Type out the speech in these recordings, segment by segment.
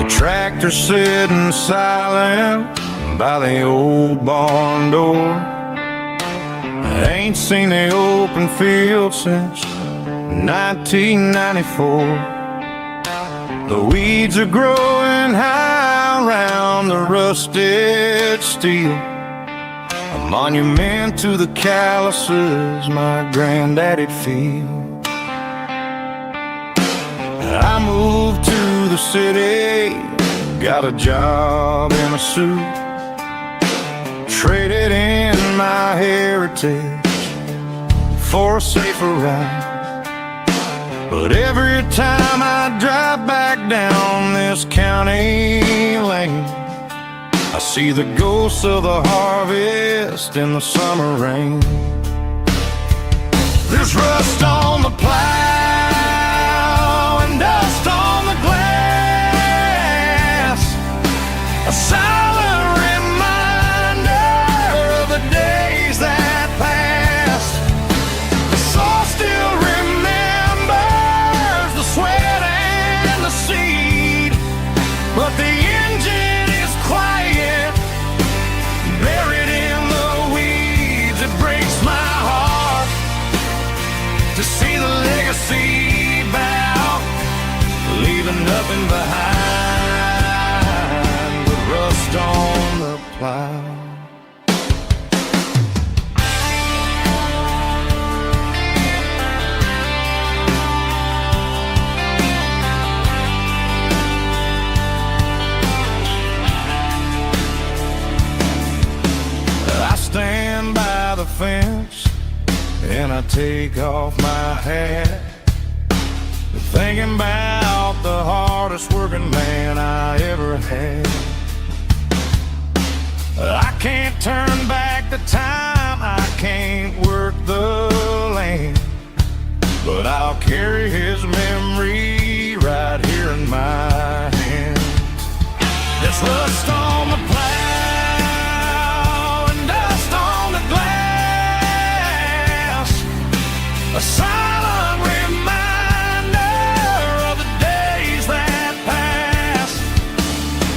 The tractor sitting silent by the old barn door. I ain't seen the open field since 1994. The weeds are growing high around the rusted steel, a monument to the calluses my granddaddy'd feel. I moved to the city, got a job in a suit, traded in my heritage for a safer ride. But every time I drive back down this county lane, I see the ghosts of the harvest in the summer rain. There's rust on the plow and dust on the glass, a silent reminder of the days that passed. The soul still remembers the sweat and the seed, but the engine is quiet, buried in the weeds. It breaks my heart to see the legacy bow, leaving nothing behind but rust on the plow. I stand by the fence and I take off my hat, thinking about the hardest working man I ever had. I can't turn back the time, I can't work the land, but I'll carry his memory right here in my hand. There's rust on the plow and dust on the glass, a silent reminder of the days that passed.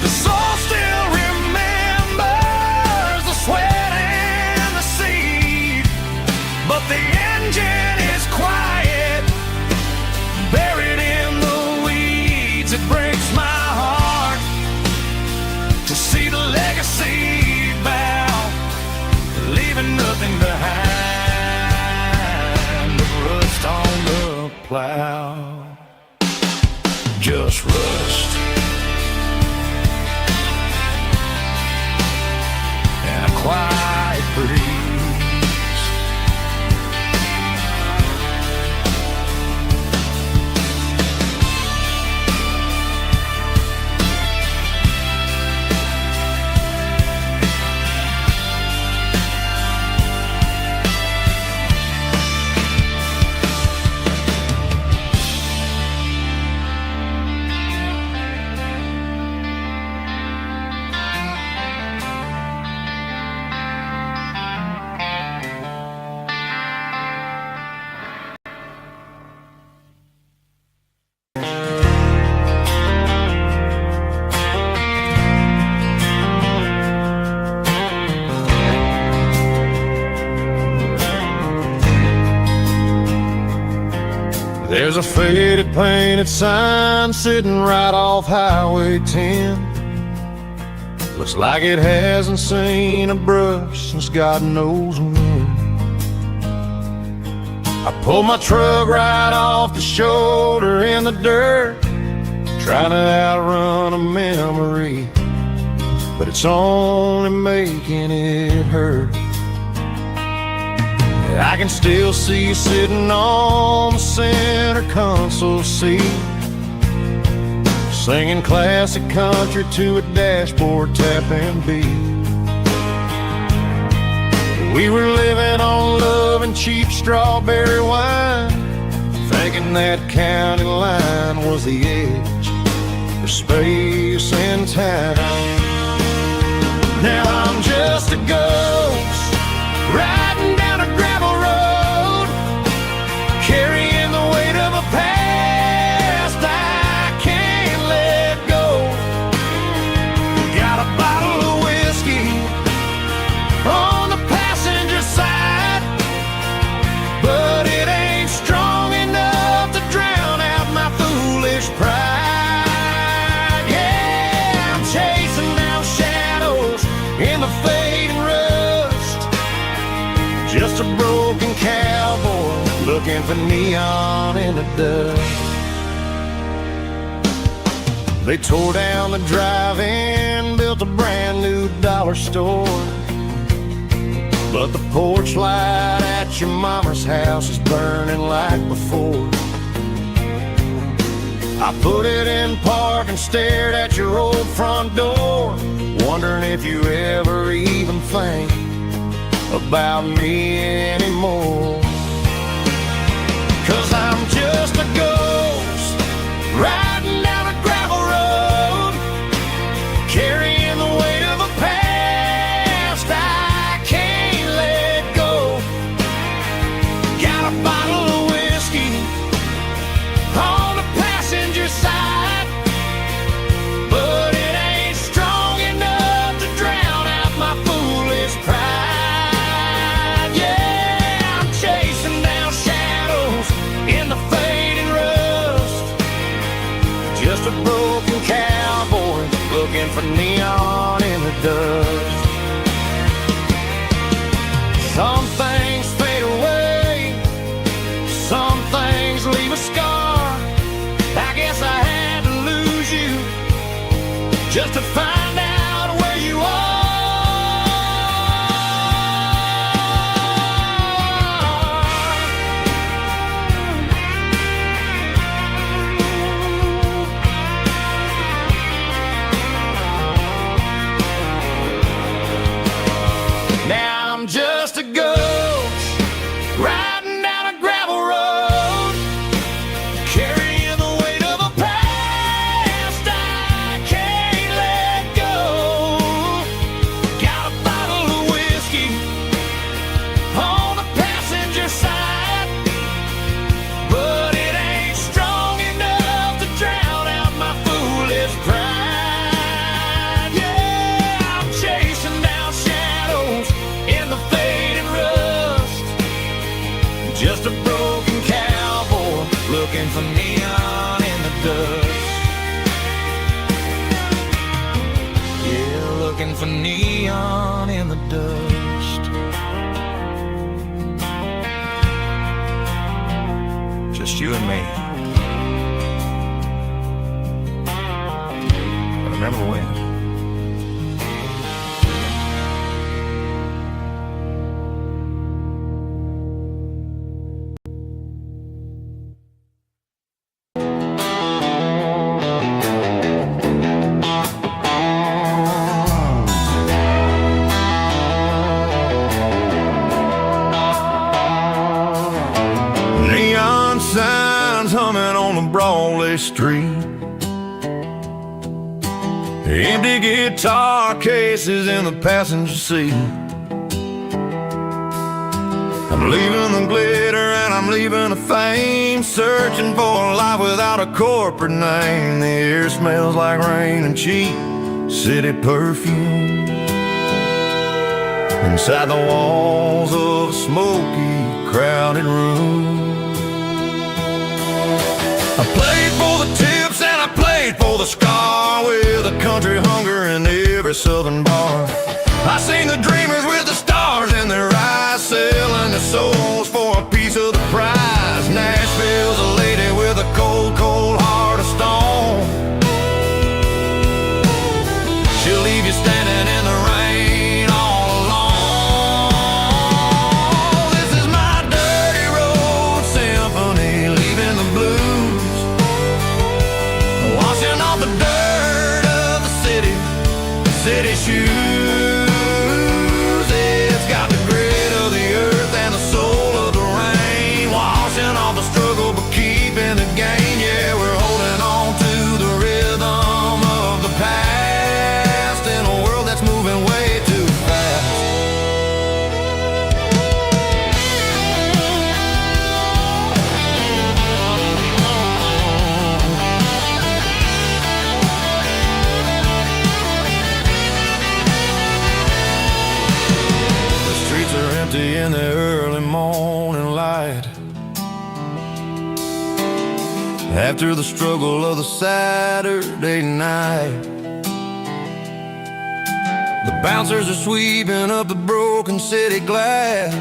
The soul still remembers the sweat and the seed, but the engine is quiet, buried in the weeds. It breaks my heart to see the legacy bow, leaving nothing behind but rust on the plow. Just rust and a quiet breeze. There's a faded painted sign sitting right off Highway 10. Looks like it hasn't seen a brush since God knows when. I pulled my truck right off the shoulder in the dirt, trying to outrun a memory, but it's only making it hurt. I can still see you sitting on the center console seat, singing classic country to a dashboard tapping beat. We were living on love and cheap strawberry wine, thinking that county line was the edge for space and time. Now I'm just a ghost riding down a gravel road, carrying the weight of a past I can't let go. looking for neon in the dust. They tore down the drive-in, built a brand new dollar store, but the porch light at your mama's house is burning like before. I put it in park and stared at your old front door, wondering if you ever even think about me anymore. 'Cause I'm just a ghost riding down a gravel road, carrying the weight of a past I can't let go. Got a bottle of whiskey on the passenger side, but it ain't strong enough to drown out my foolish pride. Yeah, I'm chasing down shadows in the fading rust, just a broken cowboy looking for neon in the dust. Some things fade away, some things leave a scar. I guess I had to lose you just to find out where you are. Now I'm just a ghost riding down a gravel road, carrying the weight of a past I can't let go. Got a bottle of whiskey on the passenger side, but it ain't strong enough to drown out my foolish pride. Yeah, I'm chasing down shadows in the fading rust, just a broken cowboy looking for neon in the dust. Yeah, looking for neon in the dust. Just you and me. I remember when. Neon signs humming on the Broadway street, empty guitar cases in the passenger seat. I'm leaving the glitter and I'm leaving the fame, searching for a life without a corporate name. The air smells like rain and cheap city perfume inside the walls of a smoky, crowded room. I played for the tips and I played for the scar, with a country hunger in every southern bar. I seen the dreamers with the stars in their eyes, selling their souls for a piece of the prize. Nashville's a lady with a cold, cold heart of stone. She'll leave you standing in the rain all alone. This is my dirty road symphony, leaving the blues, washing off the dirt of the city shoes. It's got the grit of the earth and the soul of the rain, washing off the struggle but keeping the gain. Yeah, we're holding on to the rhythm of the past in a world that's moving way too fast. The streets are empty in the early morning light, after the struggle of the Saturday night. The bouncers are sweeping up the broken city glass,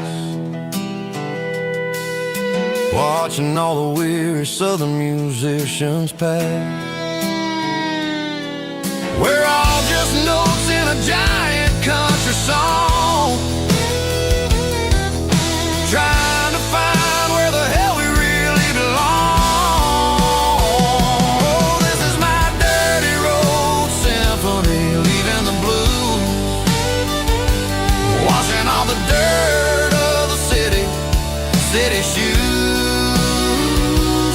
watching all the weary southern musicians pass. We're all just notes in a giant country song, trying to find where the hell we really belong. Oh, this is my dirty road symphony, leaving the blues, washing all the dirt of the city shoes.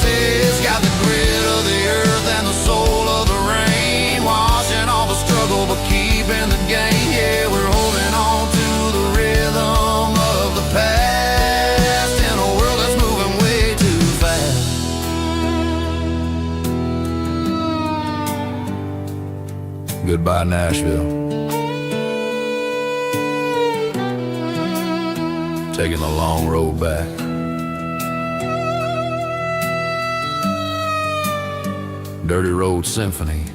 It's got the grit of the earth and the soul of the rain, washing all the struggle but keeping the game. Yeah, we're holding on to the rhythm of the past in a world that's moving way too fast. Goodbye, Nashville. Taking the long road back. Dirty Road Symphony.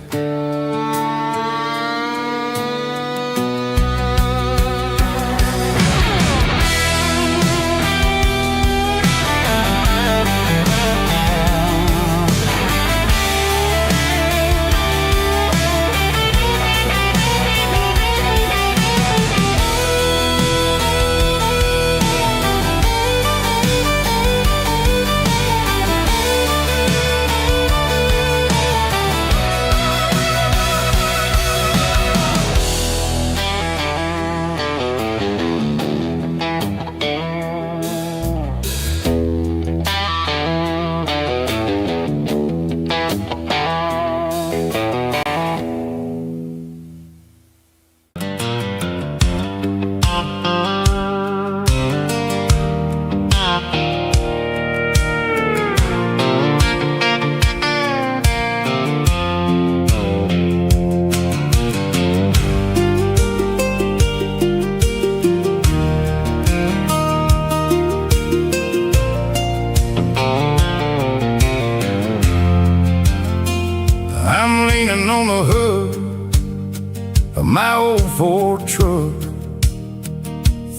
On the hood of my old Ford truck,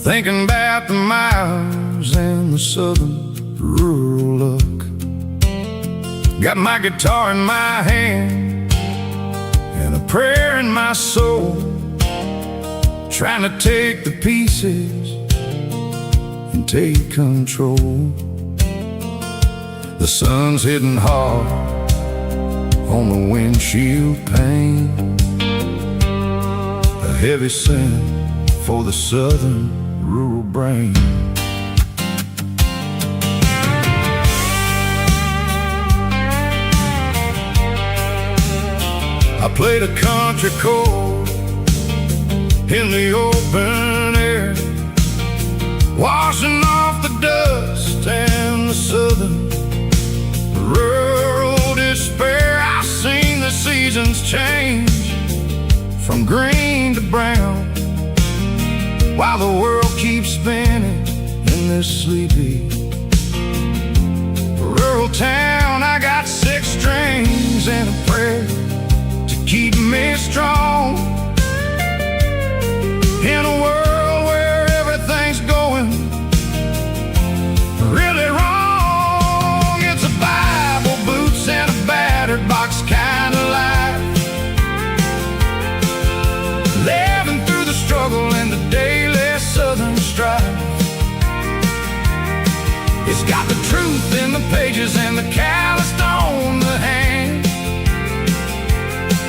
thinking about the miles and the southern rural look. Got my guitar in my hand and a prayer in my soul, trying to take the pieces and take control. The sun's hitting hard on the windshield pane, a heavy scent for the southern rural brain. I played a country chord in the open air, washing off the dust and the southern rural despair. I've seen the seasons change from green to brown, while the world keeps spinning in this sleepy rural town. I got 6 strings and a prayer to keep me strong in a world where everything's going really wrong. It's a Bible, boots, and a battered box kind of life, living through the struggle and the daily southern strife. It's got the truth in the pages and the calloused on the hand,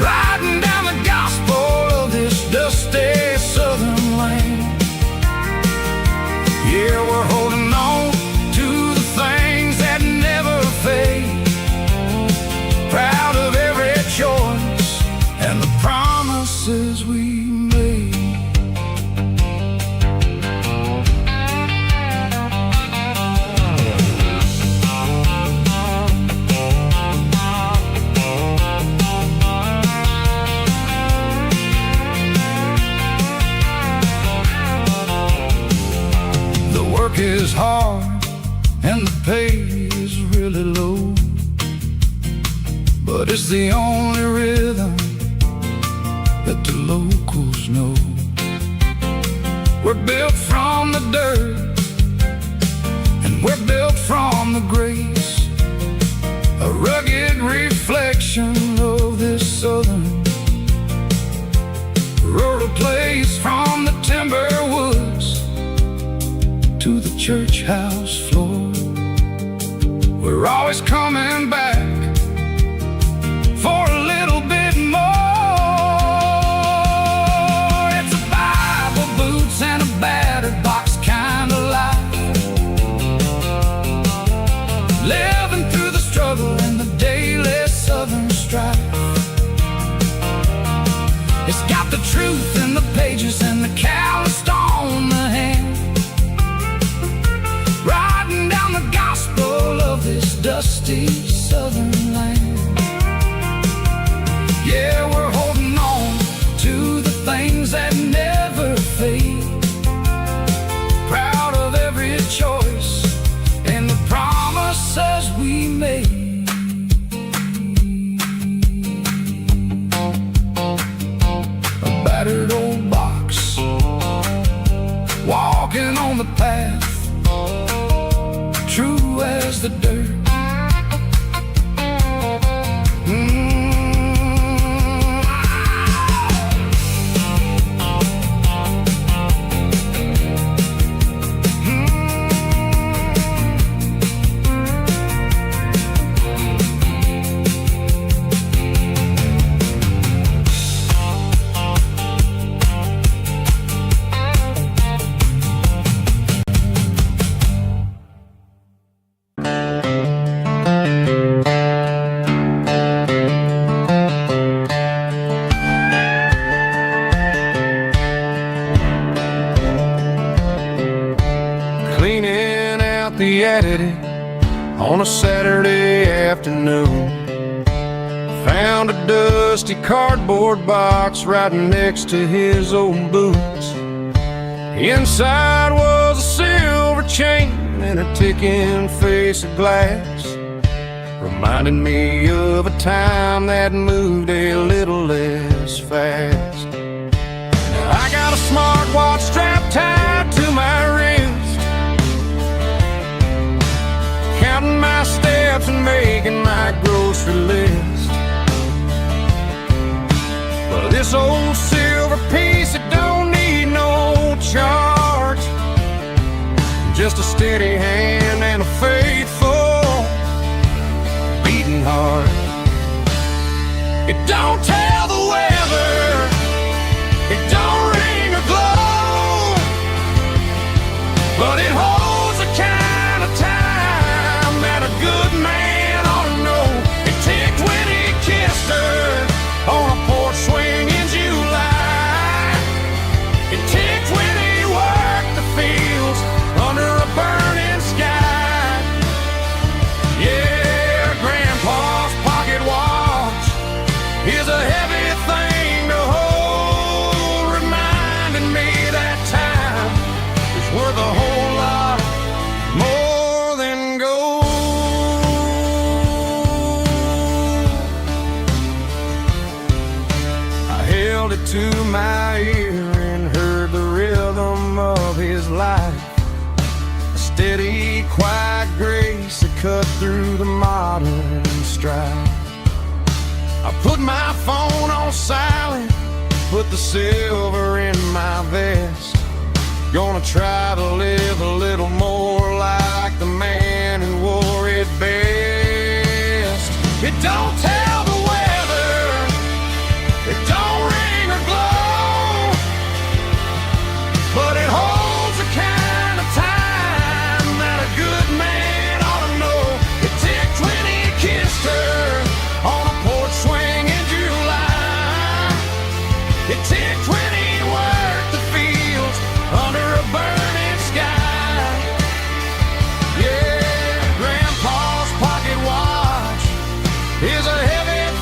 riding down the gospel of this dusty southern land. Yeah, we're holding on to the things that never fade, proud of every choice and the promises we made. The work is hard and the pay is really low, but it's the only rhythm that the locals know. We're built from the dirt and we're built from the great to the church house floor. We're always coming back for a little bit more. It's a Bible, boots, and a battered box kind of life. Living through the struggle and the daily southern strife. It's got the truth in the pages and the calloused on the hand, riding down the gospel of this dusty southern land. Yeah, we're holding on to the things that never fade, proud of every choice and the promises we made. A battered old box, walking on the path, true as the dirt. Cleaning out the attic on a Saturday afternoon, found a dusty cardboard box right next to his old boots. Inside was a silver chain and a ticking face of glass, reminding me of a time that moved a little less fast. Now I got a smartwatch strapped tied to my wrist, counting my steps and making my grocery list. But this old silver piece, it don't need no charge, just a steady hand and a faithful beating heart. It don't tell the weather, it don't ring or glow, but it holds the kind of time that a good man ought to know. It ticked when he kissed her on a porch swing in July. It ticked when he worked the fields under a burning sky. Yeah, Grandpa's pocket watch is a heavy thing to hold, reminding me that time is worth a whole lot more than gold. I held it to my ear and heard the rhythm of his life, a steady, quiet grace that cut through the modern strife. I put my phone on silent, put the silver in my vest, gonna try to live a little more like the man who wore it best. It don't tell the weather, it don't ring or glow, but it holds the kind of time that a good man ought to know. It ticked when he kissed her on a porch swing in July. It ticked when he worked the fields under a burning sky. Yeah, Grandpa's pocket watch is a heavy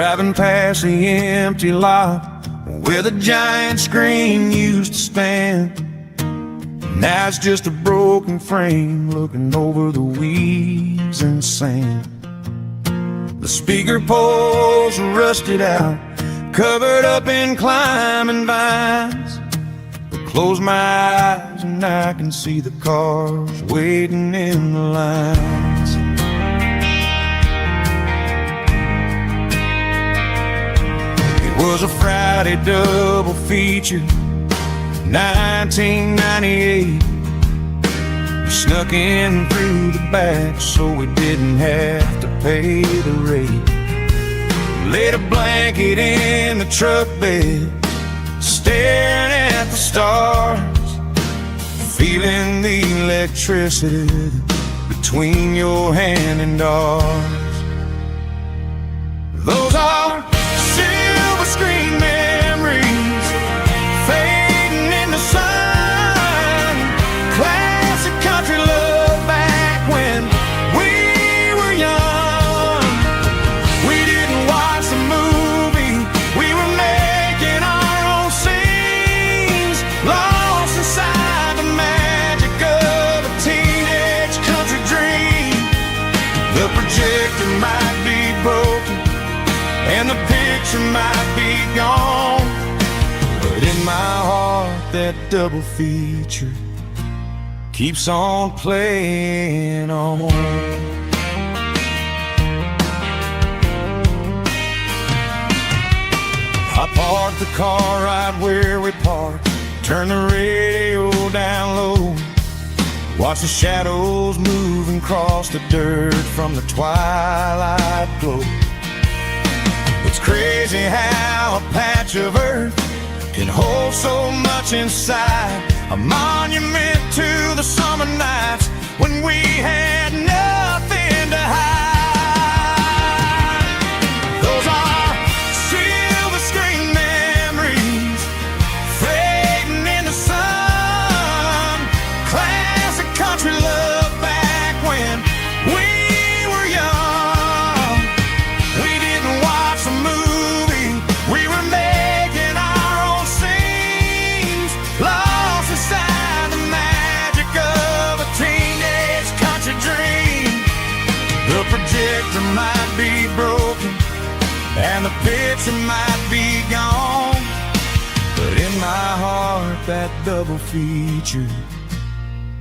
driving past the empty lot where the giant screen used to stand. Now it's just a broken frame looking over the weeds and sand. The speaker poles are rusted out, covered up in climbing vines. I close my eyes and I can see the cars waiting in the lines. It was a Friday double feature, 1998. We snuck in through the back so we didn't have to pay the rate. Laid a blanket in the truck bed, staring at the stars, feeling the electricity between your hand and ours. Those are silver screen memories fading in the sun. Classic country love back when we were young. We didn't watch the movie, we were making our own scenes, lost inside the magic of a teenage country dream. The projector might be broken and the picture might be gone, but in my heart that double feature keeps on playing on. I parked the car right where we parked, turned the radio down low, watch the shadows move and cross the dirt from the twilight glow. It's crazy how a patch of earth can hold so much inside, a monument to the summer nights when we had nothing to hide. Those are silver screen memories fading in the sun. Classic country love back when we were young. We didn't watch the movie, we were making our own scenes, lost inside the magic of a teenage country dream. The projector might be broken and the picture might be gone, but in my heart that double feature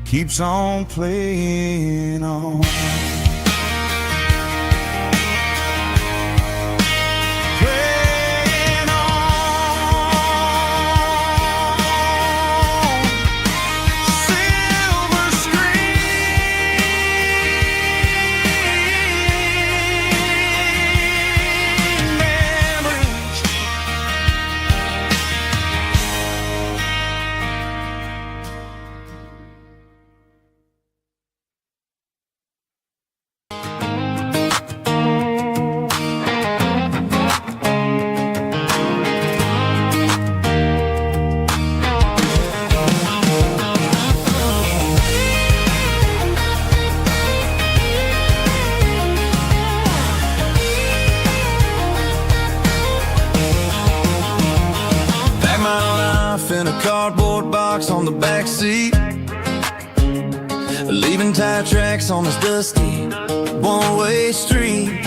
keeps on playing on. Playing on. Silver screen memories. Pack my life in a cardboard box on the back seat, leaving tire tracks on this dusty one-way street.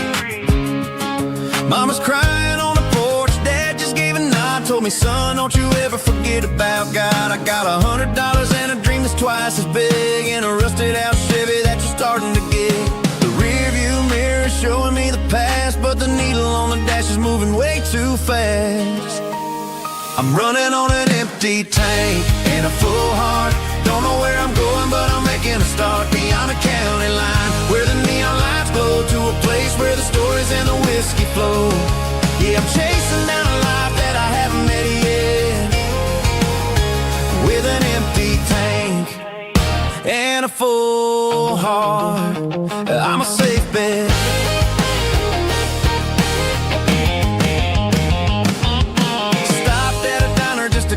Mama's crying on the porch, Dad just gave a nod, told me, son, don't you ever forget about God. I got $100 and a dream that's twice as big, and a rusted out Chevy that you're starting to get. The rear view mirror is showing me the past, but the needle on the dash is moving way too fast. I'm running on an empty tank and a full heart. Don't know where I'm going, but I'm making a start beyond a county line, where the neon lights glow, to a place where the stories and the whiskey flow. Yeah, I'm chasing down a life that I haven't met yet, with an empty tank and a full heart. I'm a safe bet.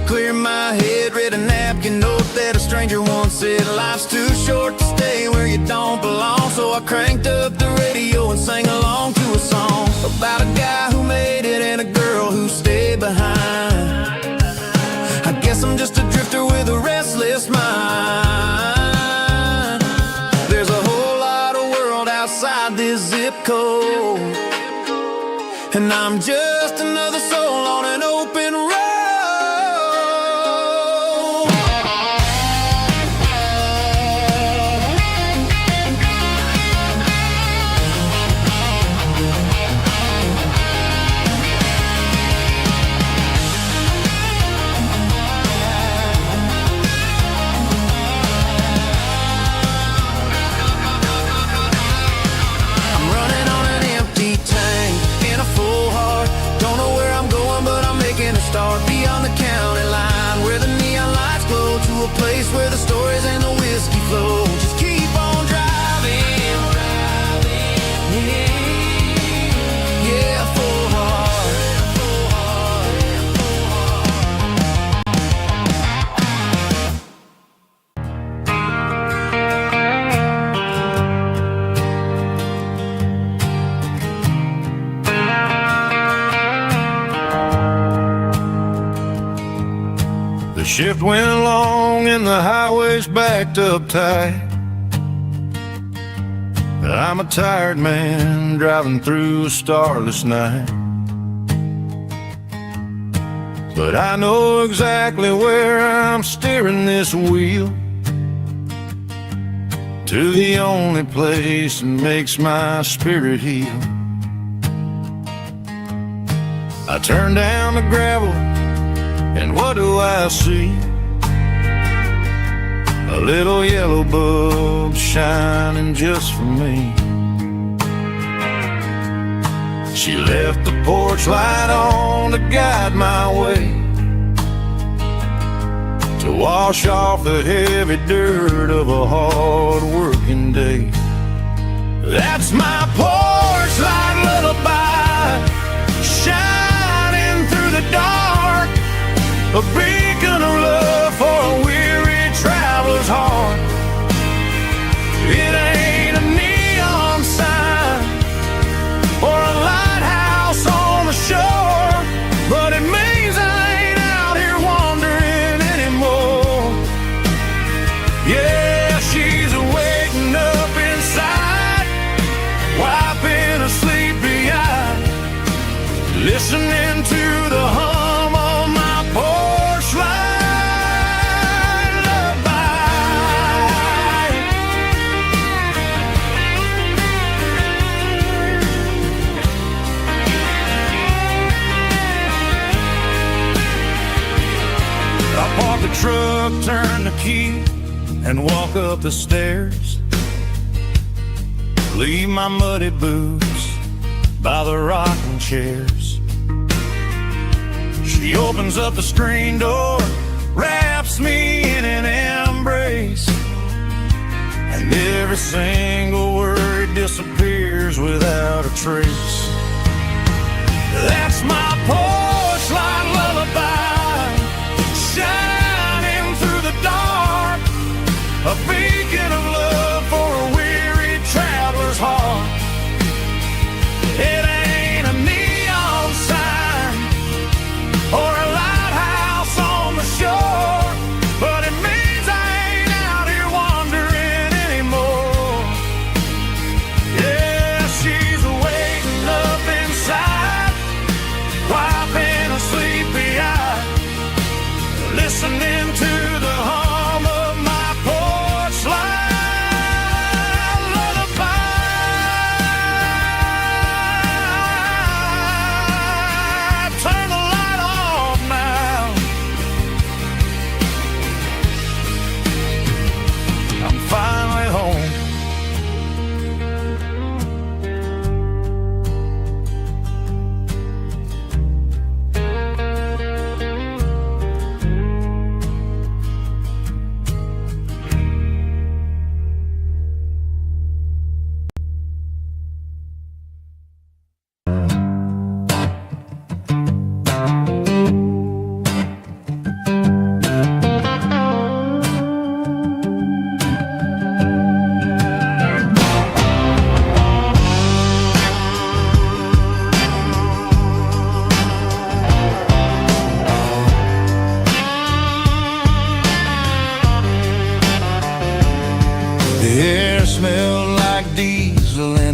Clear my head, read a napkin note that a stranger once said, life's too short to stay where you don't belong. So I cranked up the radio and sang along to a song about a guy who made zip code, and I'm just another soul on an open road. Beyond the county line, where the neon lights glow, to a place where the stories and the whiskey flow. Just keep on driving, yeah, full heart. The shift went long and the highway's backed up tight. I'm a tired man driving through a starless night, but I know exactly where I'm steering this wheel, to the only place that makes my spirit heal. I turn down the gravel, and what do I see? A little yellow bulb shining just for me. She left the porch light on to guide my way, to wash off the heavy dirt of a hard working day. That's my porch light lullaby, shining through the dark, a beacon of love for a weary traveler's heart. It ain't a neon sign or a lighthouse on the shore, but it means I ain't out here wandering anymore. Yeah, she's waiting up inside, wiping a sleepy eye, listening to the hum of my porch light lullaby. I park the truck, turn the key, and walk up the stairs. Leave my muddy boots by the rocking chairs. She opens up the screen door, wraps me in an embrace, and every single word disappears without a trace. That's my porch light lullaby, shining through the dark, a beacon of love for a weary traveler's heart. It ain't a neon sign or a lighthouse on the shore, but it means I ain't out here wandering anymore. Yeah, she's waiting up inside, why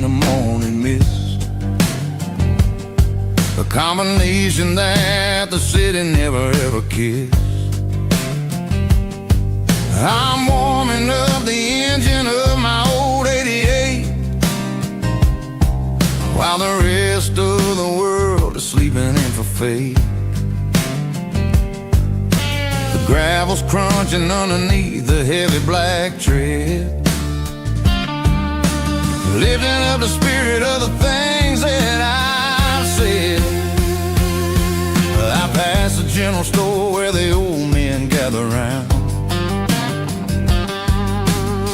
in the morning mist, a combination that the city never ever kissed. I'm warming up the engine of my old 88, while the rest of the world is sleeping in for fate. The gravel's crunching underneath the heavy black tread, lifting up the spirit of the things that I've said. I pass the general store where the old men gather round,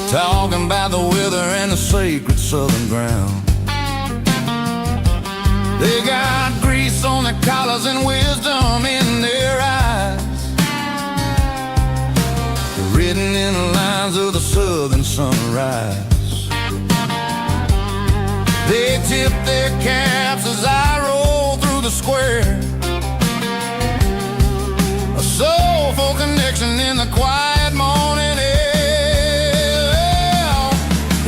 talking about the weather and the sacred southern ground. They got grease on their collars and wisdom in their eyes, written in the lines of the southern sunrise. They tip their caps as I roll through the square, a soulful connection in the quiet morning air.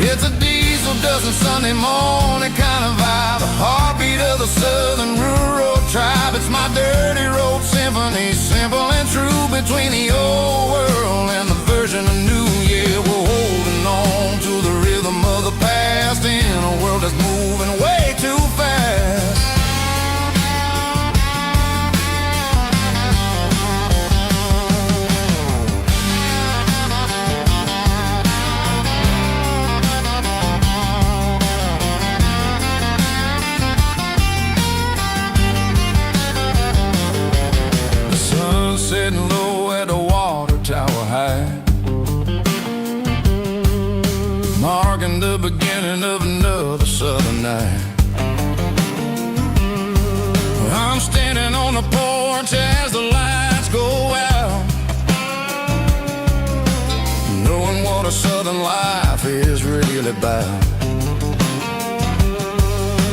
It's a diesel dozen Sunday morning kind of vibe, a heartbeat of the southern rural tribe. It's my dirty road symphony, simple and true, between the old world and the version of new. Yeah, we're holding on to the rhythm of the past in a world that's moving way too fast. The sun's setting low at the water tower high, marking the beginning of another southern night. I'm standing on the porch as the lights go out, knowing what a southern life is really about.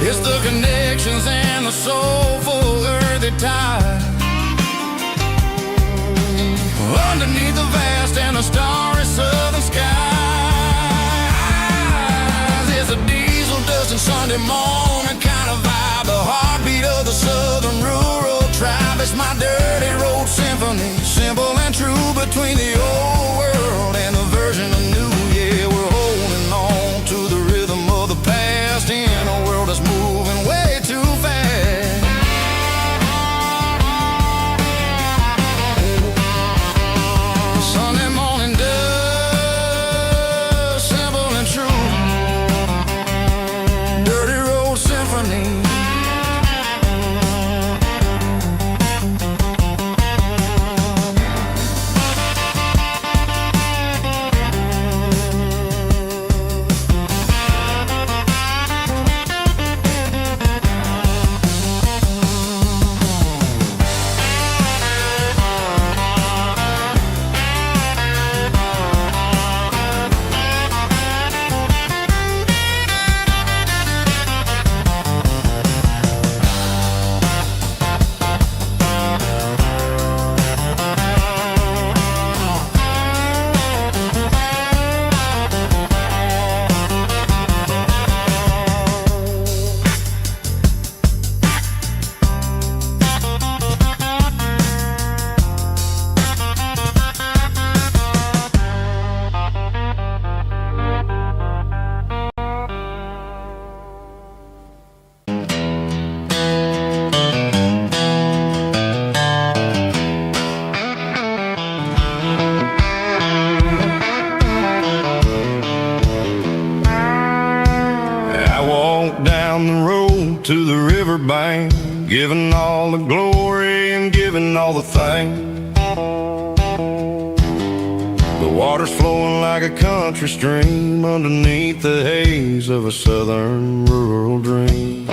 It's the connections and the soulful earthy tide, underneath the vast and the starry southern skies. It's a diesel dusting Sunday morning kind of vibe, the heartbeat of the southern rural tribe. It's my dirty road symphony, simple and true, between the old world and the version of new. Yeah, we're holding on to the rhythm of the past in a world that's moving way too fast. Sunday morning dust, simple and true, dirty road symphony. To the riverbank, giving all the glory and giving all the thanks. The water's flowing like a country stream underneath the haze of a southern rural dream.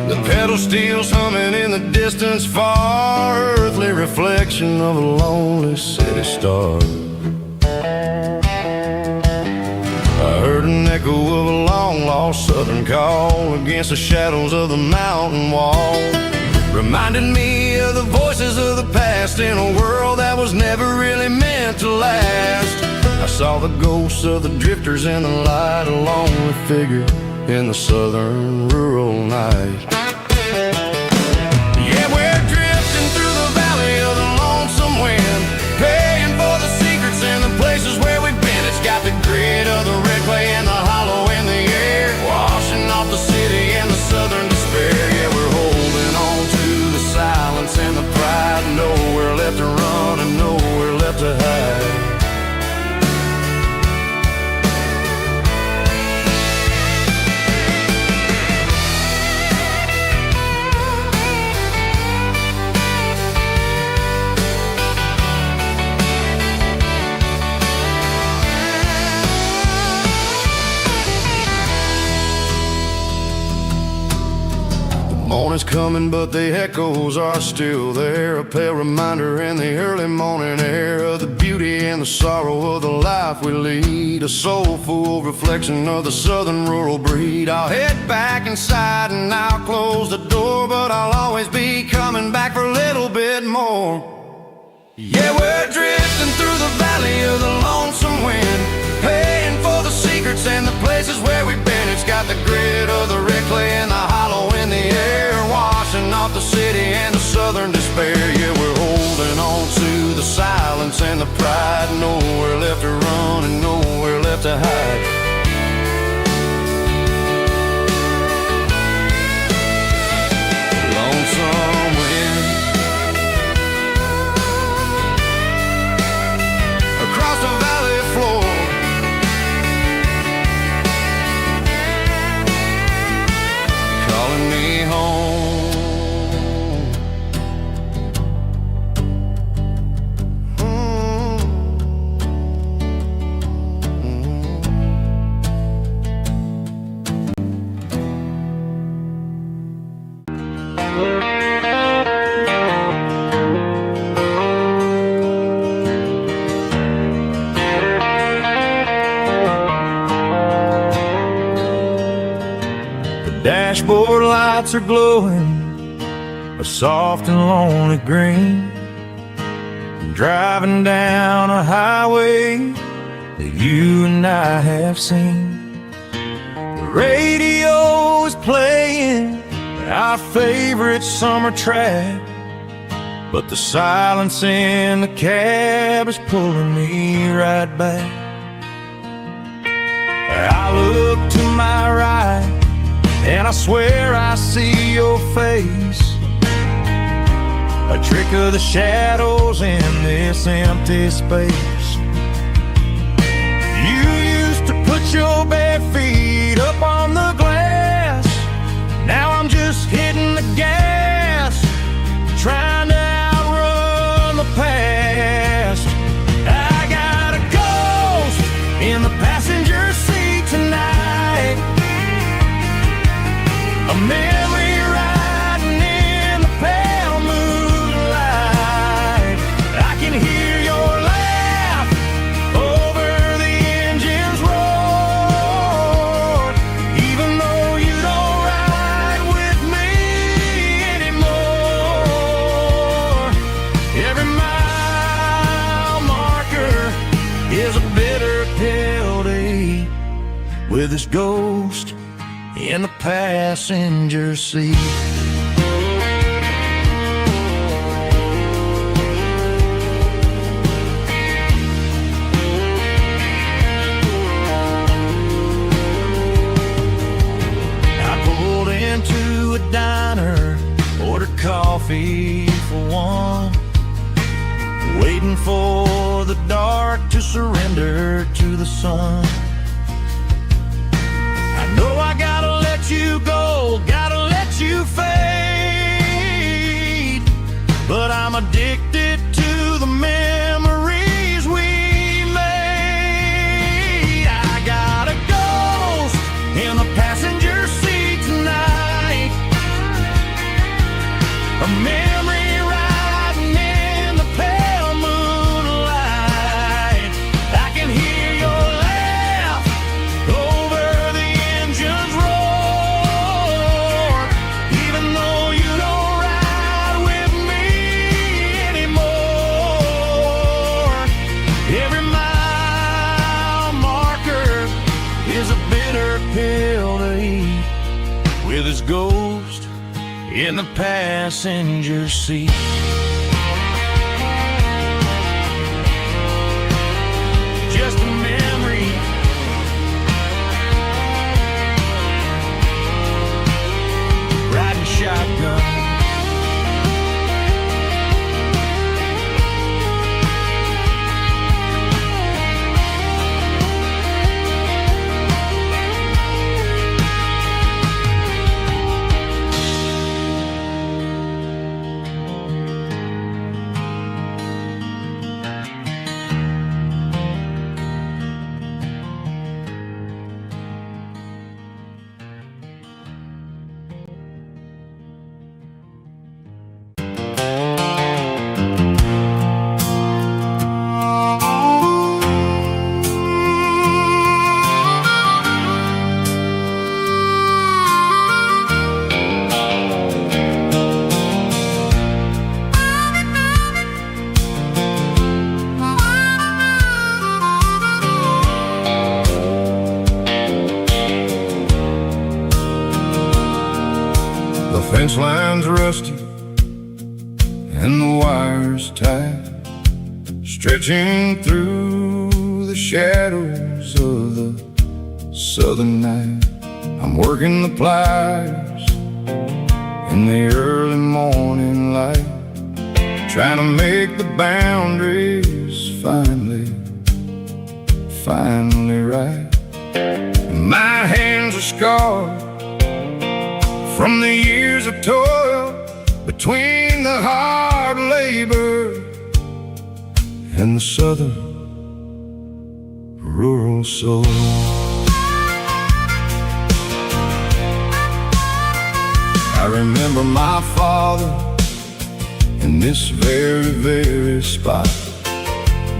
The pedal steel's humming in the distance far, earthly reflection of a lonely city star. I heard an echo of a long-lost southern call against the shadows of the mountain wall, reminded me of the voices of the past in a world that was never really meant to last. I saw the ghosts of the drifters in the light, a lonely figure in the southern rural night. Yeah, we're drifting through the valley of the lonesome wind, paying for the secrets and the places where we've been. It's got the grit of the red clay and the hollow in the air, washing off the city and the southern despair. Yeah, we're holding on to the silence and the pride, nowhere left to run and nowhere left to hide. Morning's coming, but the echoes are still there. A pale reminder in the early morning air of the beauty and the sorrow of the life we lead. A soulful reflection of the southern rural breed. I'll head back inside and I'll close the door, but I'll always be coming back for a little bit more. Yeah, we're drifting through the valley of the lonesome wind, paying for the secrets and the places where we've been. It's got the grit of the red clay and the hollow in the air, washing off the city and the southern despair. Yeah, we're holding on to the silence and the pride, nowhere left to run and nowhere left to hide. Lonesome wind Across the valley floor, calling me home. Dashboard lights are glowing a soft and lonely green. I'm driving down a highway that you and I have seen. The radio is playing our favorite summer track, but the silence in the cab is pulling me right back. I look to my right and I swear I see your face, a trick of the shadows in this empty space. You used to put your bare feet up on the glass, now I'm just hitting the gas, trying to outrun the past. I got a ghost in the passenger seat tonight, a memory riding in the pale moonlight. I can hear your laugh over the engine's roar, even though you don't ride with me anymore. Every mile marker is a bitter pill to eat, with this ghost in the passenger seat. I pulled into a diner, ordered coffee for one, waiting for the dark to surrender to the sun. I know I gotta let you go, gotta let you fade, but I'm addicted to the memories we made. I got a ghost in the passenger seat tonight, a memory riding in the pale moonlight. I can hear your laugh is a bitter pill to eat, with his ghost in the passenger seat. Just a memory, riding shotgun. Fence line's rusty and the wires tight, stretching through the shadows of the southern night. I'm working the pliers in the early morning light, trying to make the boundaries finally right. My hands are scarred from the years of toil, between the hard labor and the southern rural soul. I remember my father in this very spot,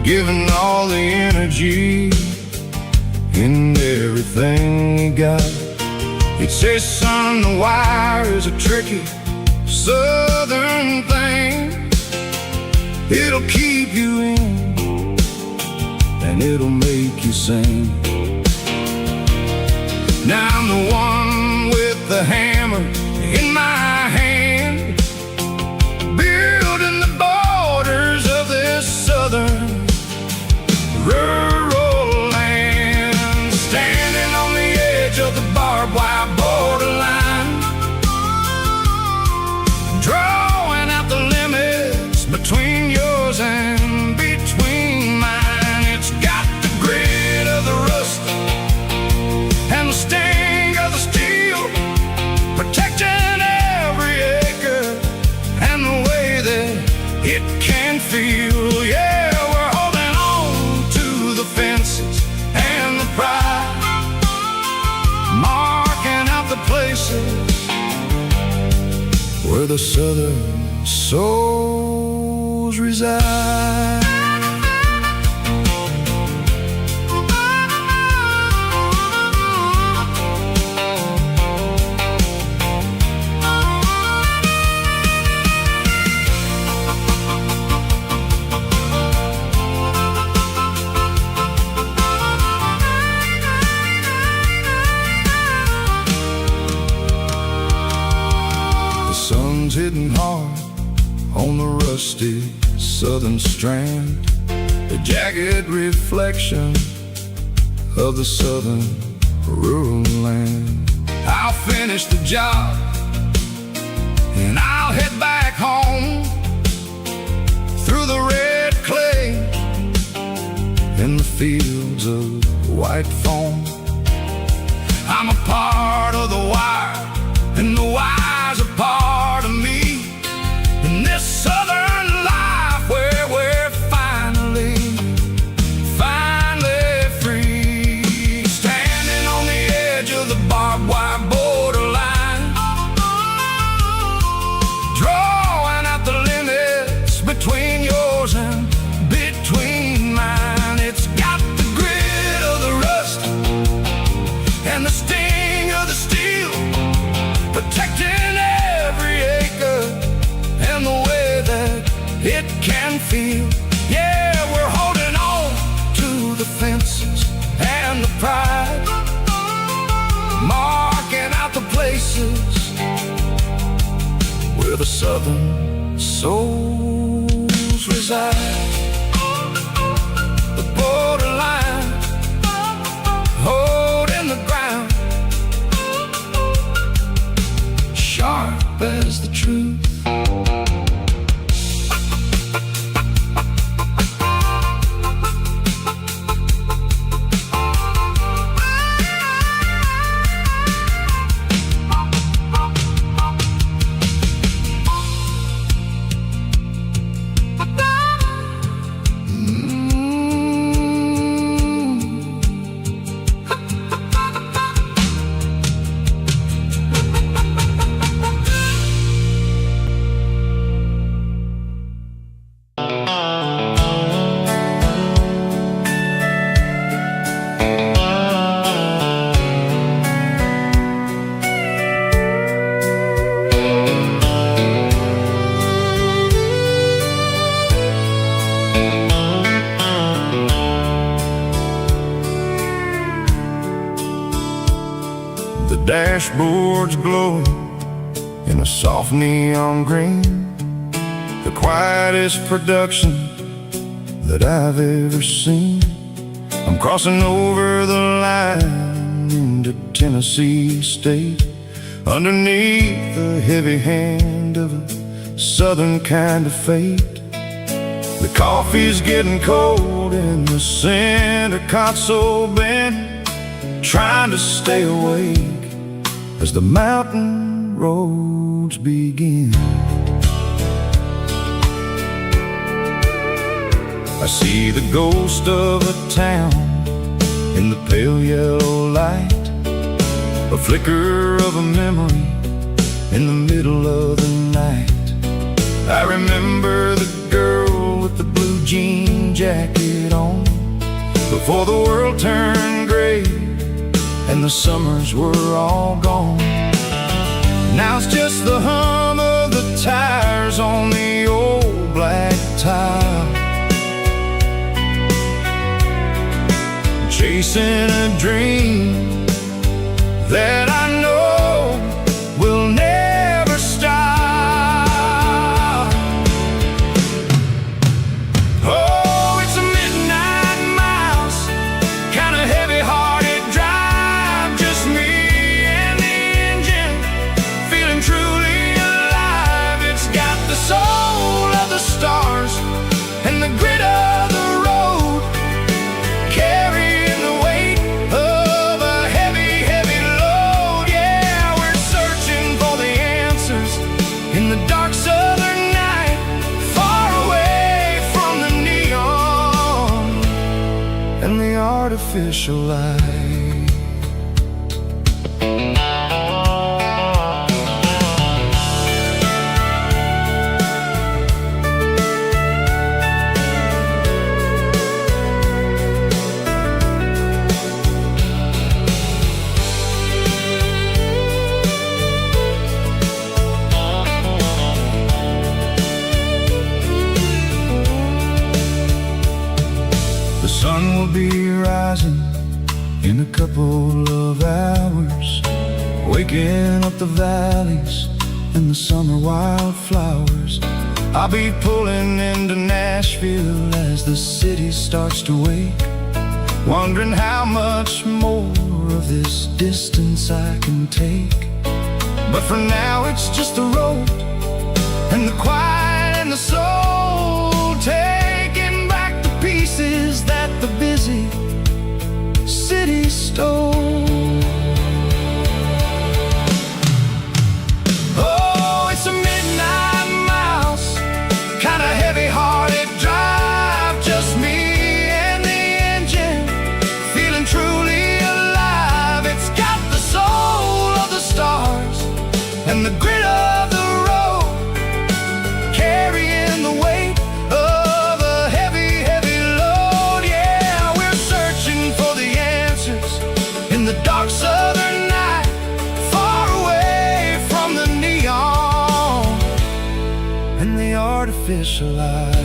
giving all the energy in everything he got. He'd say, son, the wire is a tricky southern thing. It'll keep you in and it'll make you sing. Now I'm the one with the hammer in my hand, building the borders of this southern rural land, standing on the edge of the barbed wire borderline, drawing out the limits between yours and between mine. It's got the grit of the rust and the sting of the steel, protecting every acre and the way that it can feel. Yeah, we're holding on to the fences and the pride, marking out the places where the southern souls reside. Hitting hard on the rusty southern strand, the jagged reflection of the southern rural land. I'll finish the job and I'll head back home through the red clay in the fields of white foam. I'm a part of the wire and the wire's a part of me. In this southern life where we're finally free, standing on the edge of the barbed wire borderline, drawing out the limits between yours and between mine. It's got the grit of the rust and the sting of the steel, protecting where the southern souls reside. The borderline, holding the ground, sharp as the truth. Dashboard's glowing in a soft neon green, the quietest production that I've ever seen. I'm crossing over the line into Tennessee State, underneath the heavy hand of a southern kind of fate. The coffee's getting cold in the center console bin, trying to stay awake as the mountain roads begin. I see the ghost of a town in the pale yellow light, a flicker of a memory in the middle of the night. I remember the girl with the blue jean jacket on, before the world turned gray and the summers were all gone. Now it's just the hum of the tires on the old black tile, chasing a dream that I know will never stop. Oh, it's a midnight mouse, kinda heavy-hearted drive, just me and the engine, feeling truly alive. It's got the soul of the stars and the grit of the road, carrying the weight of a heavy, heavy load. Yeah, we're searching for the answers in the dark southern night, far away from the neon and the artificial light. The sun will be rising in a couple of hours, waking up the valleys and the summer wildflowers. I'll be pulling into Nashville as the city starts to wake, wondering how much more of this distance I can take. But for now it's just the road and the quiet and the soul, taking back the pieces that the busy city stole. Oh, it's a midnight mouse, kinda heavy-hearted drive, just me and the engine, feeling truly alive. It's got the soul of the stars and the grit of the road, carrying the weight of a heavy, heavy load. Yeah, we're searching for the answers in the dark southern night, far away from the neon and the artificial lights.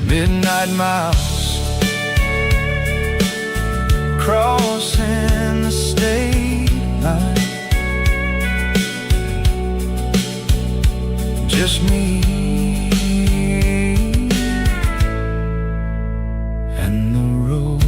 Midnight mouse, crossing the state line, me and the road.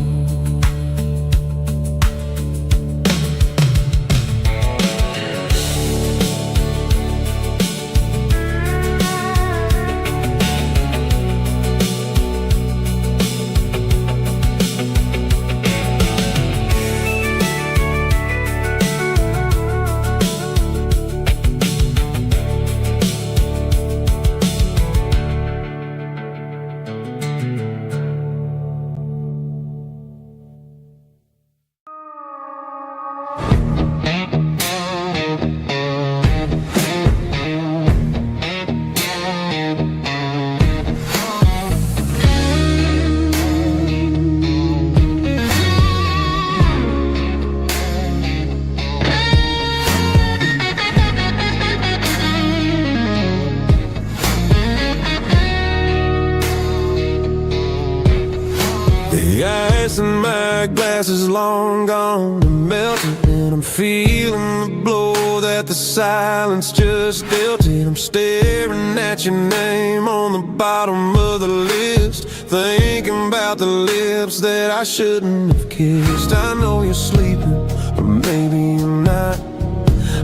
The ice in my glass is long gone and melted, and I'm feeling the blow that the silence just dealt it. I'm staring at your name on the bottom of the list, thinking about the lips that I shouldn't have kissed. I know you're sleeping, or maybe you're not.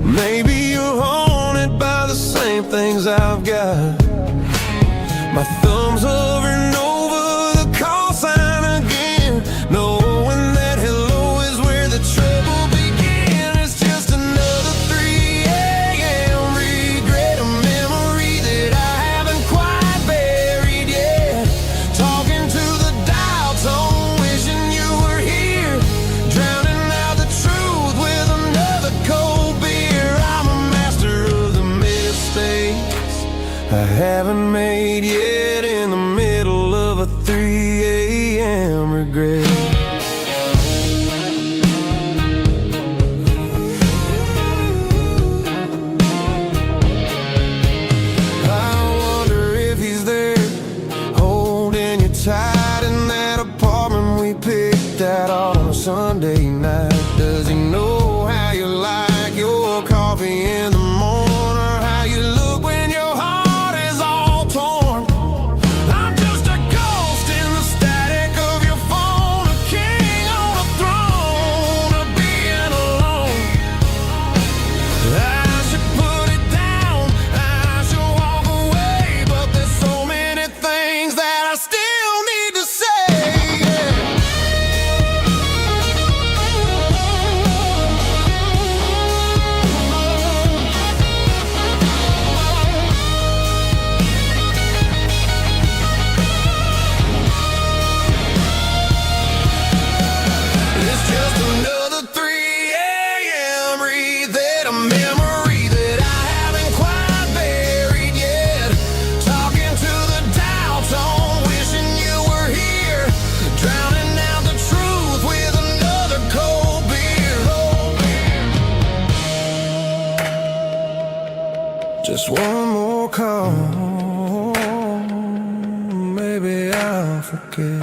Maybe you're haunted by the same things I've got. My thumb's hovering over the call sign again, knowing that hello is where the trouble began. It's just another 3 a.m. regret, a memory that I haven't quite buried yet. Talking to the dial tone, wishing you were here, drowning out the truth with another cold beer. I'm a master of the mistakes I haven't made yet, in the middle of a 3 a.m. regret. I wonder if he's there, holding you tight in that apartment we picked out on a Sunday night. Does he know how you like your coffee in the morning, or how you look when your heart is all torn? I'm just a ghost in the static of your phone, a king on a throne of being alone. I should put it down, I should walk away, but there's so many things that I still need to say. It's just another 3 a.m. read, a memory that I haven't quite buried yet. Talking to the dial tone, wishing you were here, drowning out the truth with another cold beer. Just one more call, maybe I'll forget.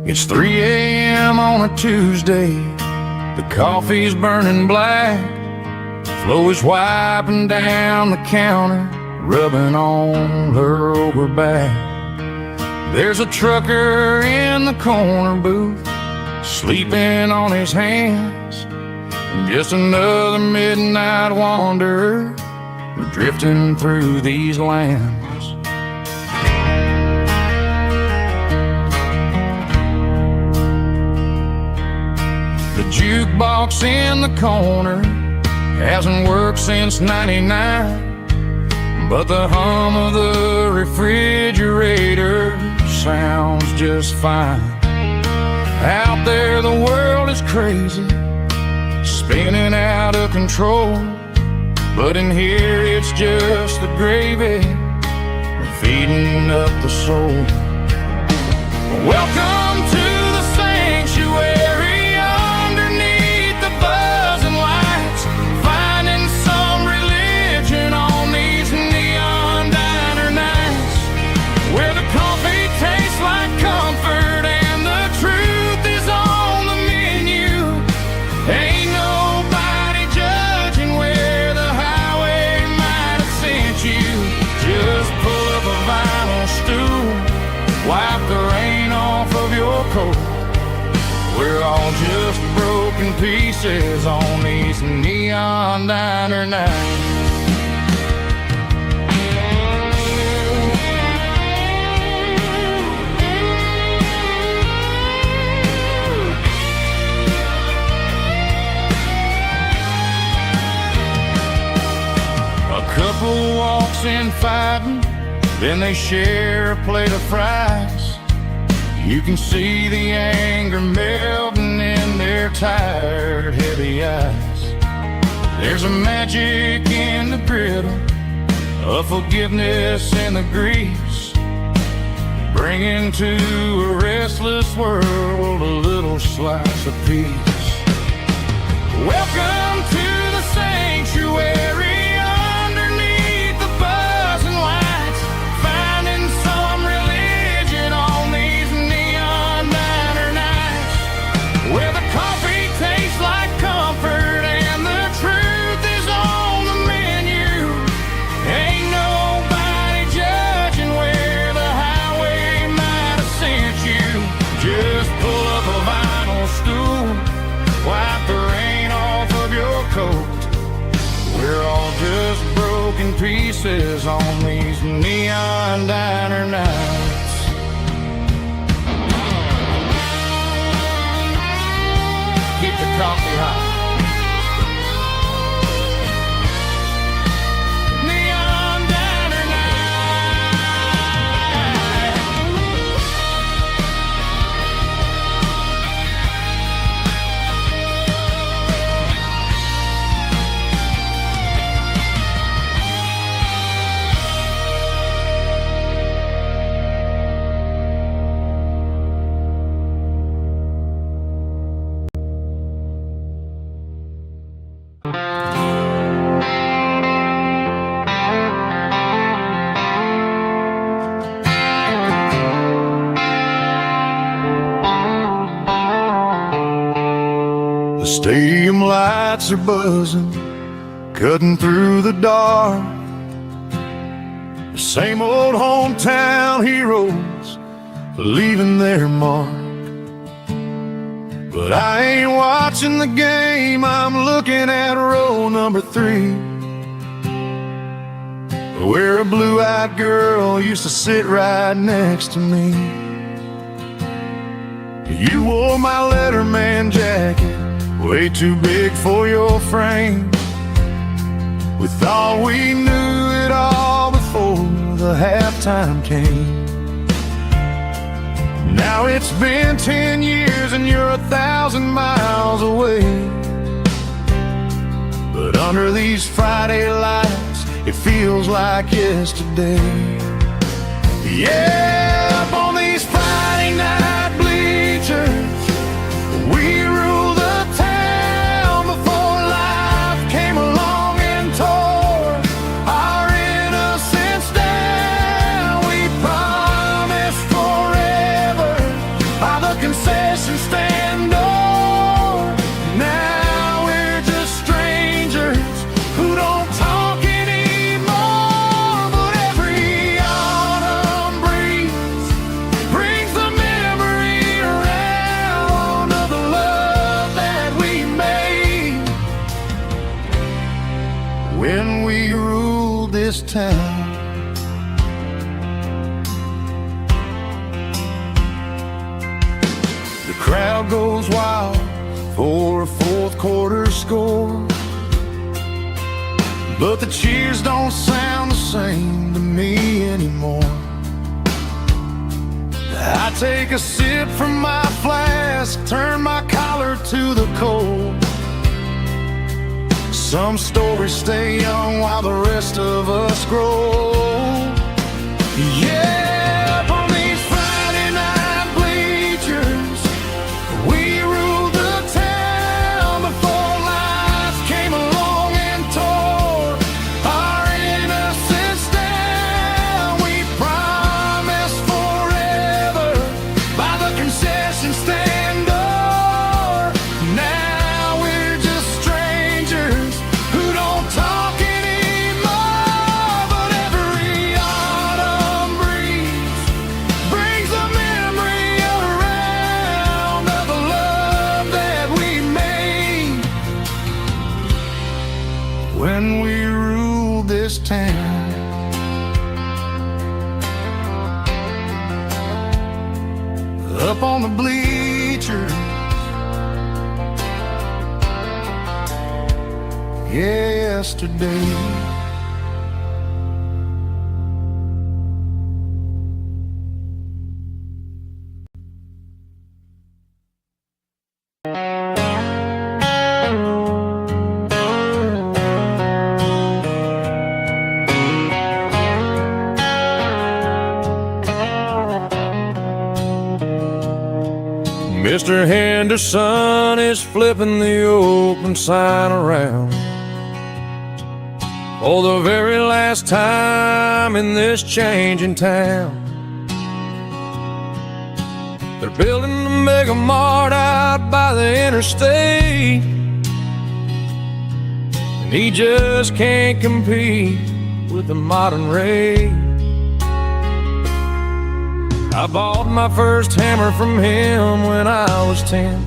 It's 3 a.m. on a Tuesday. The coffee's burning black. Flo is wiping down the counter, rubbing on her over back. There's a trucker in the corner booth, sleeping on his hands. Just another midnight wanderer, drifting through these lands. The jukebox in the corner Hasn't worked since '99, but the hum of the refrigerator sounds just fine. Out there the world is crazy, spinning out of control, but in here it's just the gravy feeding up the soul. Welcome to the sanctuary underneath the buzzing lights, finding some religion on these neon diner nights, where the coffee tastes like comfort and the truth is on the menu. Ain't nobody judging where the highway might have sent you. Just pull up a vinyl stool, wipe the rain off of your coat. We're all just broken pieces on these neon diner nights. A couple walks in fighting, then they share a plate of fries. You can see the anger melting in their tired, heavy eyes. There's a magic in the griddle, a forgiveness in the grease, bringing to a restless world a little slice of peace. Welcome to the sanctuary. We're all just broken pieces on these neon diner nights. Keep the coffee hot. The stadium lights are buzzing, cutting through the dark. The same old hometown heroes leaving their mark. But I ain't watching the game, I'm looking at row number 3, where a blue-eyed girl used to sit right next to me. You wore my Letterman jacket, way too big for your frame. We thought we knew it all before the halftime came. Now it's been 10 years and you're 1,000 miles away. But under these Friday lights, it feels like yesterday. Yeah, up on these Friday night bleachers, we rule the town before life came along and tore our innocence down. We promised forever by the concession stand door. Now we're just strangers who don't talk anymore. But every autumn breeze brings the memory around of the love that we made when we ruled this town. The crowd goes wild for a fourth quarter score. but the cheers don't sound the same to me anymore. I take a sip from my flask, turn my collar to the cold. Some stories stay young while the rest of us grow. Yeah, up on these Friday night bleachers, we ruled the town before life came along and tore our innocence down. We promised forever by the concession stand door. Now we're just strangers who don't talk anymore. But every autumn breeze brings a memory around of the love that we made when we ruled this town. Up on the bleachers, yesterday. Mr. Henderson is flipping the open sign around for the very last time in this changing town. They're building a mega mart out by the interstate, and he just can't compete with the modern rate. I bought my first hammer from him when I was 10.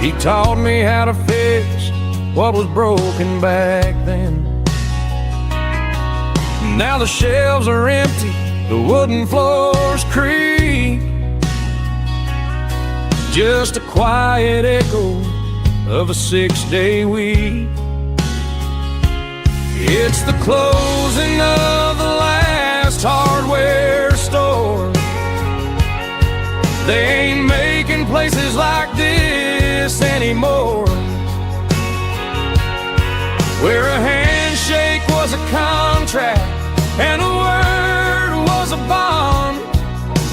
He taught me how to fix what was broken back then. Now the shelves are empty, the wooden floors creak, just a quiet echo of a 6-day week. It's the closing of the last hardware store. They ain't making places like this anymore, where a handshake was a contract and a word was a bond.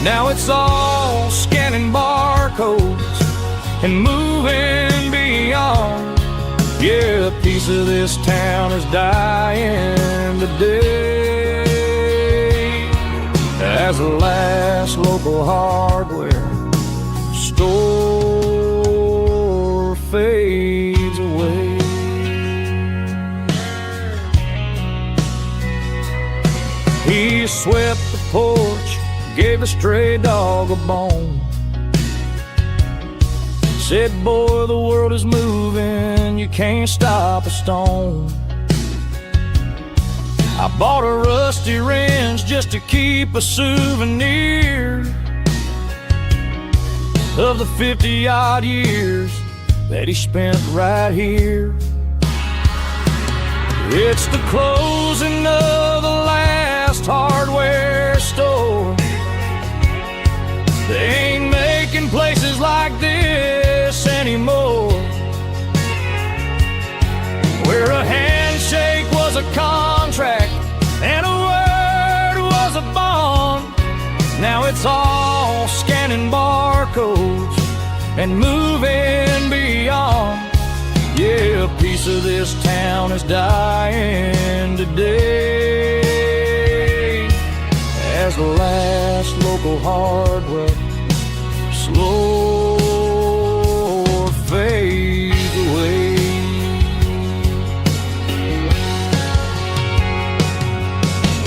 Now it's all scanning barcodes and moving beyond. Yeah, a piece of this town is dying today as the last local hardware store fades away. He swept the porch, gave a stray dog a bone, said, boy, the world is moving, you can't stop a stone. I bought a rusty wrench just to keep a souvenir of the 50-odd years that he spent right here. It's the closing of the last hardware store. They ain't making places like this anymore, where a handshake was a contract and a word was a bond. Now it's all scanning barcodes and moving beyond. Yeah, a piece of this town is dying today as the last local hardware slow fades away.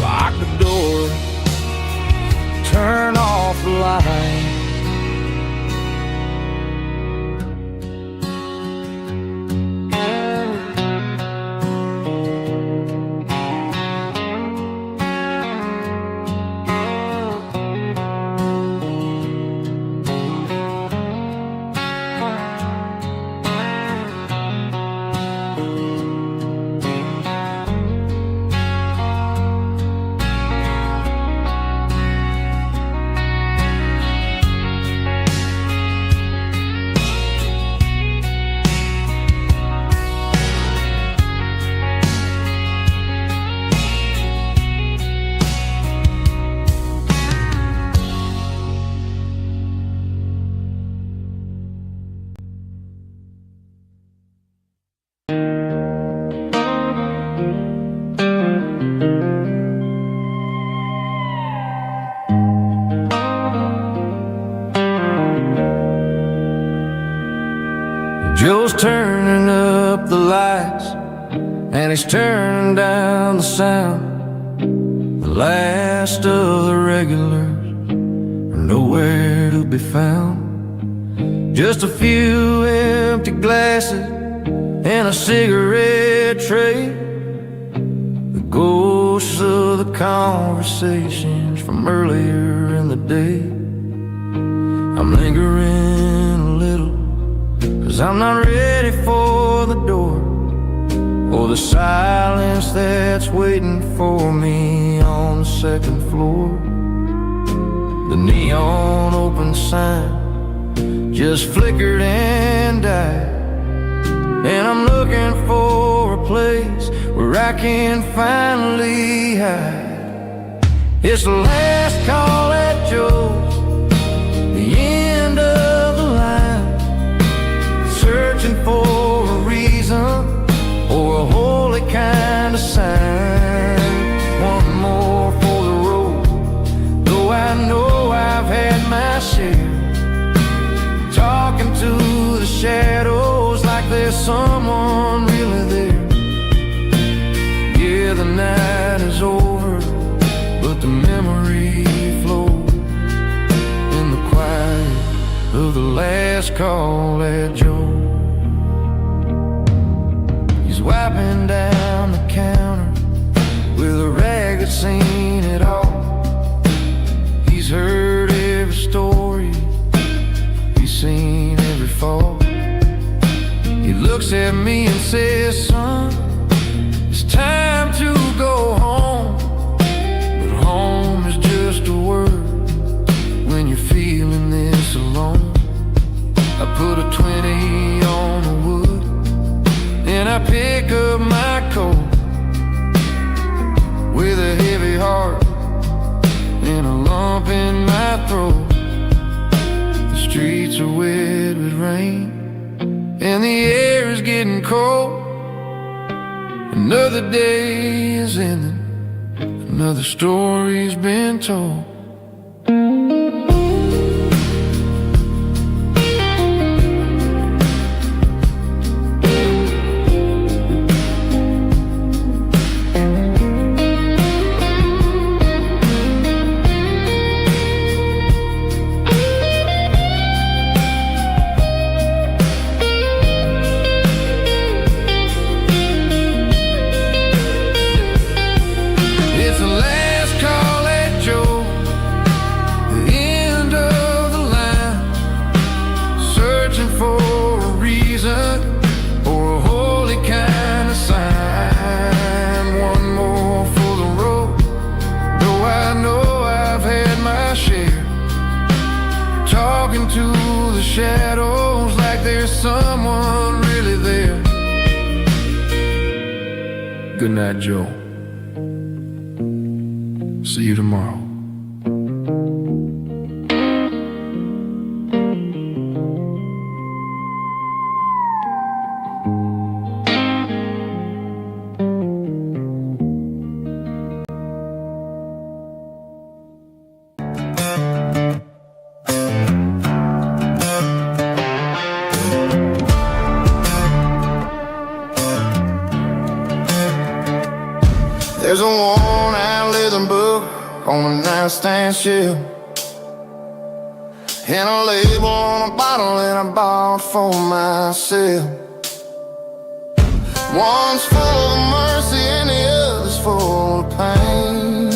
Lock the door, turn off the light. Joe's turning up the lights, and he's turning down the sound. The last of the regulars are nowhere to be found. Just a few empty glasses and a cigarette tray, the ghosts of the conversations from earlier in the day. I'm lingering a little, 'cause I'm not ready for the door, or the silence that's waiting for me on the second floor. The neon open sign just flickered and died, and I'm looking for a place where I can finally hide. It's the last call at Joe's, the end of the line, searching for a reason or a holy kind of sign. One more for the road, though I know I've had my share. Talking to the shadows like there's someone really there. Yeah, the night is over, but the memory flows in the quiet of the last call at Joe. He's wiping down the counter with a rag that's seen it all. He's heard every story, seen every fall. He looks at me and says, son, it's time to go home. But home is just a word when you're feeling this alone. I put a 20 on the wood and I pick up my coat with a heavy heart and a lump in my throat. Streets are wet with rain and the air is getting cold. Another day is ending, another story's been told. Shadows like there's someone really there. Good night, Joe. See you tomorrow. There's a worn-out leather book on a nightstand shelf, and a label on a bottle that I bought for myself. One's full of mercy and the other's full of pain.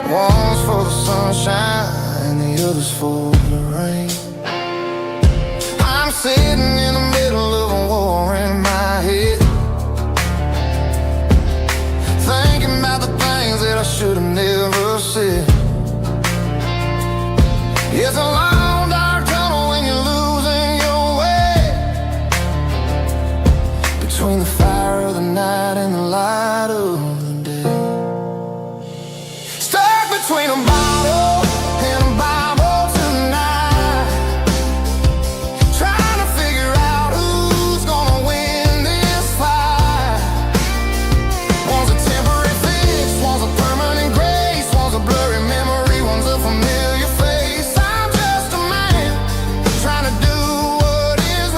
One's for the sunshine and the other's for the rain. I'm sitting in the middle of a war in my head, thinking about the things that I should have never said. It's a long dark tunnel when you're losing your way, between the fire of the night and the light of the day. Stuck between a bottle and a Bible tonight, trying to figure out who's gonna win this fight. One's a temporary fix, one's a permanent grace, one's a blurry memory, one's a familiar face. I'm just a man trying to do what is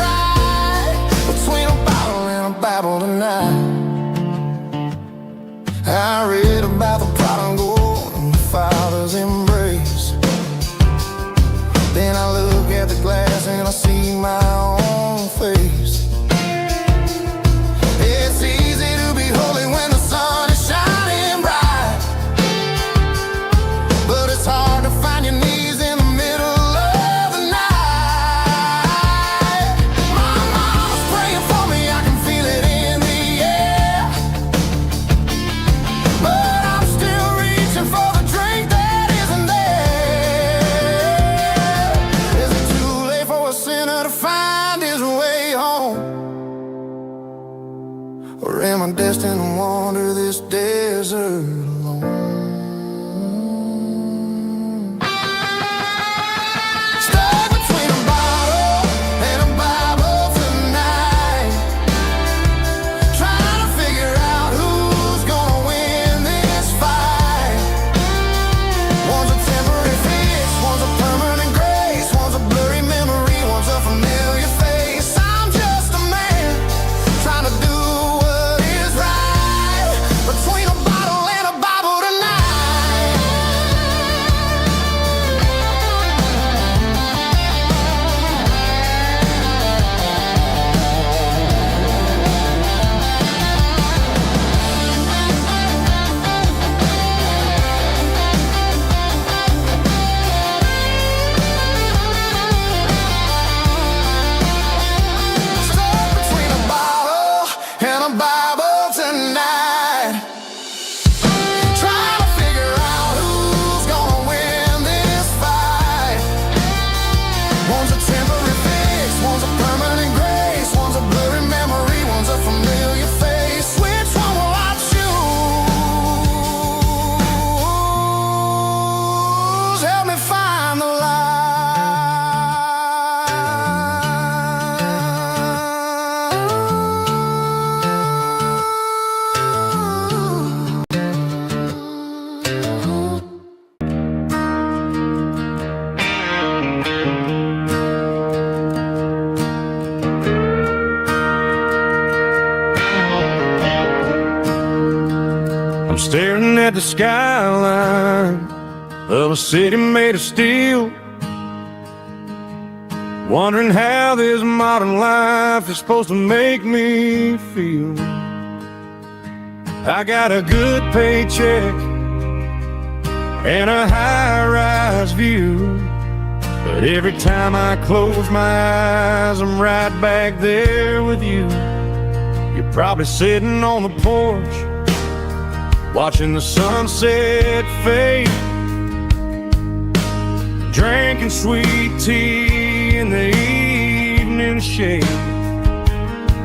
I read about the prodigal and the father's embrace. Then I look at the glass and I see my own face. It's easy to be holy when the sun is shining bright, but it's hard to find your knees in the middle of the night. My mom's praying for me, I can feel it in the air, but I'm still reaching for the drink that isn't there. Is it too late for a sinner to find his way home? Or am I destined to wander this desert alone? Stuck between a bottle and a Bible tonight, trying to figure out who's gonna win this fight. One's a temporary fix, one's a permanent grace, one's a blurry memory, one's a familiar face. I'm just a man trying to do what is right, between a bottle and a Bible tonight. Stuck between a bottle and a Bible tonight, trying to figure out who's gonna win this fight. One's a temporary fix, one's a permanent grace, one's a blurry memory, one's a familiar face. Which one will I choose? Help me find the light. I'm staring at the skyline of a city made of steel, wondering how this modern life is supposed to make me feel. I got a good paycheck and a high-rise view, but every time I close my eyes, I'm right back there with you. You're probably sitting on the porch, watching the sunset fade, drinking sweet tea in the evening shade.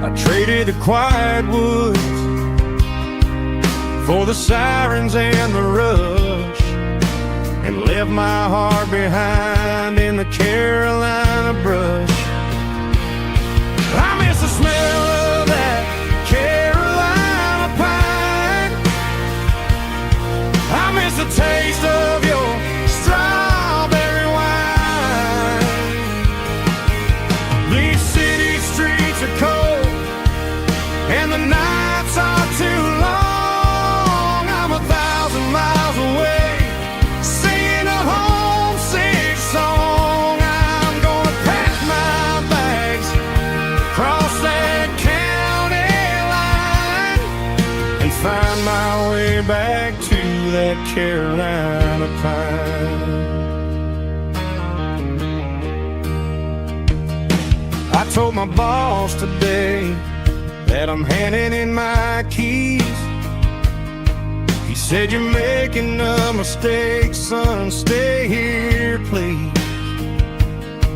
I traded the quiet woods for the sirens and the rush, and left my heart behind in the Carolina brush. I miss the smell of that Carolina pine. I miss the taste of your strawberry wine. These city streets are cold and the nights are too long. I'm 1,000 miles away, singing a homesick song. I'm gonna pack my bags, cross that county line, and find my way back to that Carolina pine. I told my boss today that I'm handing in my keys. He said, "You're making a mistake, son, stay here, please."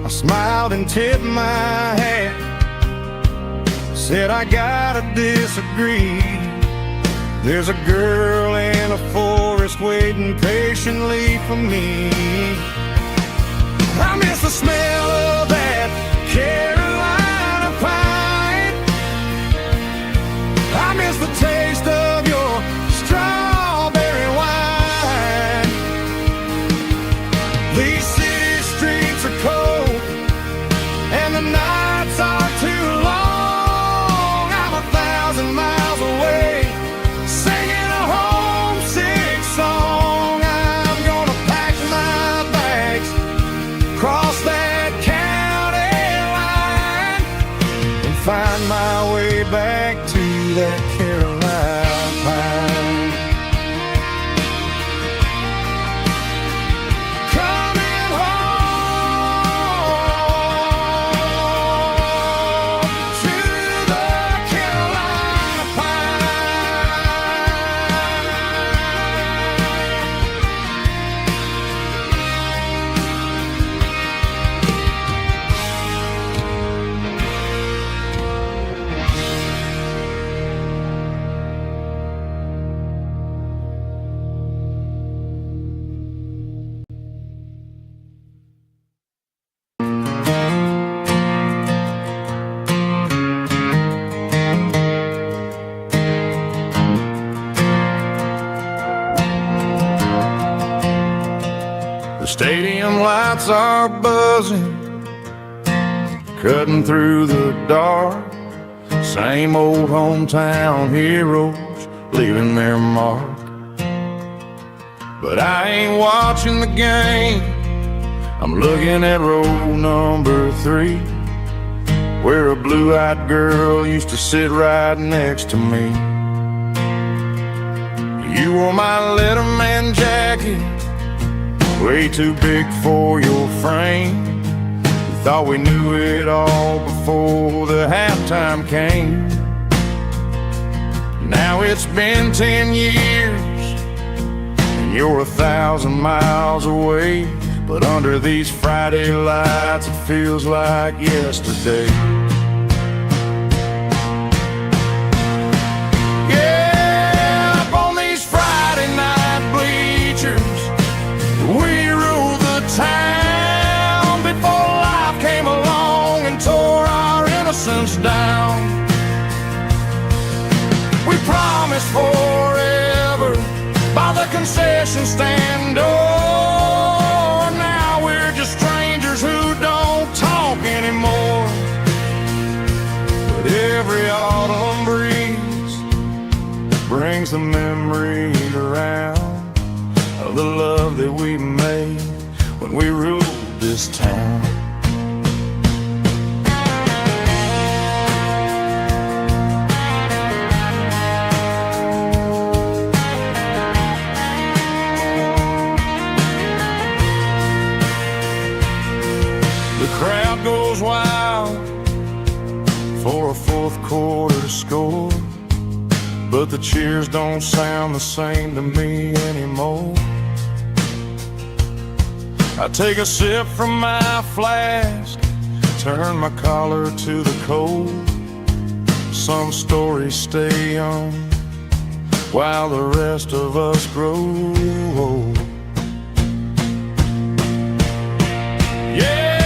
I smiled and tipped my hat, said, "I gotta disagree. There's a girl in a forest waiting patiently for me." I miss the smell of that Carolina pine. I miss the taste of your strawberry wine. These city streets are cold and the nights are too long. I'm 1,000 miles away, singing a home stadium lights are buzzing, cutting through the dark. Same old hometown heroes leaving their mark. But I ain't watching the game, I'm looking at row number 3, where a blue-eyed girl used to sit right next to me. You wore my Letterman jacket, way too big for your frame. We thought we knew it all before the halftime came. Now it's been 10 years, and you're 1,000 miles away. But under these Friday lights, it feels like yesterday. Yeah, up on these Friday night bleachers, we rule the town before life came along and tore our innocence down. We promised forever by the concession stand door. Now we're just strangers who don't talk anymore. But every autumn breeze brings the memories around of the love that we made when we ruled this town. Crowd goes wild for a fourth quarter score, but the cheers don't sound the same to me anymore. I take a sip from my flask, turn my collar to the cold. Some stories stay young while the rest of us grow old. Yeah,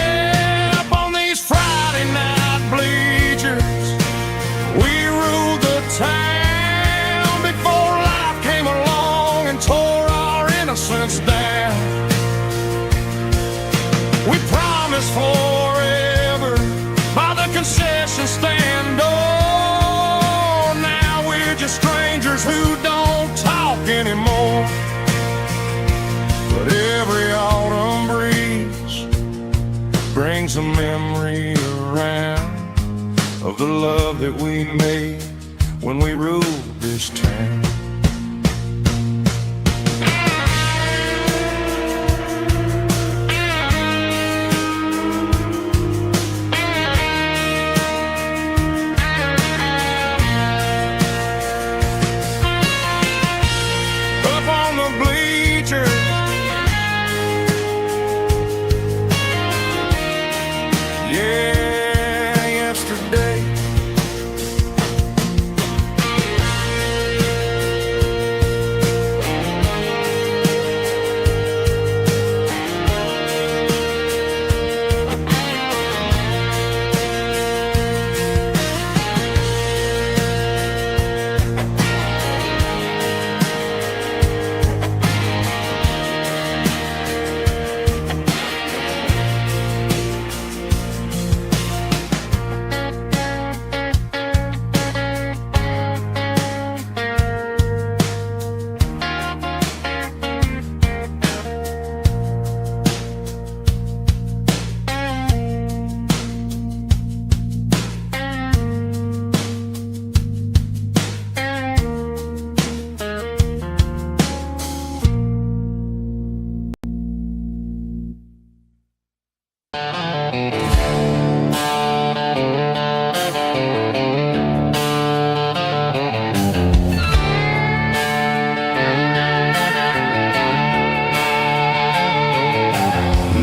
town before life came along and tore our innocence down. We promised forever by the concession stand door. Now we're just strangers who don't talk anymore. But every autumn breeze brings a memory around of the love that we made when we ruled this town. Up on the bleachers, yeah, yesterday.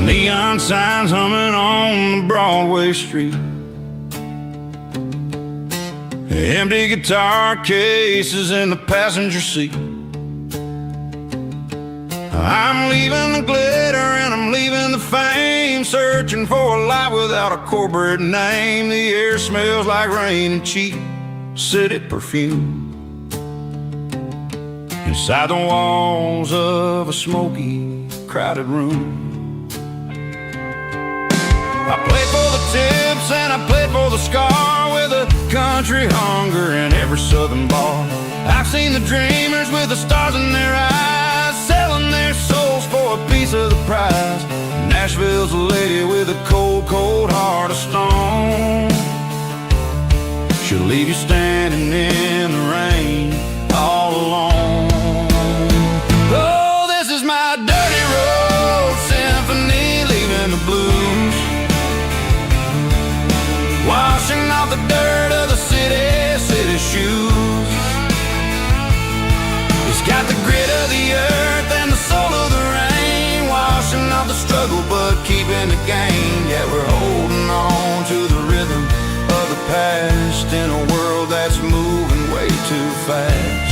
Neon signs humming on the Broadway street, empty guitar cases in the passenger seat. I'm leaving the glitter and I'm leaving the fame, searching for a life without a corporate name. The air smells like rain and cheap city perfume. inside the walls of a smoky, crowded room. I played for the tips and I played for the scar, with a country hunger in every southern bar. I've seen the dreamers with the stars in their eyes, selling their souls for a piece of the prize. Nashville's a lady with a cold, cold heart of stone. She'll leave you standing in the rain all alone. Oh, this is my dirty road symphony, leaving the blues, washing off the dirt of the city shoes. It's got the grit of the earth and the soul of the rain, washing off the struggle but keeping the gain. Yeah, we're holding on to the rhythm of the past in a world that's moving way too fast.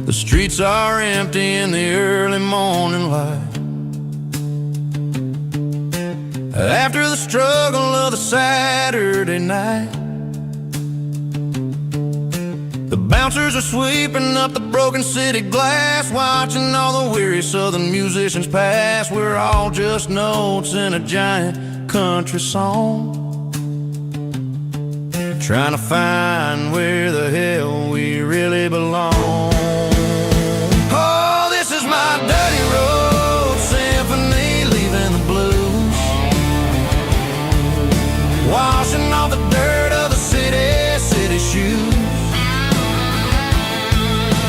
The streets are empty in the early morning light, after the struggle of the Saturday night. The bouncers are sweeping up the broken city glass, watching all the weary southern musicians pass. We're all just notes in a giant country song, trying to find where the hell we really belong. My dirty road symphony, leaving the blues, washing off the dirt of the city shoes.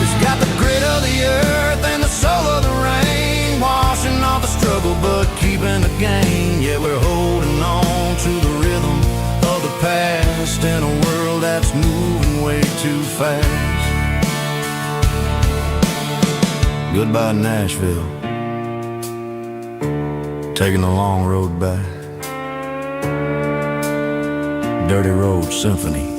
It's got the grit of the earth and the soul of the rain, washing off the struggle but keeping the gain. Yeah, we're holding on to the rhythm of the past in a world that's moving way too fast. Goodbye, Nashville, taking the long road back. Dirty Road Symphony.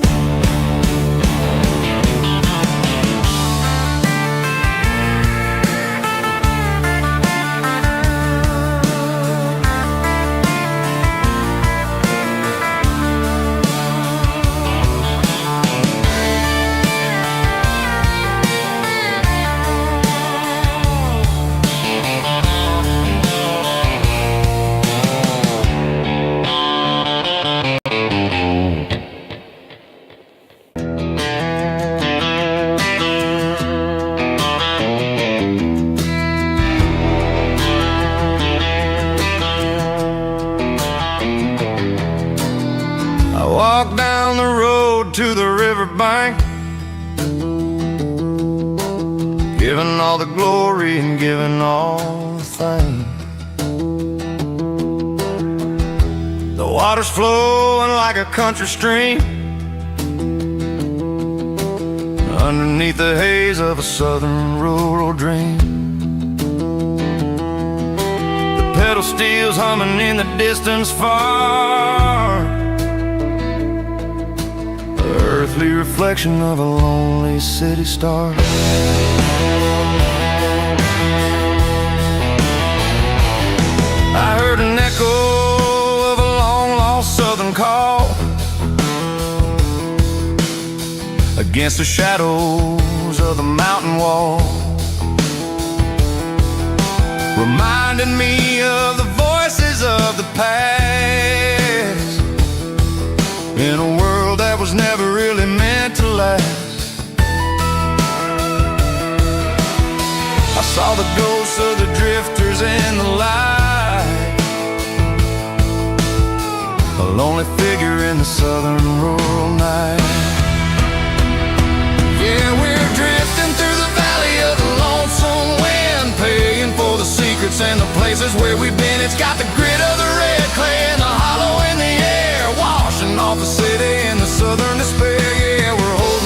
Walk down the road to the riverbank, giving all the glory and giving all the thanks. The water's flowing like a country stream, underneath the haze of a southern rural dream. The pedal steel's humming in the distance far, earthly reflection of a lonely city star. I heard an echo of a long-lost southern call against the shadows of the mountain wall, reminding me of the voices of the past in a world that was never really meant to last. I saw the ghosts of the drifters in the light, a lonely figure in the southern rural night. Yeah, we're drifting through the valley of the lonesome wind, paying for the secrets and the places where we've been. It's got the grit of the red clay and the hollow in the air, washing off the city in the southern despair. Yeah, we're holding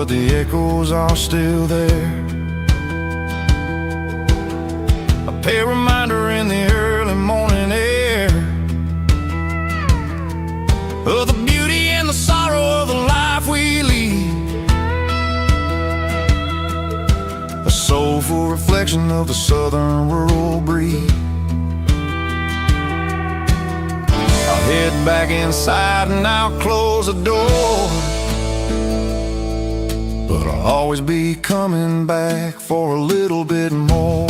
but the echoes are still there. A pale reminder in the early morning air of the beauty and the sorrow of the life we lead. A soulful reflection of the southern rural breed. I'll head back inside and I'll close the door, but I'll always be coming back for a little bit more.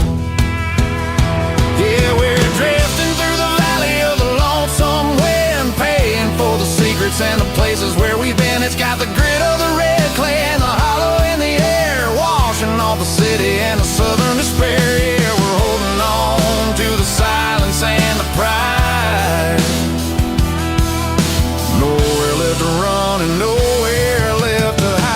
Yeah, we're drifting through the valley of the lonesome wind, paying for the secrets and the places where we've been. It's got the grit of the red clay and the hollow in the air, washing off the city and the southern despair. Yeah, we're holding on to the silence and the pride. Nowhere left to run and nowhere left to hide.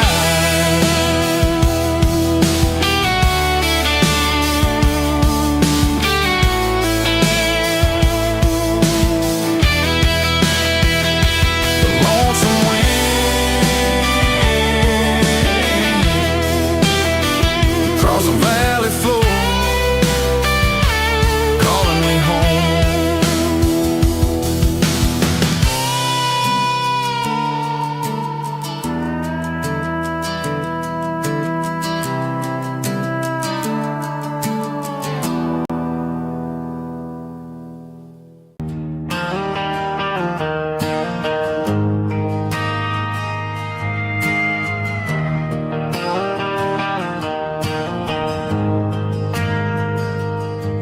The lonesome wind across the valley floor, calling me home.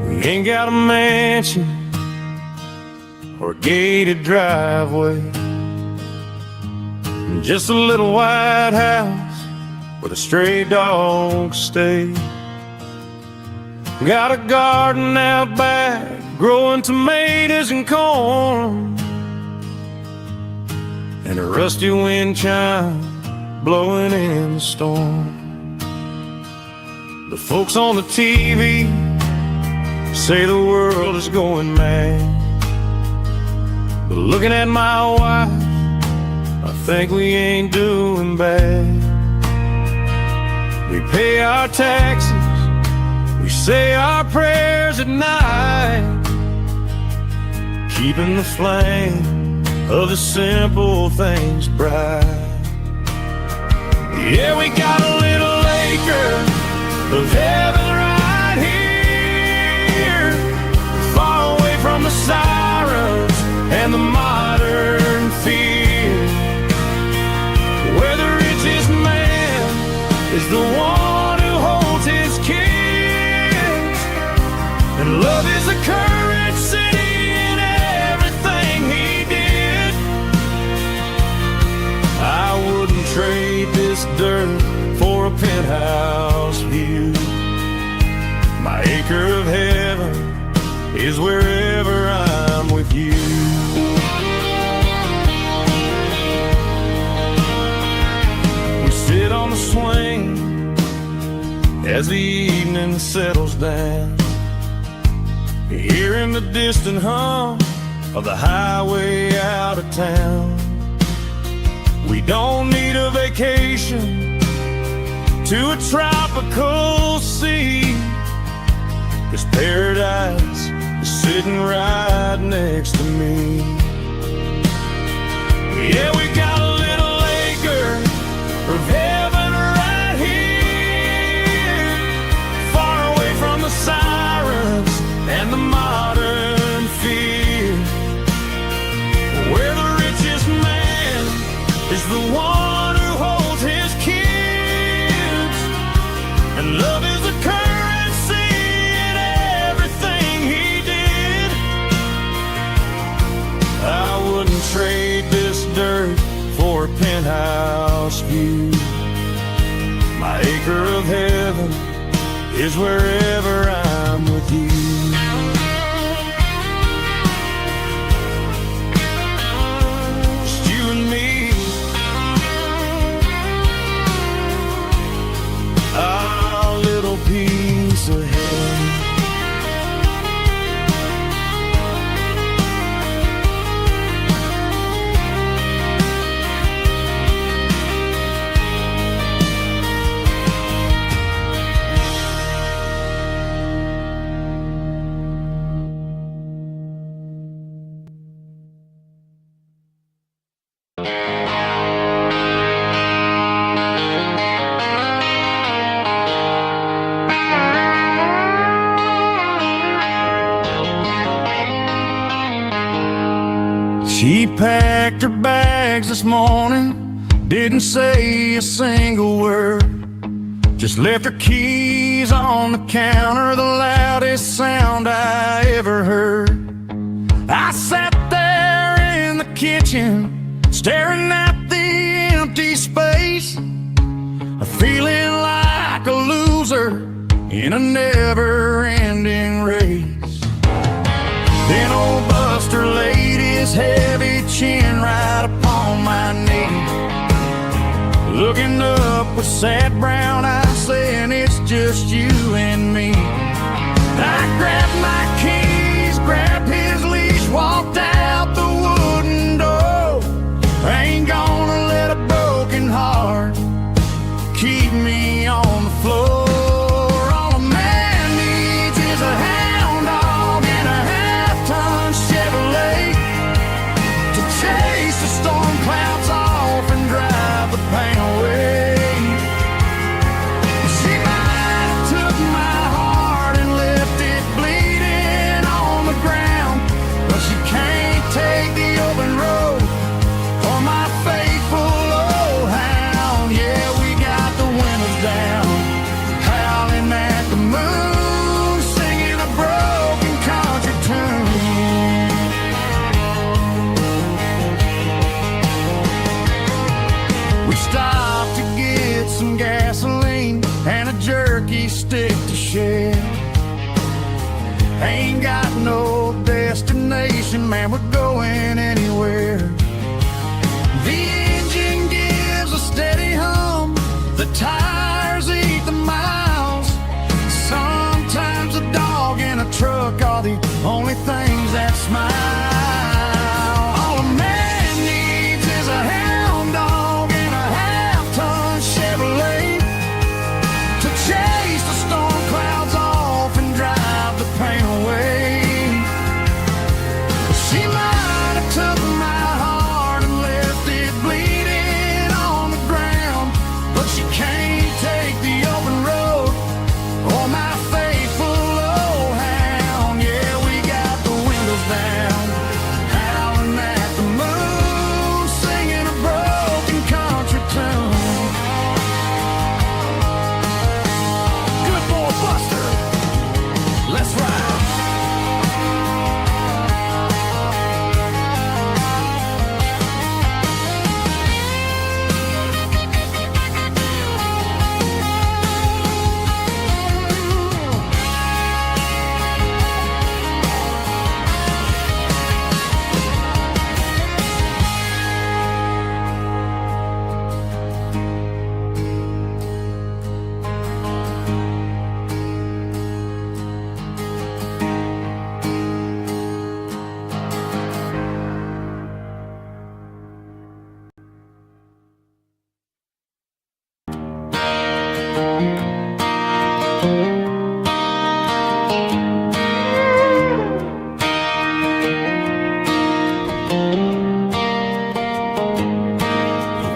We ain't got a mansion or a gated driveway, just a little white house where the stray dogs stay. Got a garden out back, growing tomatoes and corn, and a rusty wind chime blowing in the storm. The folks on the TV say the world is going mad, but looking at my wife, I think we ain't doing bad. We pay our taxes, we say our prayers at night, keeping the flame of the simple things bright. Yeah, we got a little acre of heaven right here, far away from the sirens and the modern fear, where the richest man is the one who holds his kids, and love is the currency in everything he did. I wouldn't trade this dirt for a penthouse view. My acre of heaven is wherever I'm with you. We sit on the swing as the evening settles down, hearing the distant hum of the highway out of town. We don't need a vacation to a tropical sea, 'cause paradise is sitting right next to me. Yeah, we got a little acre of heaven right here, far away from the sirens and the modern fear, where the richest man is the one who holds his kids, and love is the currency in everything he did. I wouldn't trade this dirt for a penthouse view. My acre of heaven is wherever I'm with you. Just you and me, our little piece of heaven. She packed her bags this morning, didn't say a single word, just left her keys on the counter, the loudest sound I ever heard. I sat there in the kitchen, staring at the empty space, feeling like a loser in a never-ending race. Then old Buster laid his heavy chin right upon my knee, looking up with sad brown eyes, saying it's just you and me. I grabbed my keys, grabbed his leash, walked out the wooden door. I ain't gonna let a broken heart keep me on the floor. All a man needs is a hound dog and a half-ton Chevrolet to chase the storm clouds off and drive the pain away. She might have took my heart and left it bleeding on the ground, but she can't take the open road or my faithful old hound. Yeah, we got the windows down, howling at the moon, singing a broken country tune. We stopped to get some gasoline and a jerky stick to share. Ain't got no destination, man, we're going anywhere. The engine gives a steady hum, the tires eat the miles. Sometimes a dog and a truck are the only things that smile. All a man needs is a hound dog and a half-ton Chevrolet to chase the storm clouds off and drive the pain away. She might have took my heart and left it bleeding on the ground, but she can't take the open road or my faithful old hound. Yeah, we got the windows down, howling at the moon, singing a broken country tune. Good boy Buster, let's ride.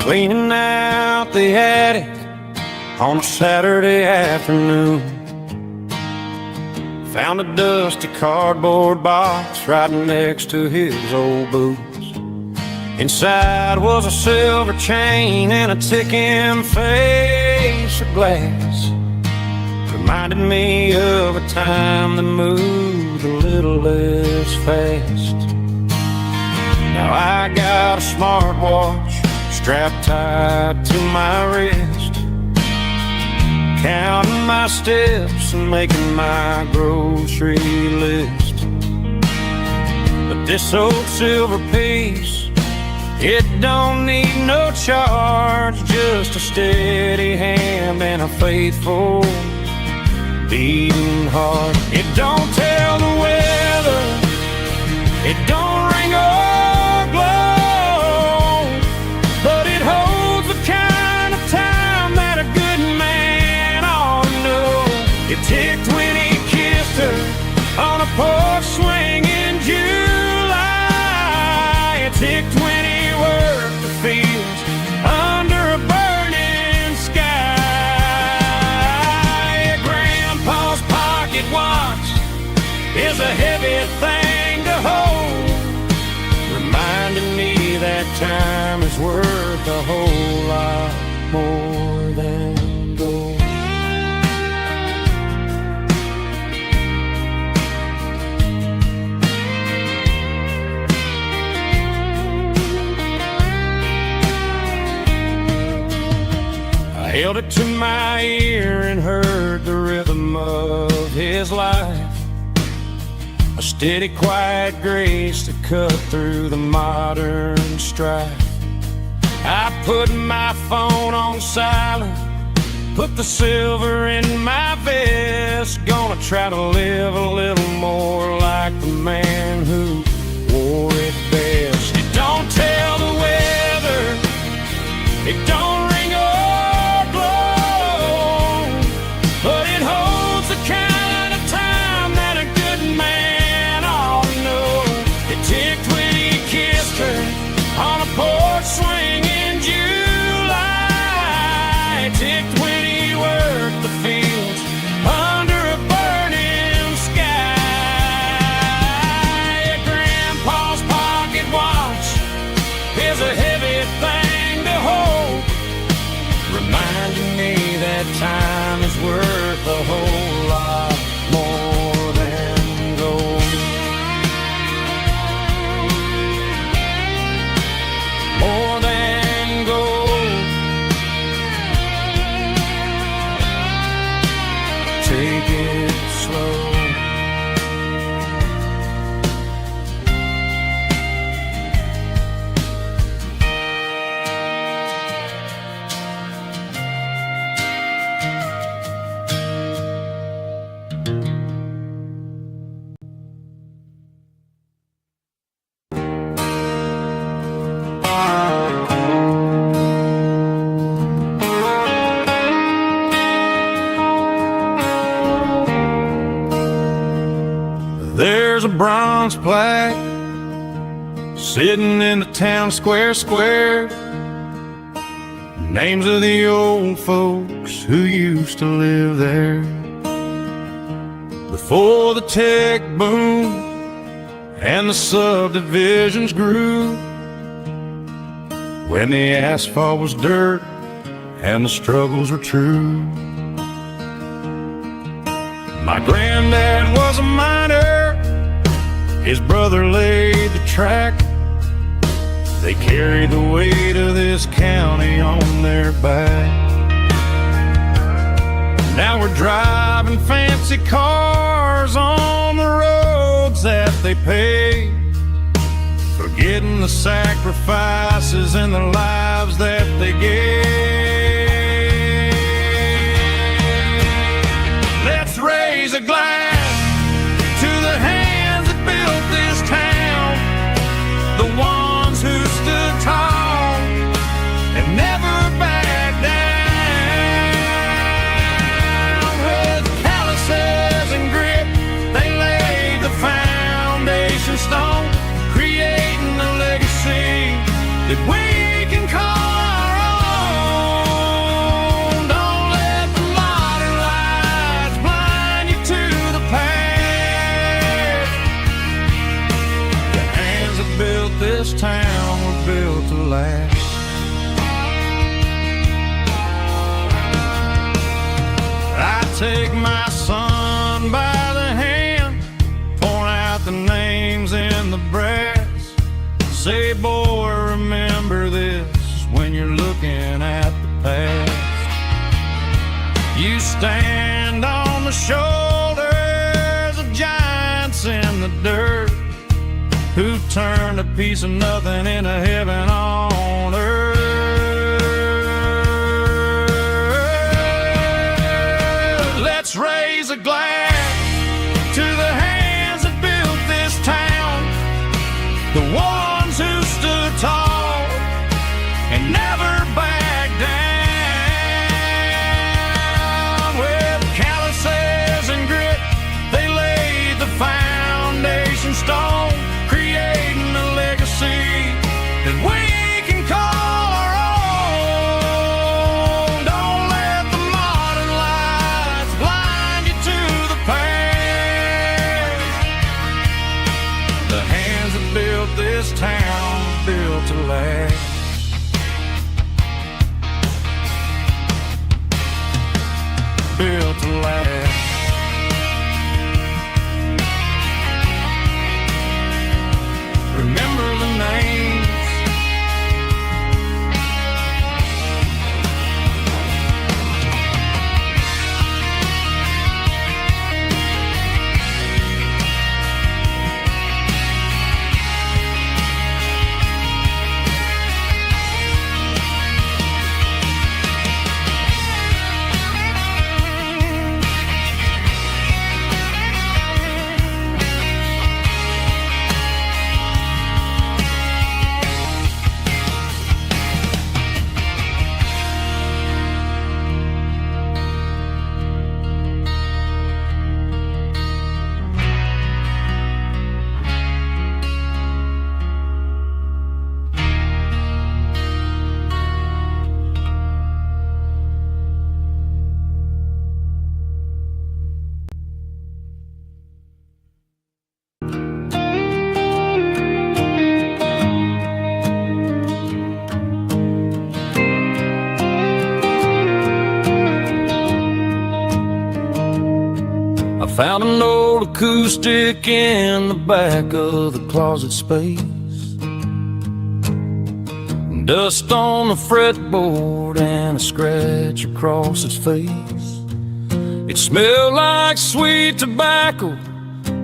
Cleaning out the attic on a Saturday afternoon, found a dusty cardboard box right next to his old boots. Inside was a silver chain and a ticking face of glass. Reminded me of a time that moved a little less fast. Now I got a smartwatch strapped tight to my wrist, counting my steps and making my grocery list. But this old silver piece, it don't need no charge, just a steady hand and a faithful beating heart. It don't tell the weather, it don't ring or glow, but it holds the kind of time that a good man ought to know. It ticked when he kissed her on a porch swing in July. It ticked when he worked the fields under a burning sky. Grandpa's pocket watch is a worth a whole lot more than gold. I held it to my ear and heard the rhythm of his life, a steady, quiet grace that cut through the modern strife. I put my phone on silent, put the silver in my vest. Gonna try to live a little more like the man who wore it best. It don't tell the weather, it don't ring or blow, but it holds the kind of time that a good man ought to know. It ticked when he kissed her on a porch swing in July. It ticked when he worked the fields under a burning sky. Yeah, Grandpa's pocket watch is a heavy thing to hold, reminding me that time is worth a whole lot more than gold. More than gold. Take it slow. There's a bronze plaque sitting in the town square. Names of the old folks who used to live there before the tech boom and the subdivisions grew, when the asphalt was dirt and the struggles were true. My granddad was a miner, his brother laid the track. They carried the weight of this county on their back. Now we're driving fancy cars on the roads that they paved, forgetting the sacrifices and the lives that they gave. Let's raise a glass to the hands that built this town, the ones who stood tall and never backed down. With calluses and grit, they laid the foundation stone, creating a legacy that we can call our own. Don't let the modern lights blind you to the past. The hands that built this town were built to last. I take my son by the hand, point out the names in the brass. Say, boy, remember this when you're looking at the past. You stand on the shoulders of giants in the dirt, who turned a piece of nothing into heaven on earth. Let's raise a glass to the hands that built this town, the ones who stood tall and never backed down. With calluses and grit, they laid the foundation stone, creating a legacy that we can call our own. Don't let the modern lights blind you to the past. The hands that built this town built to last. found an old acoustic in the back of the closet space. Dust on the fretboard and a scratch across its face. It smelled like sweet tobacco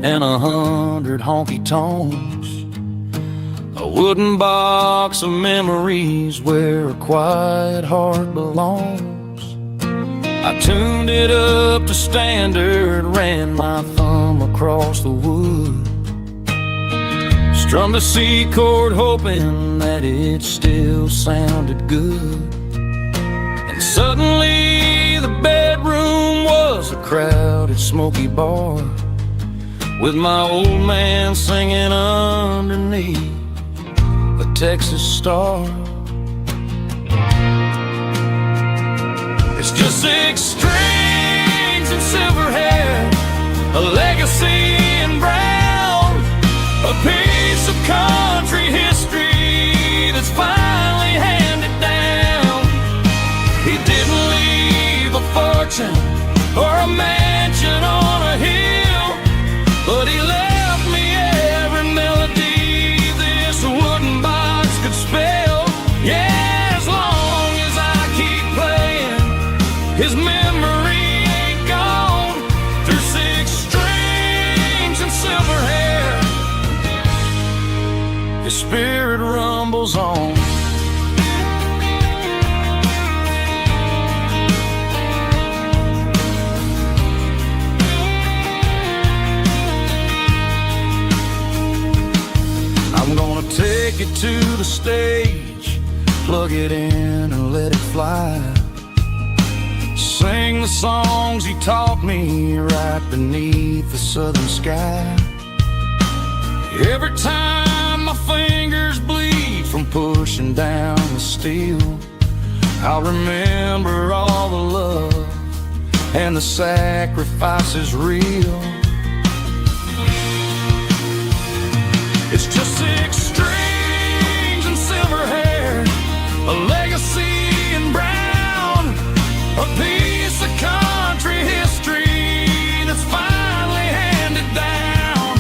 and 100 honky-tonks. A wooden box of memories where a quiet heart belongs. I tuned it up to standard, ran my thumb across the wood. Strummed a C chord hoping that it still sounded good. And suddenly the bedroom was a crowded smoky bar, with my old man singing underneath a Texas star. It's just 6 strings and silver hair, a legacy in brown, a piece of country history that's finally handed down. He didn't leave a fortune or a mansion on a hill, but he left me every melody this wooden box could spell. Yeah, as long as I keep playing, his memory ain't gone. Through 6 strings and silver hair, his spirit rumbles on. I'm gonna take it to the stage, plug it in and let it fly. Sing the songs he taught me right beneath the southern sky. Every time my fingers bleed from pushing down the steel, I'll remember all the love and the sacrifices real. It's just 6 strings and silver hair, a legacy in brown, a piece of country history that's finally handed down.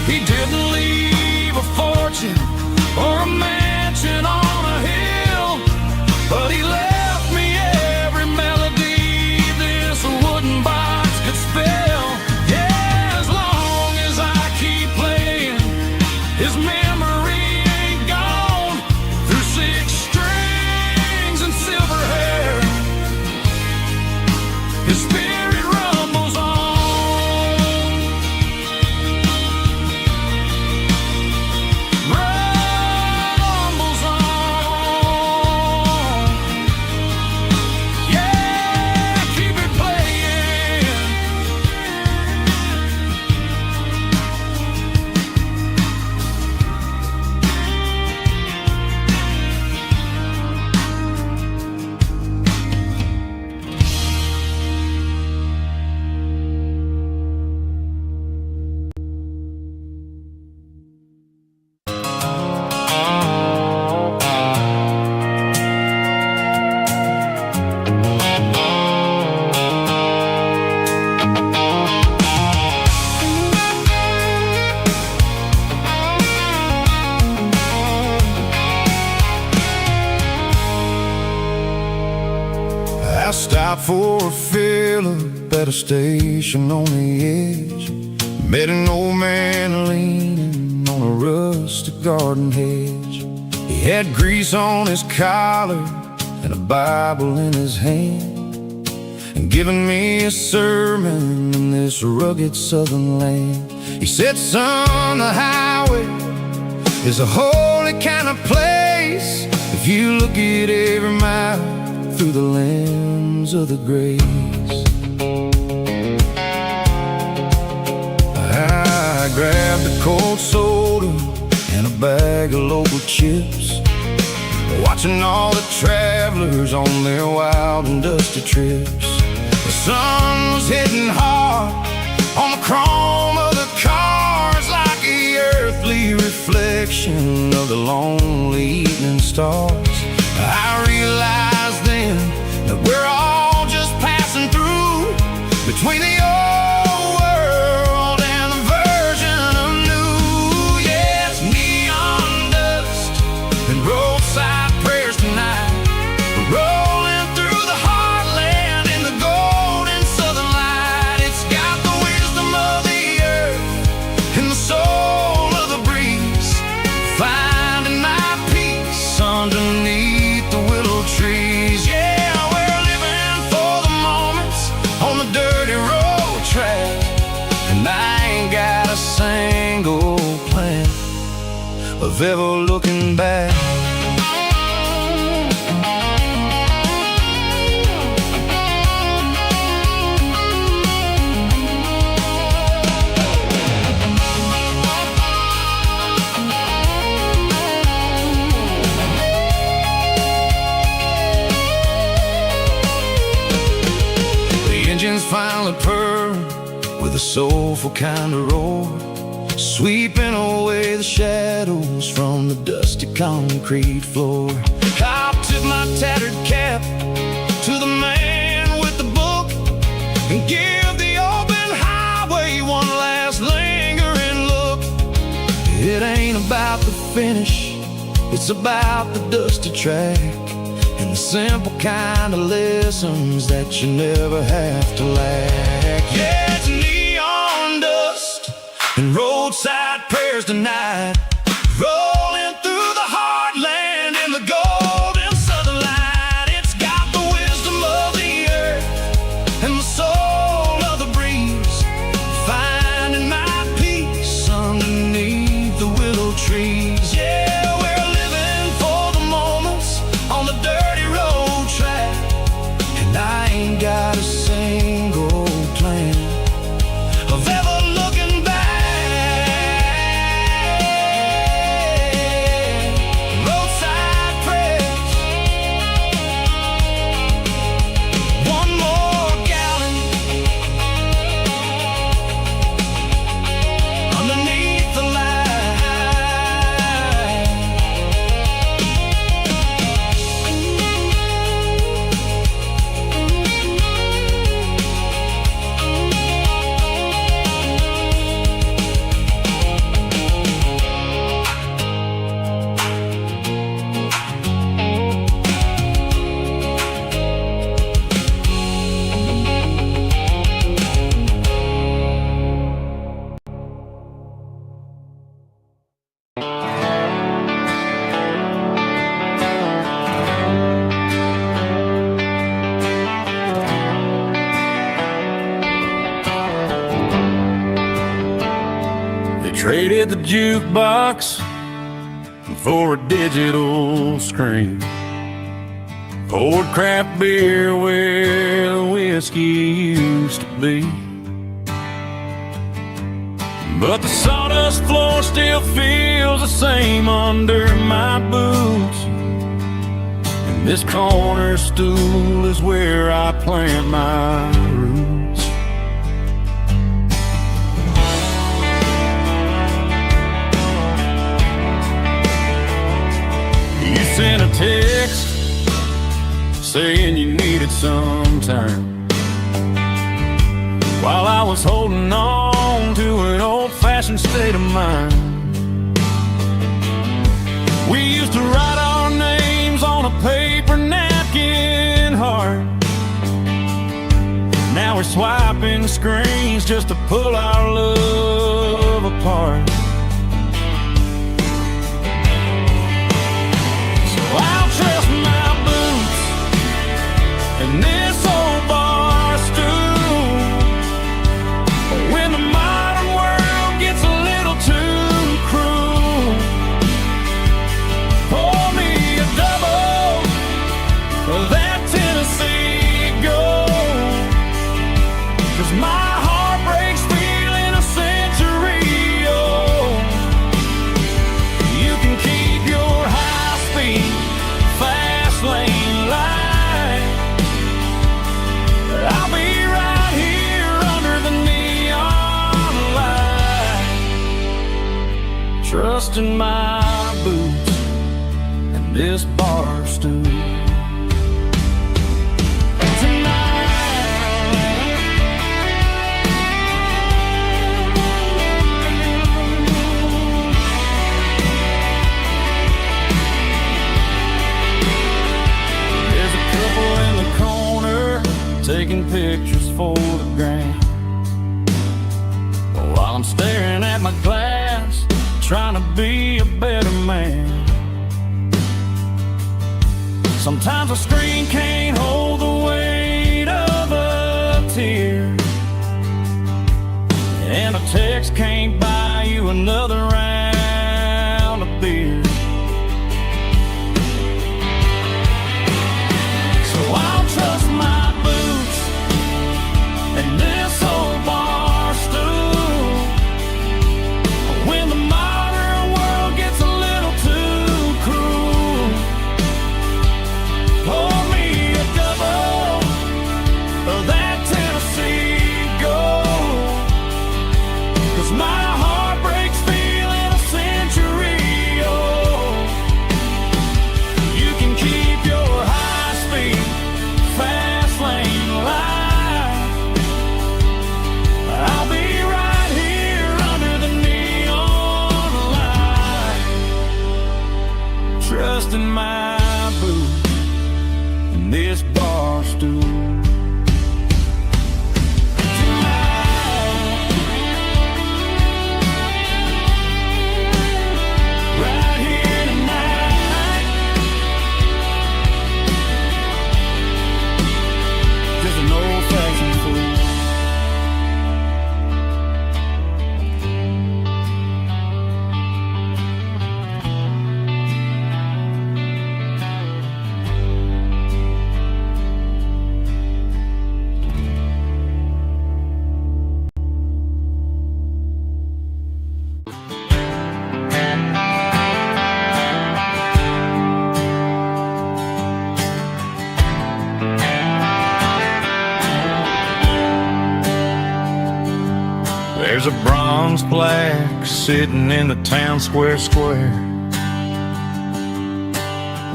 He didn't leave a fortune or a mansion on a hill, but he left me every melody this wooden box could spell. Yeah, as long as I keep playing, his memory ain't gone. Through 6 strings and silver hair, his spirit rumbles on. Rumbles on. Yeah, keep it playing. I stopped for a fill-up at a station on the edge. Met an old man leaning on a rustic garden hedge. He had grease on his collar and a Bible in his hand, and giving me a sermon in this rugged southern land. He said, son, the highway is a holy kind of place if you look at every mile through the lens of the grace. I grabbed a cold soda and a bag of local chips, watching all the travelers on their wild and dusty trips. The sun was hitting hard on the chrome of the cars, like the earthly reflection of the lonely evening stars. I realized then that we're all just passing through between the old of ever looking back. Finally purred with a soulful kind of roar, sweeping away the shadows from the dusty concrete floor. I'll tip my tattered cap to the man with the book and give the open highway one last lingering look. It ain't about the finish, it's about the dusty track and the simple kind of lessons that you never have to lack. Yeah, it's neon dust and roadside prayers tonight, rolling through the heartland in the golden southern light. It's got the wisdom of the earth and the soul of the breeze, finding my peace underneath the willow trees. Yeah, we're living for the moments on the dirty road track, and I ain't got a single plan of ever looking back. Roadside prayers, one more gallon underneath the light. They traded the jukebox for a digital screen, poured craft beer where the whiskey used to be. But the sawdust floor still feels the same under my boots, and this corner stool is where I plant my roots. You sent a text saying you needed some time, while I was holding on to an old-fashioned state of mind. We used to write our names on a paper napkin heart. Now we're swiping screens just to pull our love apart. So I'll trust my boots and this old bar stool. When the modern world gets a little too cruel, pour me a double of that Tennessee Gold, 'cause my heart breaks feeling a century old. You can keep your high-speed, fast lane light, but I'll be right here under the neon light, trusting my boots and this bar stool. There's a couple in the corner taking pictures for the gram, while I'm staring at my glass, trying to be a better man. Sometimes a screen can't hold the weight of a tear, and a text can't buy you another round of beer. bronze plaque sitting in the town square.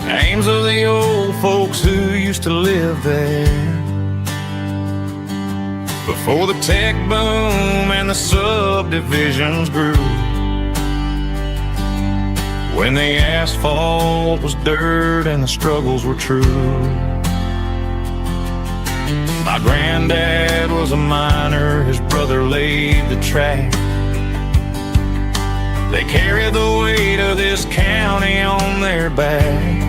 Names of the old folks who used to live there before the tech boom and the subdivisions grew, when the asphalt was dirt and the struggles were true. My granddad was a miner, his brother laid the track. They carried the weight of this county on their back.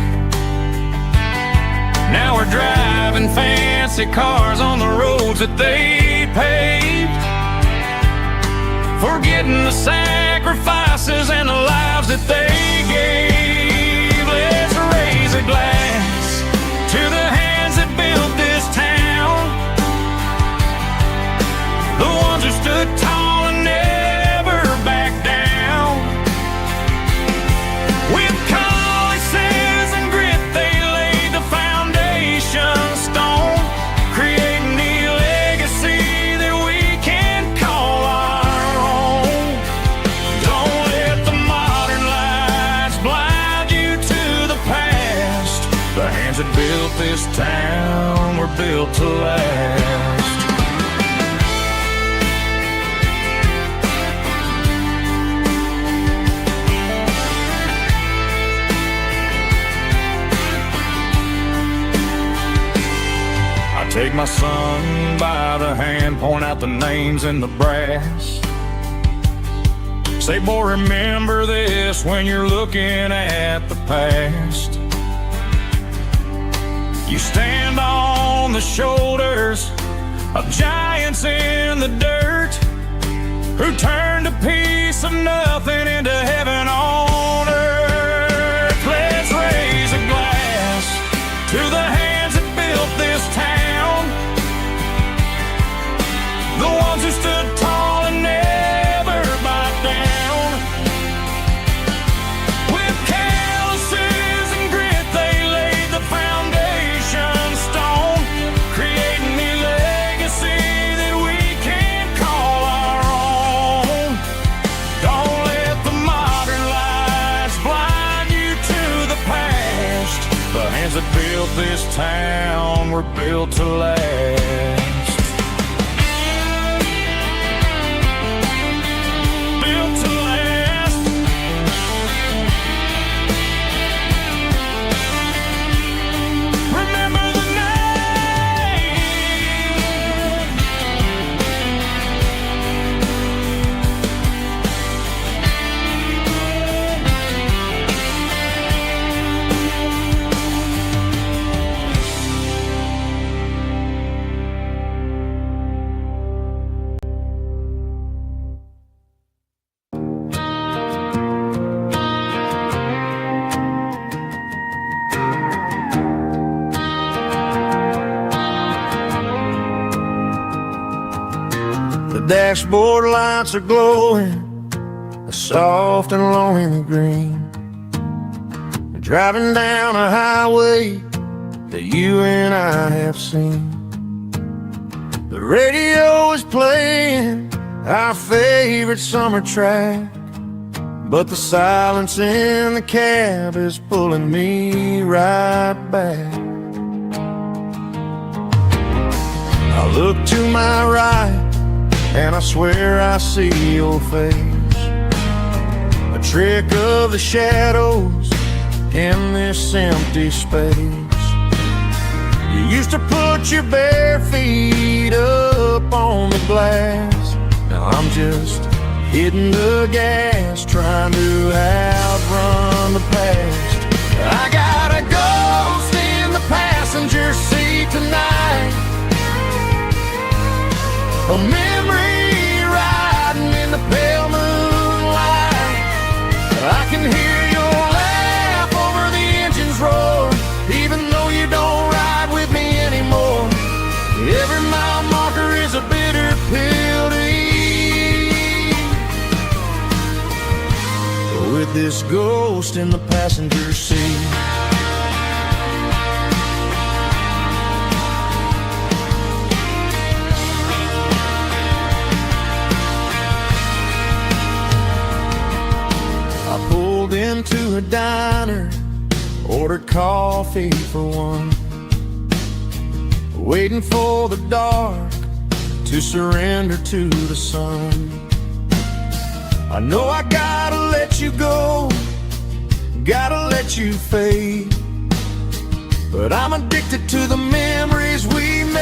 Now we're driving fancy cars on the roads that they paved, forgetting the sacrifices and the lives that they gave. Let's raise a glass to the hands that built this town, the ones who stood tall and never backed down. With calluses and grit they laid the foundation stone, creating the legacy that we can call our own. Don't let the modern lights blind you to the past. The hands that built this town were built to last. Take my son by the hand, point out the names in the brass. Say, boy, remember this when you're looking at the past. You stand on the shoulders of giants in the dirt, who turned a piece of nothing into heaven on earth. Let's raise a glass to the hands that built this town, the ones who stood tall and never backed down. With calluses and grit they laid the foundation stone, creating the legacy that we can call our own. Don't let the modern lights blind you to the past. The hands that built this town were built to last. Dashboard lights are glowing a soft and lonely green. You're driving down a highway that you and I have seen. The radio is playing our favorite summer track, but the silence in the cab is pulling me right back. I look to my right and I swear I see your face, a trick of the shadows in this empty space. You used to put your bare feet up on the glass. Now I'm just hitting the gas, trying to outrun the past. I got a ghost in the passenger seat tonight, a memory riding in the pale moonlight. I can hear your laugh over the engine's roar, even though you don't ride with me anymore. Every mile marker is a bitter pill to eat, with this ghost in the passenger seat. pulled into a diner, ordered coffee for one, waiting for the dark to surrender to the sun. I know I gotta let you go, gotta let you fade, but I'm addicted to the memories we made.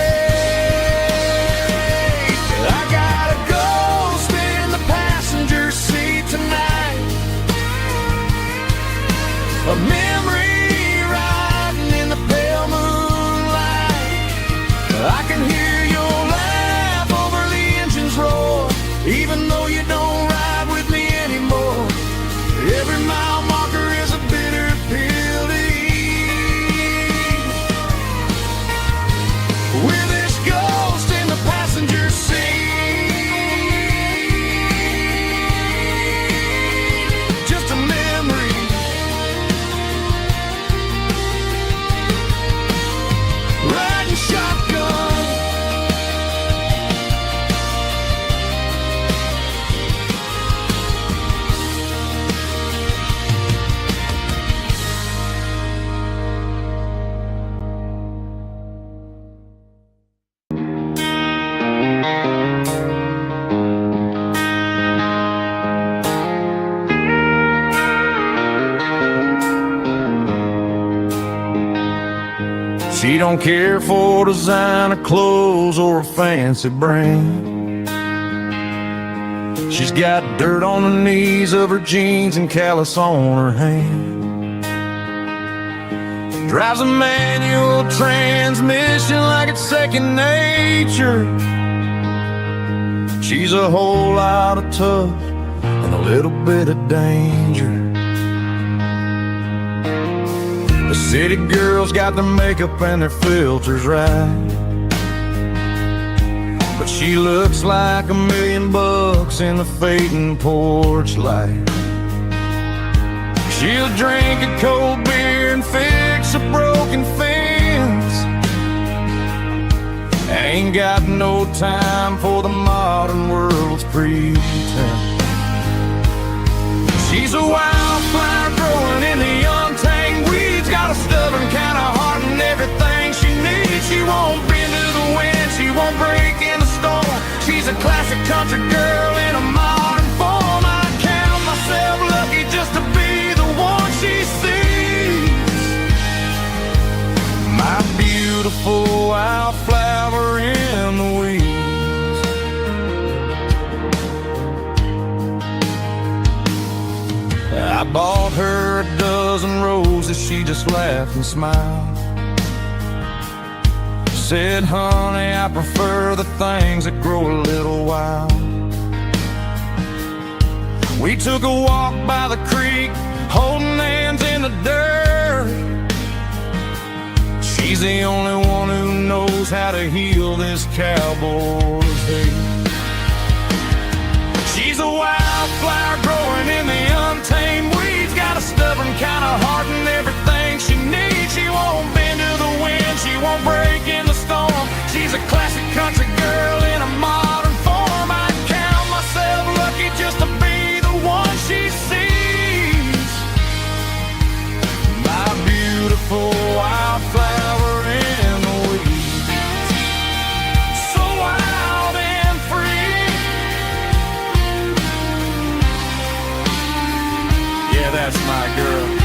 I gotta go spin the passenger seat tonight, a memory riding in the pale moonlight. I can hear your laugh over the engine's roar, even though you don't ride with me anymore. Every mile marker is a bitter pill to eat. With this ghost in the passenger seat, just a memory, riding shotgun. She don't care for designer clothes or a fancy brand. She's got dirt on the knees of her jeans and callus on her hand. Drives a manual transmission like it's second nature. She's a whole lot of tough and a little bit of danger. The city girls got their makeup and their filters right, but she looks like $1 million in the fading porch light. She'll drink a cold beer and fix a broken fence. Ain't got no time for the modern world's pretense. She's a wildflower growing in the untamed weeds, got a stubborn kind of heart and everything she needs. She won't bend to the wind, she won't break in the storm. She's a classic country girl in a modern form. I count myself lucky just to be the one she sees. My beautiful wildflower in the weeds. I bought her a dozen roses, she just laughed and smiled. Said, honey, I prefer the things that grow a little wild. We took a walk by the creek, holding hands in the dirt. She's the only one who knows how to heal this cowboy's hate. She's a wildflower growing in the untamed weeds, got a stubborn kind of heart and everything she needs. She won't bend to the wind, she won't break in the storm. She's a classic country girl in a modern form. I count myself lucky just to be the one she sees. My beautiful wildflower in the weeds, so wild and free. Yeah, that's my girl.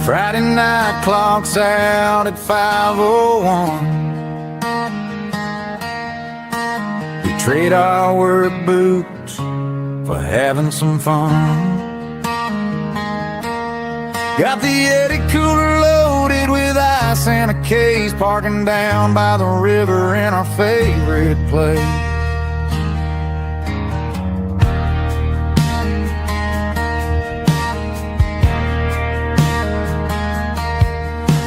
Friday night clock's out at 5:01. We trade our work boots for having some fun. Got the Yeti cooler loaded with ice and a case, parking down by the river in our favorite place.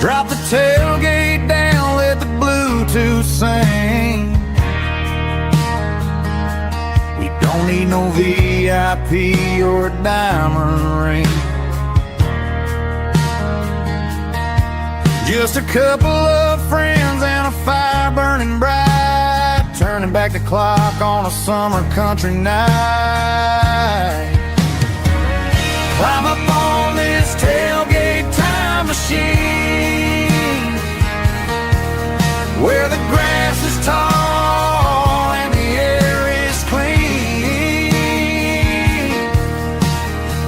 Drop the tailgate down, let the Bluetooth sing. We don't need no VIP or a diamond ring. Just a couple of friends and a fire burning bright, turning back the clock on a summer country night. Climb up on this tailgate time machine, where the grass is tall and the air is clean.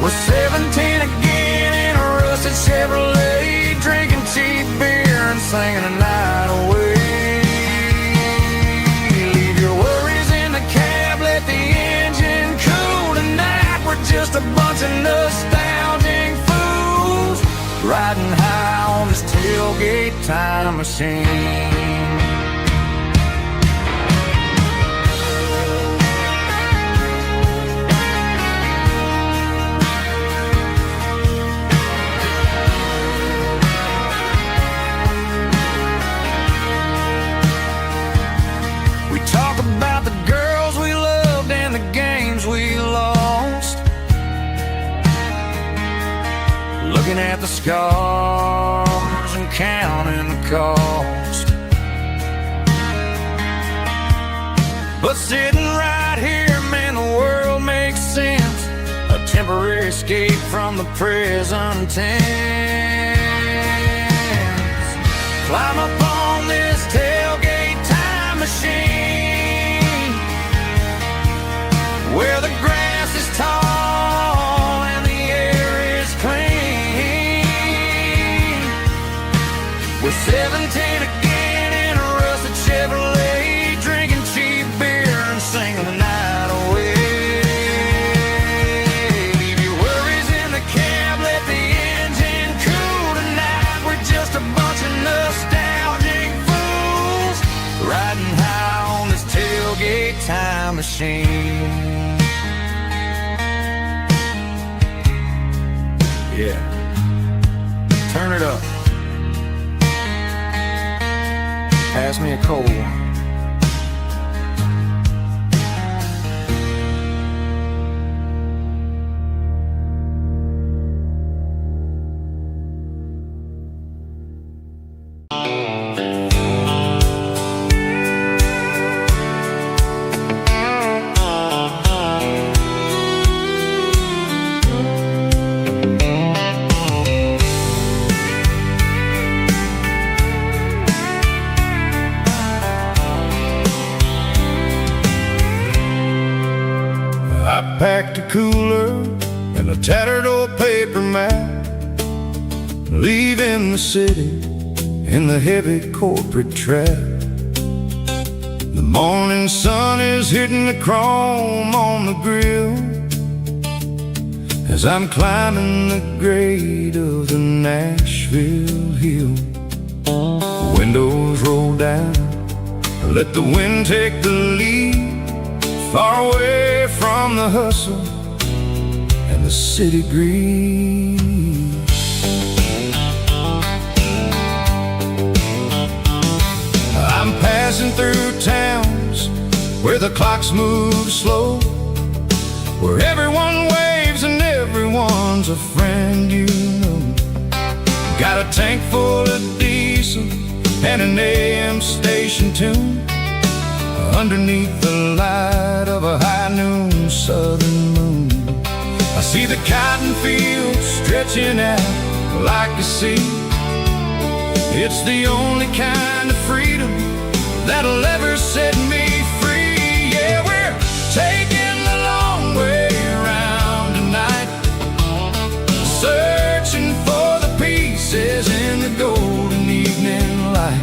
We're 17 again in a rusted Chevrolet, drinking cheap beer and singing the night away. Leave your worries in the cab, let the engine cool tonight. We're just a bunch of nostalgic fools riding high on this tailgate time machine. About the girls we loved and the games we lost, looking at the scars and counting the cost. But sitting right here, man, the world makes sense, a temporary escape from the present tense. Climb up on this tailgate time machine, where the grass is tall and the air is clean. We're 17 again in a rusted Chevrolet, drinking cheap beer and singing the night away. Leave your worries in the cab, let the engine cool tonight. We're just a bunch of nostalgic fools riding high on this tailgate time machine. Yeah, turn it up. Pass me a cold one. Packed a cooler and a tattered old paper map, leaving the city in the heavy corporate trap. The morning sun is hitting the chrome on the grill as I'm climbing the grade of the Nashville hill. Windows roll down, let the wind take the lead, far away from the hustle and the city greed. I'm passing through towns where the clocks move slow, where everyone waves and everyone's a friend you know. Got a tank full of diesel and an AM station tune, underneath the light of a high noon southern moon. I see the cotton fields stretching out like a sea. It's the only kind of freedom that'll ever set me free. Yeah, we're taking the long way around tonight, searching for the pieces in the golden evening light.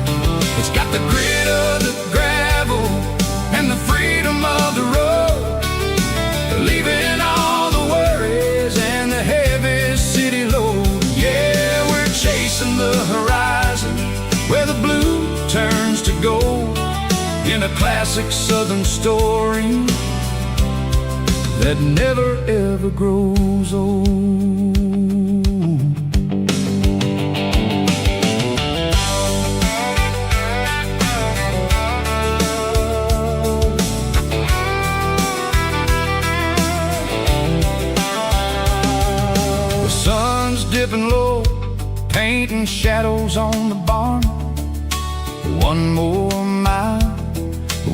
It's got the grit of the gravel and the freedom of classic southern story that never ever grows old. The sun's dipping low, painting shadows on the barn. One more mile,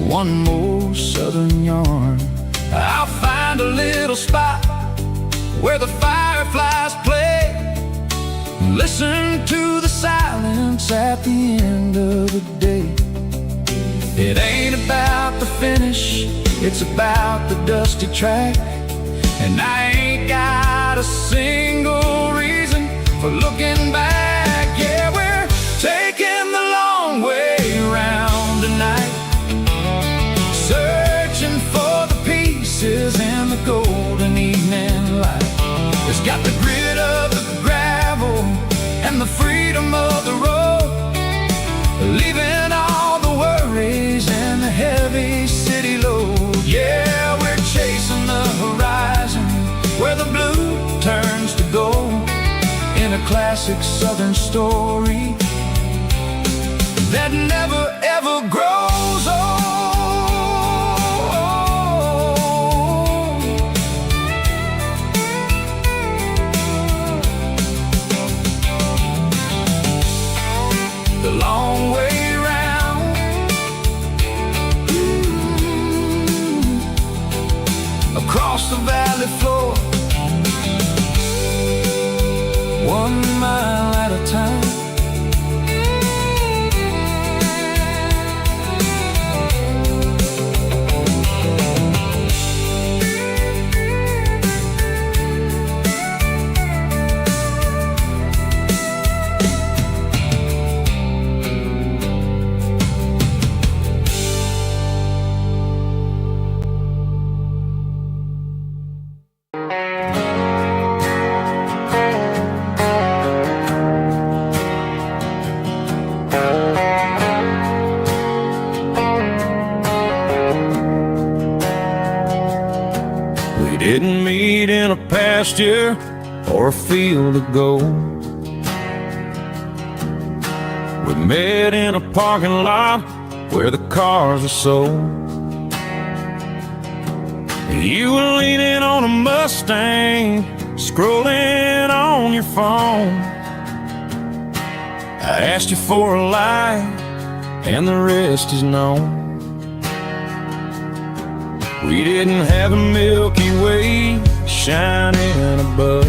one more southern yarn. I'll find a little spot where the fireflies play. Listen to the silence at the end of the day. It ain't about the finish, it's about the dusty track. And I ain't got a single reason for looking back. Yeah, we're taking the long way round tonight, searching for the pieces in the golden evening light. It's got the grit of the gravel and the freedom of the road, leaving all the worries and the heavy city load. Yeah, we're chasing the horizon where the blue turns to gold, in a classic southern story that never ever grows old. The long way round, across the valley floor, 1 mile at a time. Didn't meet in a pasture or a field of gold. We met in a parking lot where the cars are sold. You were leaning on a Mustang, scrolling on your phone. I asked you for a light, and the rest is known. We didn't have a Milky Way shining above,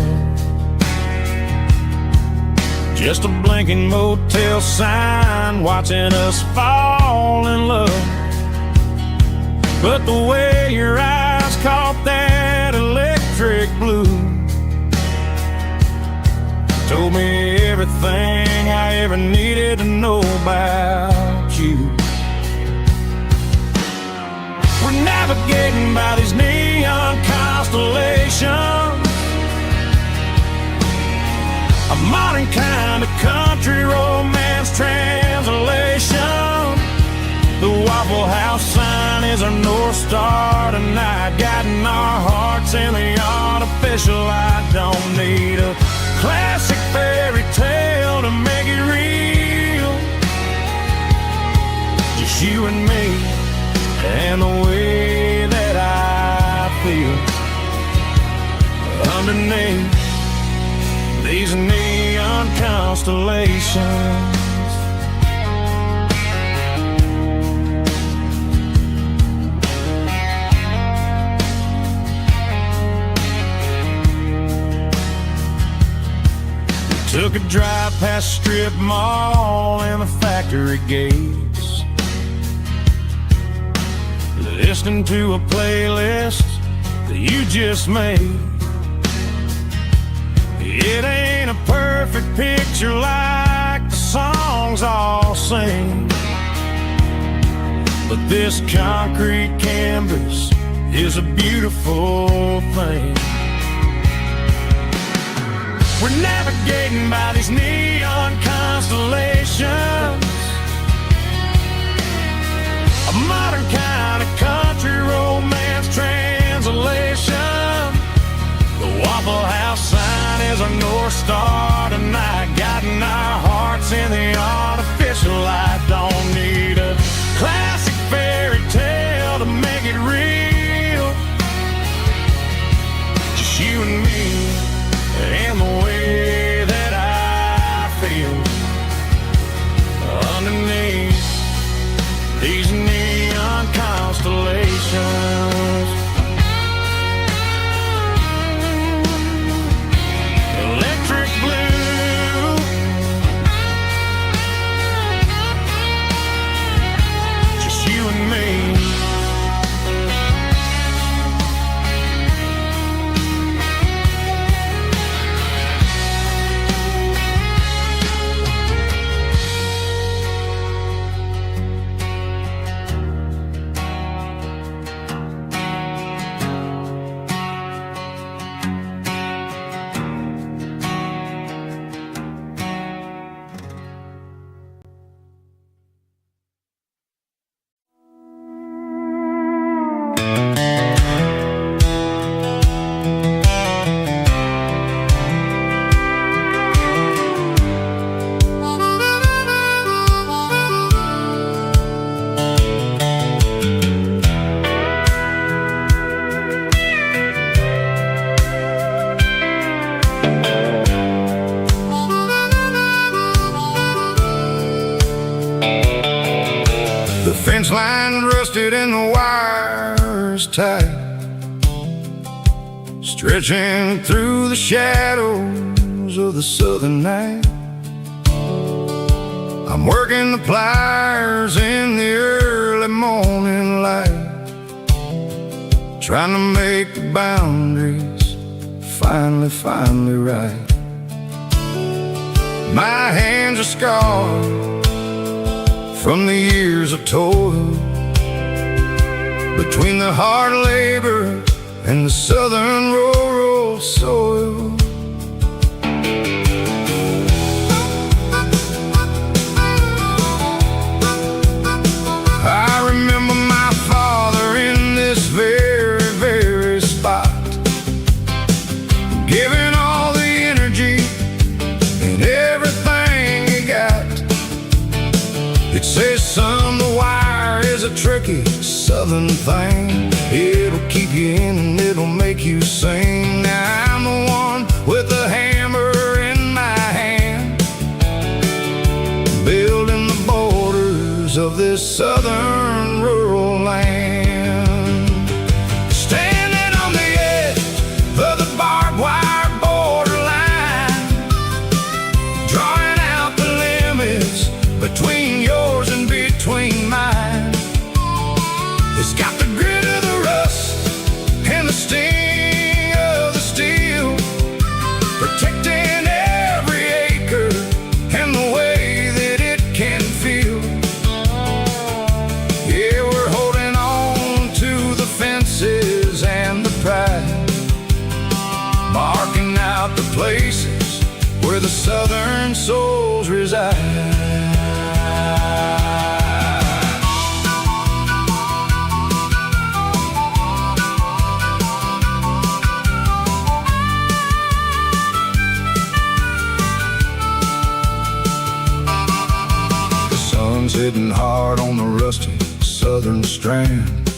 just a blinking motel sign watching us fall in love. But the way your eyes caught that electric blue told me everything I ever needed to know about you. We're navigating by these neon constellations, a modern kind of country romance translation. The Waffle House sign is our North Star tonight, guiding our hearts in the artificial. I don't need a classic fairy tale to make it real, just you and me and the way that I feel underneath these neon constellations. We took a drive past strip mall and the factory gates, listening to a playlist that you just made. It ain't a perfect picture like the songs all sing, but this concrete canvas is a beautiful thing. We're navigating by these neon constellations, a modern kind country romance translation. The Waffle House sign is our North Star tonight, guiding our hearts in the artificial light. Don't need a classic fairy tale to make it real. Just you and me and the way that I feel underneath these neon constellations. Electric blue, just you and me. Fence line rusted and the wires tight, stretching through the shadows of the southern night. I'm working the pliers in the early morning light, trying to make the boundaries finally right. My hands are scarred from the years of toil, between the hard labor and the southern rural soil. I remember my father in this very spot, giving all the energy and everything he got. It says, son, the wire is a tricky southern thing. It'll keep you in and it'll make you sing. Now I'm the one with the hammer in my hand, building the borders of this southern rural land. Standing on the edge of the barbed wire borderline, drawing out the limits between yours and between mine. It's got the grit of the rust and the sting of the steel, protecting every acre and the way that it can feel. Yeah, we're holding on to the fences and the pride, marking out the places where the southern souls reside. The sun's hitting hard on the rusty southern strand,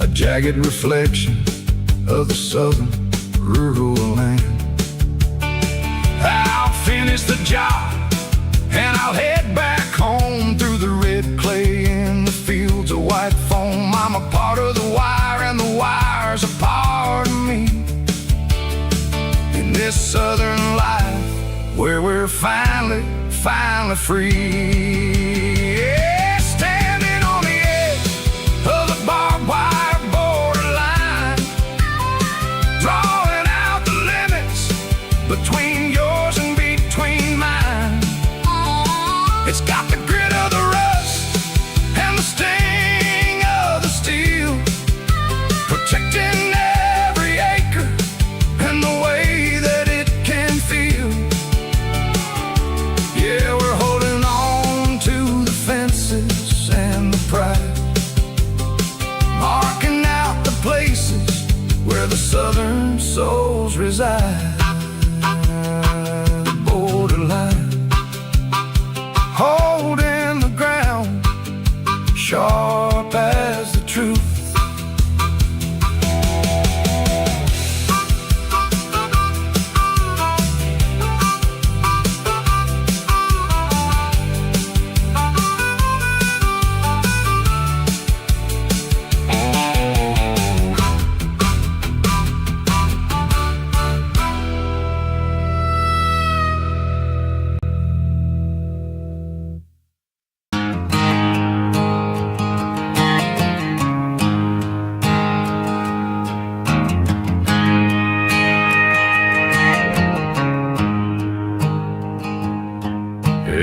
a jagged reflection of the southern rural land. I'll finish the job and I'll head back home through the red clay in the fields of white foam. I'm a part of the wire and the wire's a part of me, in this southern life where we're finally free. Yeah, standing on the edge of the barbed wire borderline, drawing out the limits between yours and between mine. It's got the grit of the rust and the sting of the steel, protecting every acre and the way that it can feel. Yeah, we're holding on to the fences and the pride, where the southern souls reside. The borderline, holding the ground, sharp as the truth.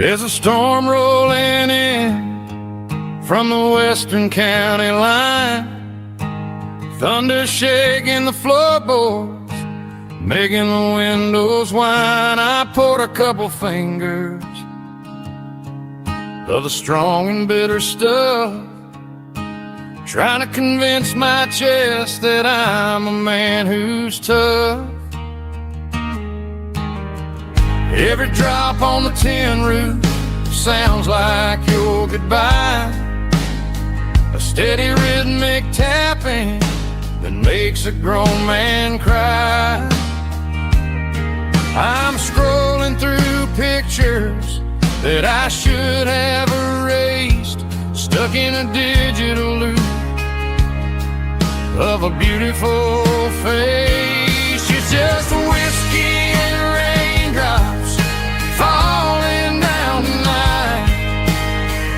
There's a storm rolling in from the western county line, thunder shaking the floorboards, making the windows whine. I poured a couple fingers of the strong and bitter stuff, trying to convince my chest that I'm a man who's tough. Every drop on the tin roof sounds like your goodbye, a steady rhythmic tapping that makes a grown man cry. I'm scrolling through pictures that I should have erased, stuck in a digital loop of a beautiful face. It's just whiskey and raindrops falling down tonight,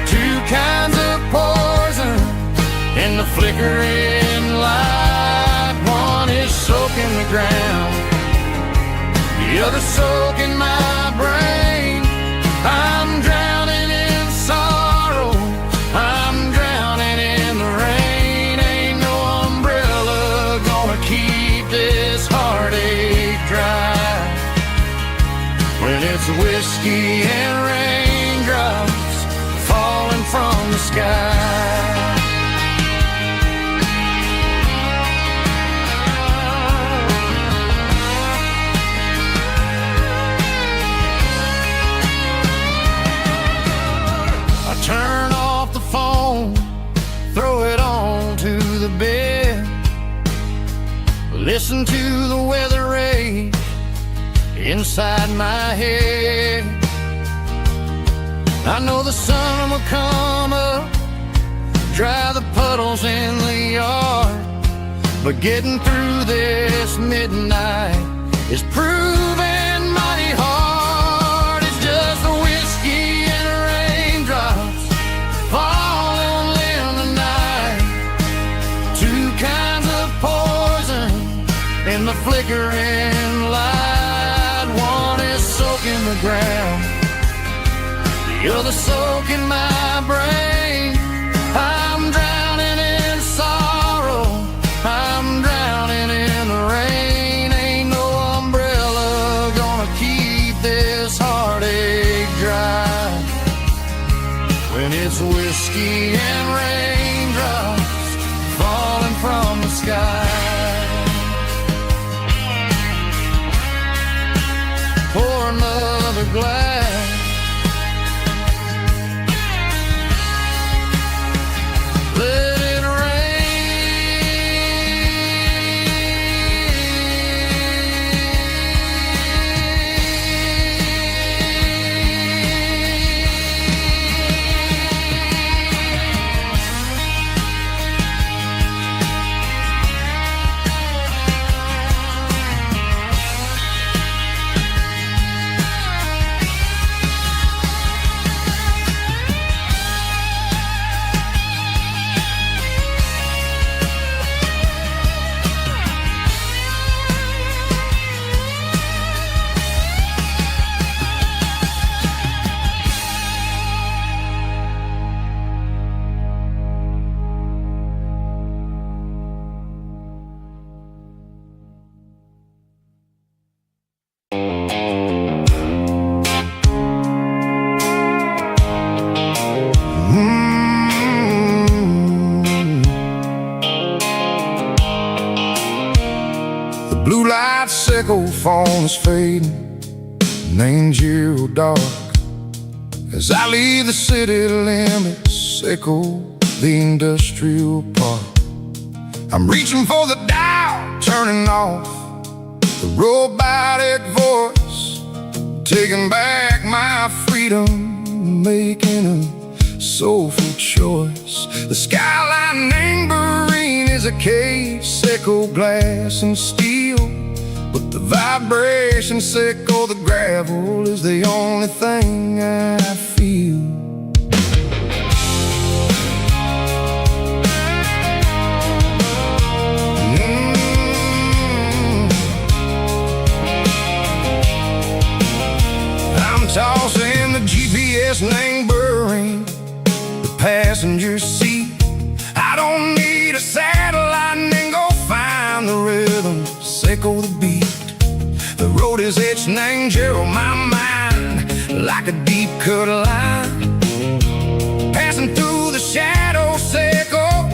two kinds of poison in the flickering light. One is soaking the ground, the other soaking my brain. I'm drowning in sorrow, I'm drowning in the rain. Ain't no umbrella gonna keep this heartache dry when it's whiskey and raindrops falling from the sky. I turn off the phone, throw it on to the bed, listen to the weather rage inside my head. I know the sun will come up, dry the puddles in the yard, but getting through this midnight is proving mighty hard. It's just the whiskey and raindrops falling in the night, two kinds of poison in the flickering light. One is soaking the ground, the other soaking my brain. I'm drowning in sorrow, I'm drowning in the rain. Ain't no umbrella gonna keep this heartache dry when it's whiskey and raindrops falling from the sky. Pour another glass, let it Blue light sickle phone is fading, named zero dark. As I leave the city limits, echo the industrial park. I'm reaching for the dial, turning off the robotic voice, taking back my freedom, making a soulful choice. The skyline neighboring is a case, echo glass and steel, but the vibration sickle, the gravel is the only thing I feel. I'm tossing the GPS neighboring the passenger seat. I don't need a satellite and go find the rhythm, sickle the beat. The road is etched and angel on my mind like a deep cut line, passing through the shadow sickle,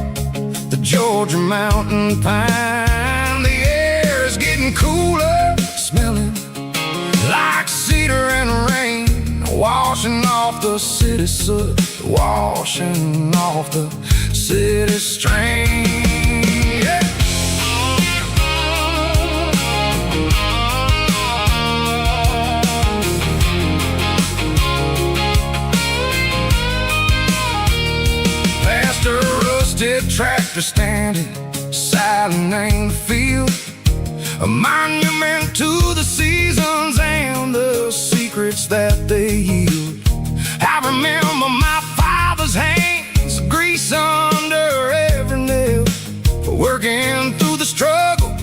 the Georgia mountain pine. The air is getting cooler, smelling like cedar and rain, washing off the city soot, washing off the city strain. Yeah. Past a rusted tractor standing silent in the field, a monument to the seasons and the secrets that they yield. I remember my father's hands, grease under every nail, working through the struggle,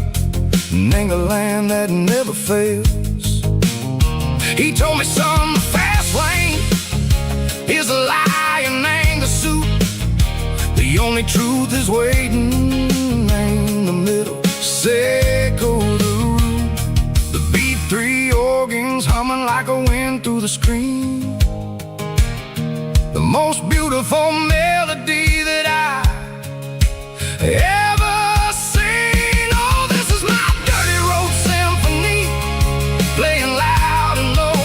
in a land that never fails. He told me, son, the fast lane is a lion and a suit. The only truth is waiting in the middle, sickle the root. The B3 organs humming like a wind through the screen, the most beautiful melody that I ever seen. Oh, this is my dirty road symphony, playing loud and low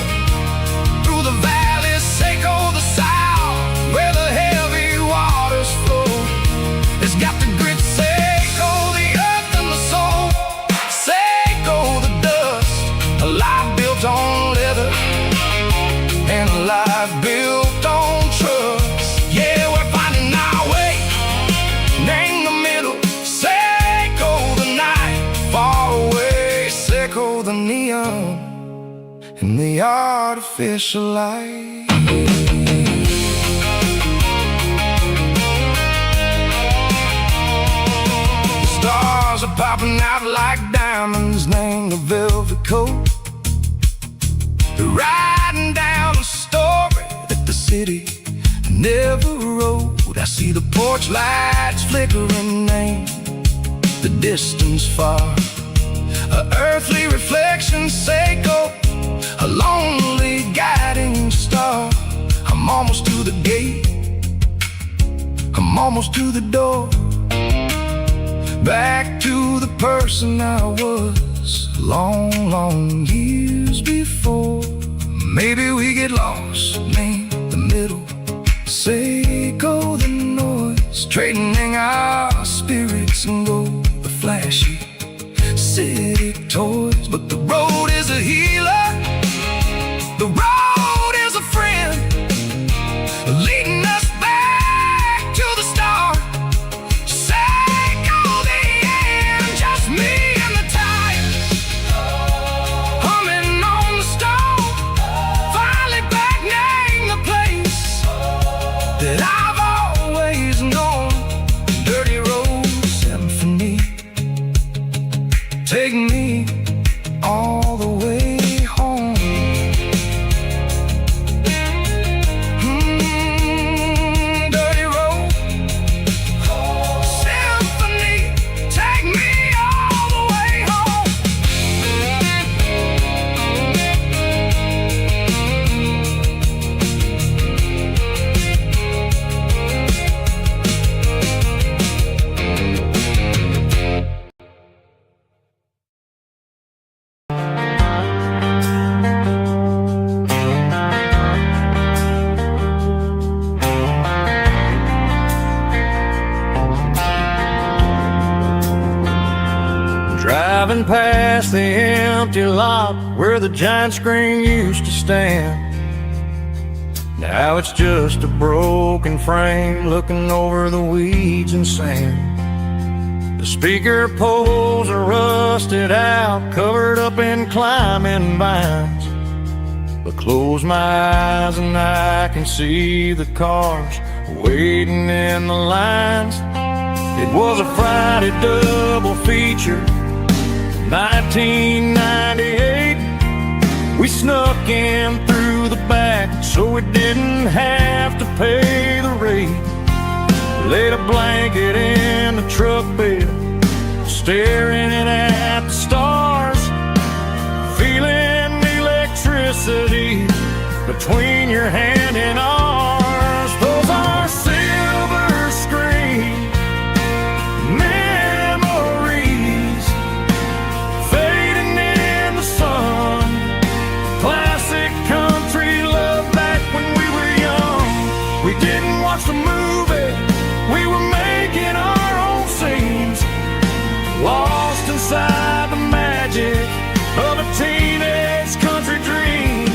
through the valleys, sickle the south, where the heavy waters flow. It's got the grit, sickle the earth and the soul, sickle the dust, a life built on leather and a life built on trust. Yeah, we're finding our way in the middle, sickle the night far away, sickle the neon and the artificial light. Stars are popping out like diamonds, name the velvet coat. They're riding down a story that the city never wrote. I see the porch lights flickering, name the distance far, a earthly reflection, sickle, a lonely guiding star. I'm almost to the gate, I'm almost to the door, back to the person I was long, long years before. Maybe we get lost in the middle, sickle the noise, trading our spirits and go the flashy city toys. But the road is a healer, the road is a friend, leading us back to the start. Sickle the end, just me and the tires, humming on the stove, finally back name the place that I've always known. Dirty road symphony, take me all the way home. Dirty road symphony, take me all the way home. Driving past the empty lot where the giant screen used to stand. Now it's just a broken frame looking over the weeds and sand. The speaker poles are rusted out, covered up in climbing vines. But close my eyes and I can see the cars waiting in the lines. It was a Friday double feature, 1998. We snuck in through the back so we didn't have to pay the rate. Laid a blanket in the truck bed, staring at the stars, feeling electricity between your hand and ours. Those are silver screen memories fading in the sun. Classic country love back when we were young. We didn't watch the movie, we were making our own scenes, lost inside the magic of a teenage country dream.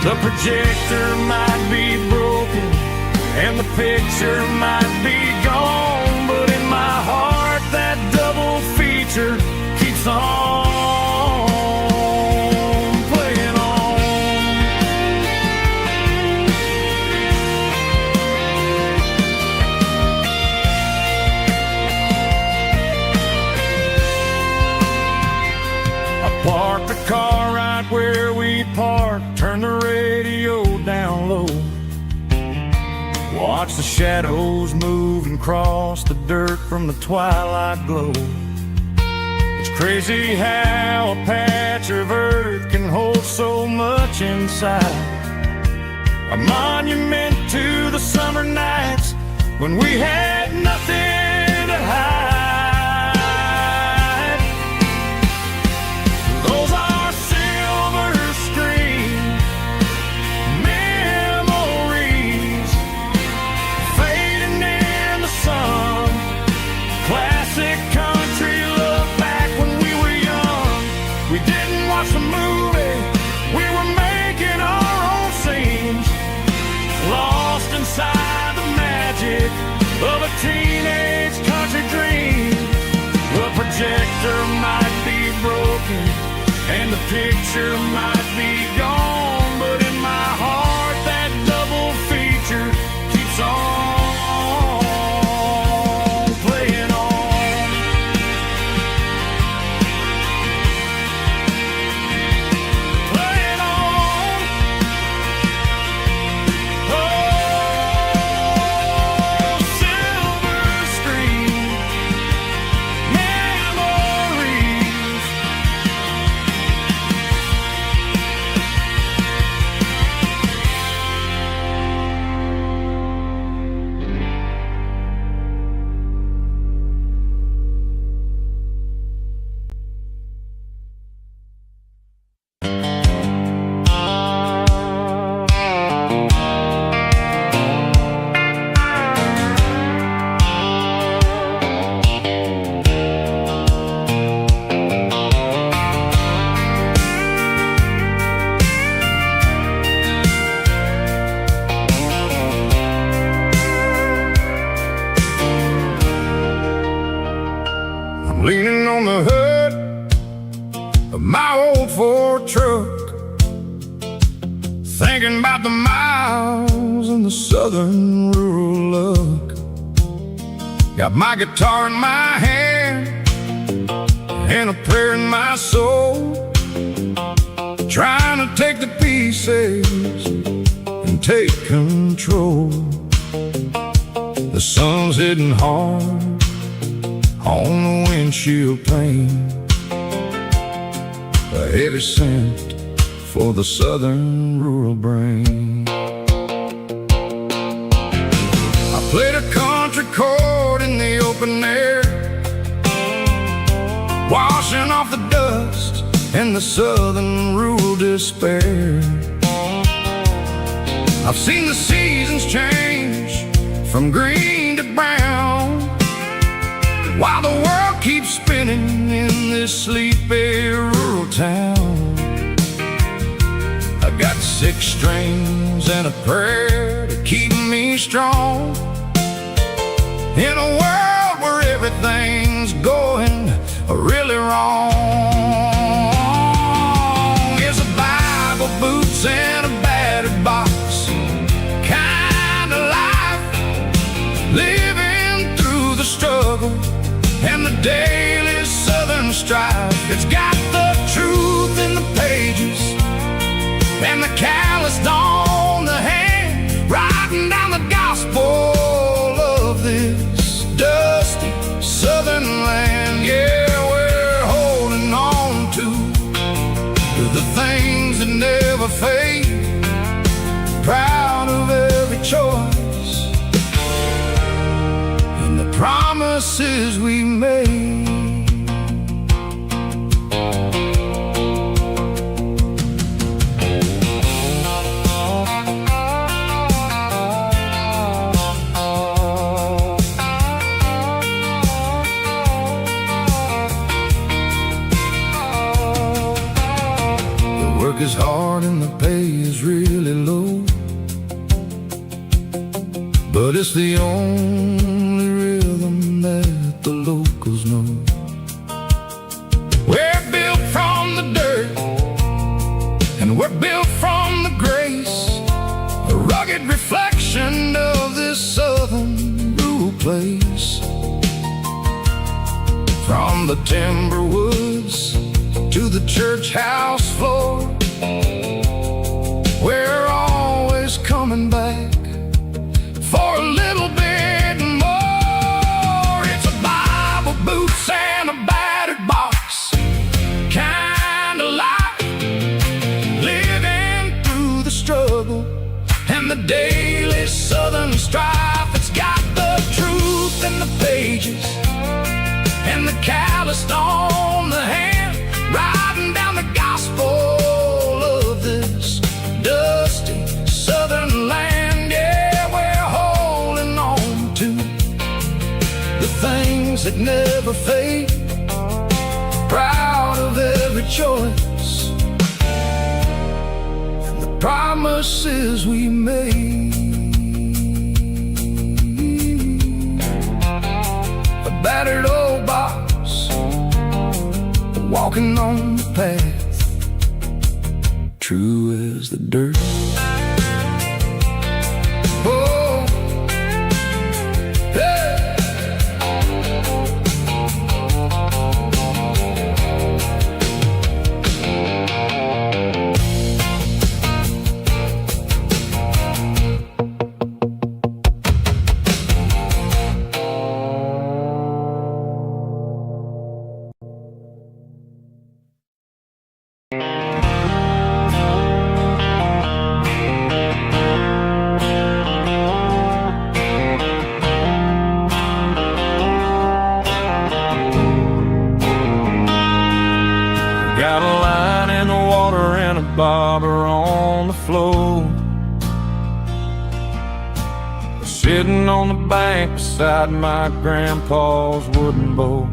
The projector might be broken and the picture might be gone, but in my heart that double feature keeps on playing on. I parked the car right where we parked, turned the radio down low, watch the shadows move and cross the dirt from the twilight glow. It's crazy how a patch of earth can hold so much inside. A monument to the summer nights when we had nothing to hide. Those are silver screen memories fading in the sun. Classic country love back when we were young. We didn't watch the movie, we were making our own scenes, lost inside the magic of a teenage country dream. The projector might be broken and the picture might be gone, but in my heart that double feature keeps on playing on. Playing on. Oh, silver screen memories. I'm leaning on the hood of my old Ford truck, thinking about the miles and the southern rural look. Got my guitar in my hand and a prayer in my soul, trying to take the pieces and take control. The sun's hitting hard on the windshield pane, a heavy scent for the southern rural brain. I played a country chord in the open air, washing off the dust and the southern rural despair. I've seen the seasons change from green to brown, while the world keeps spinning in this sleepy rural town. I got 6 strings and a prayer to keep me strong. In a world where everything's going really wrong, is a Bible, boots, and a battered box kind of life, living through the struggle and the daily southern strife. It's got the truth in the pages and the calloused on the hand, writing down the gospel of this dusty southern land. Yeah, we're holding on to the things that never fade, proud of every choice and the promises we made. Is hard and the pay is really low, but it's the only rhythm that the locals know. We're built from the dirt and we're built from the grace, a rugged reflection of this southern rural place. From the timber woods to the church house floor, we're always coming back for a little bit more. It's a Bible, boots, and a battered box kind of life, living through the struggle and the daily southern strife. It's got the truth in the pages and the calloused on the hand, writing down the gospel of this dusty southern land. Yeah, we're holding on to the things that never fade, proud of every choice and the promises we made. A battered old box, walking on the path, true as the dirt. Oh, hey. Got a line in the water and a bobber on the floor, sitting on the bank beside my grandpa's wooden boat.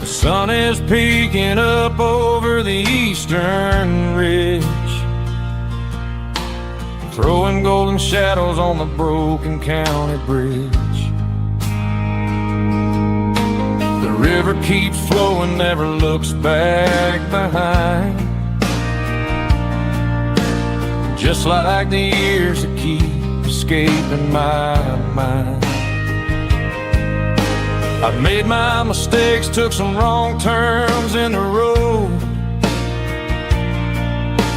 The sun is peeking up over the eastern ridge, throwing golden shadows on the broken county bridge. The river keeps flowing, never looks back behind, just like the years that keep escaping my mind. I've made my mistakes, took some wrong turns in the road,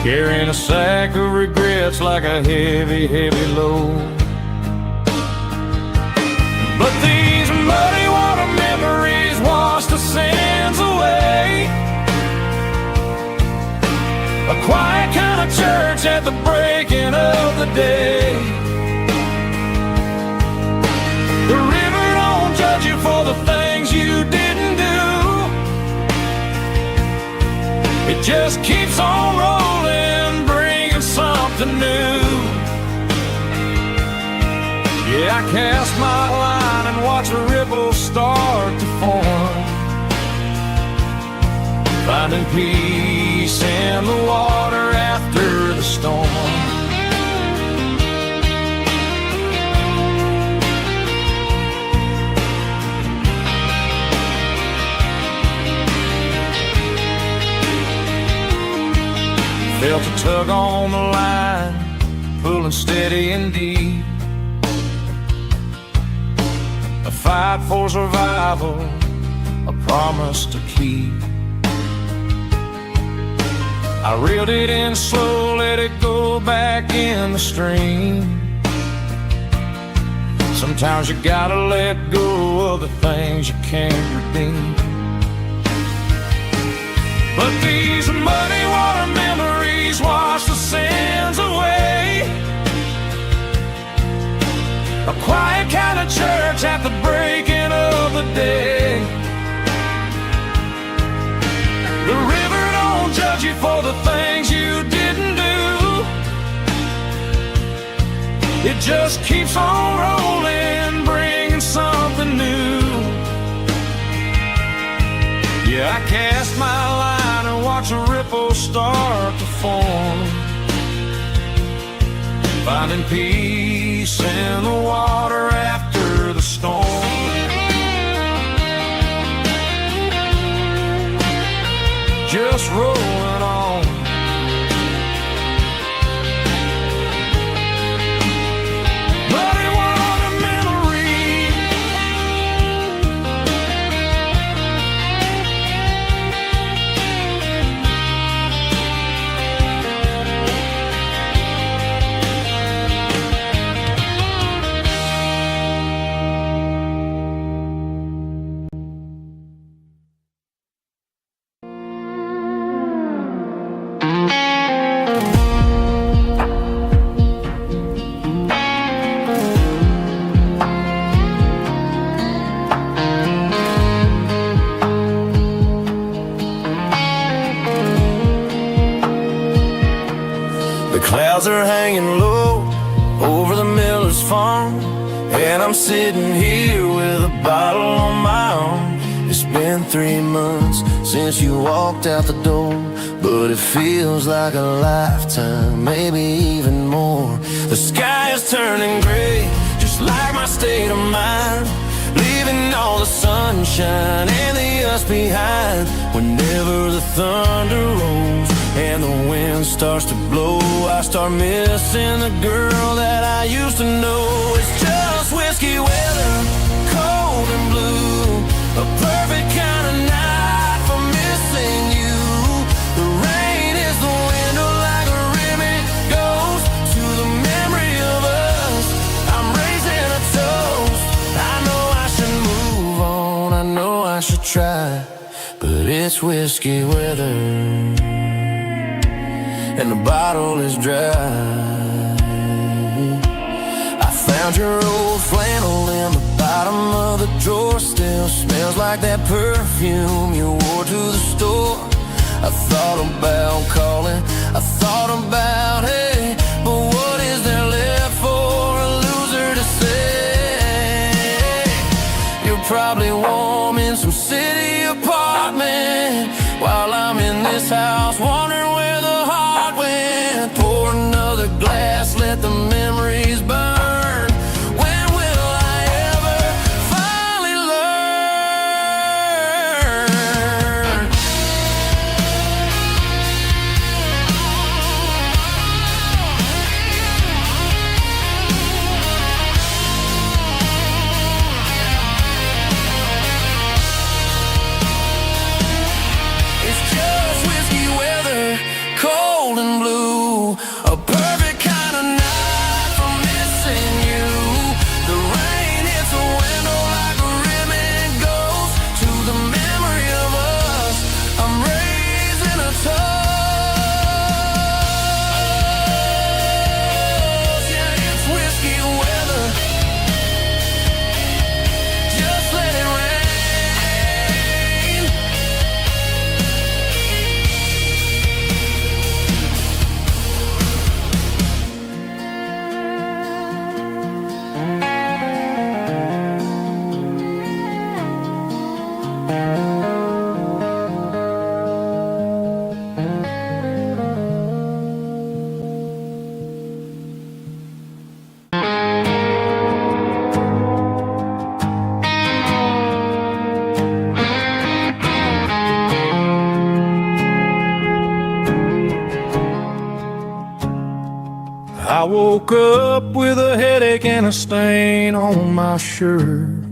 carrying a sack of regrets like a heavy, heavy load. But these muddy water memories wash the sins away, a quiet kind of church at the breaking of the day. The river don't judge you for the things you didn't do, it just keeps on rolling, bringing something new. Yeah, I cast my line and watch the ripples start finding peace in the water after the storm. Felt a tug on the line, pulling steady and deep. A fight for survival, a promise to keep. I reeled it in slow, let it go back in the stream. Sometimes you gotta let go of the things you can't redeem. But these muddy water memories wash the sins away. A quiet kind of church at the breaking of the day. The river don't judge you for the things you didn't do. It just keeps on rolling, bringing something new. Yeah, I cast my line and watch a ripple start to form, finding peace in the water after the storm. Just rolling on. Muddy water memory. Clouds are hanging low over the miller's farm, and I'm sitting here with a bottle on my arm. It's been 3 months since you walked out the door, but it feels like a lifetime, maybe even more. The sky is turning gray, just like my state of mind, leaving all the sunshine and the us behind. Whenever the thunder rolls and the wind starts to blow, I start missing the girl that I used to know. It's just whiskey weather, cold and blue, a perfect kind of night for missing you. The rain is the window like a ribbon goes to the memory of us. I'm raising a toast. I know I should move on, I know I should try, but it's whiskey weather and the bottle is dry. I found your old flannel in the bottom of the drawer, still smells like that perfume you wore to the store. I thought about calling, I thought about, hey, but what is there left for a loser to say? You're probably warm in some city apartment, while I'm in this house wondering where the heart went. Pour another glass, let the memories burn. When will I ever finally learn? It's just whiskey weather, cold and blue, a perfect kind of night for missing you. The rain hits the window like a ribbon goes to the memory of us. I'm raising a toast. Yeah, it's whiskey weather. Just let it rain. I woke up with a headache and a stain on my shirt.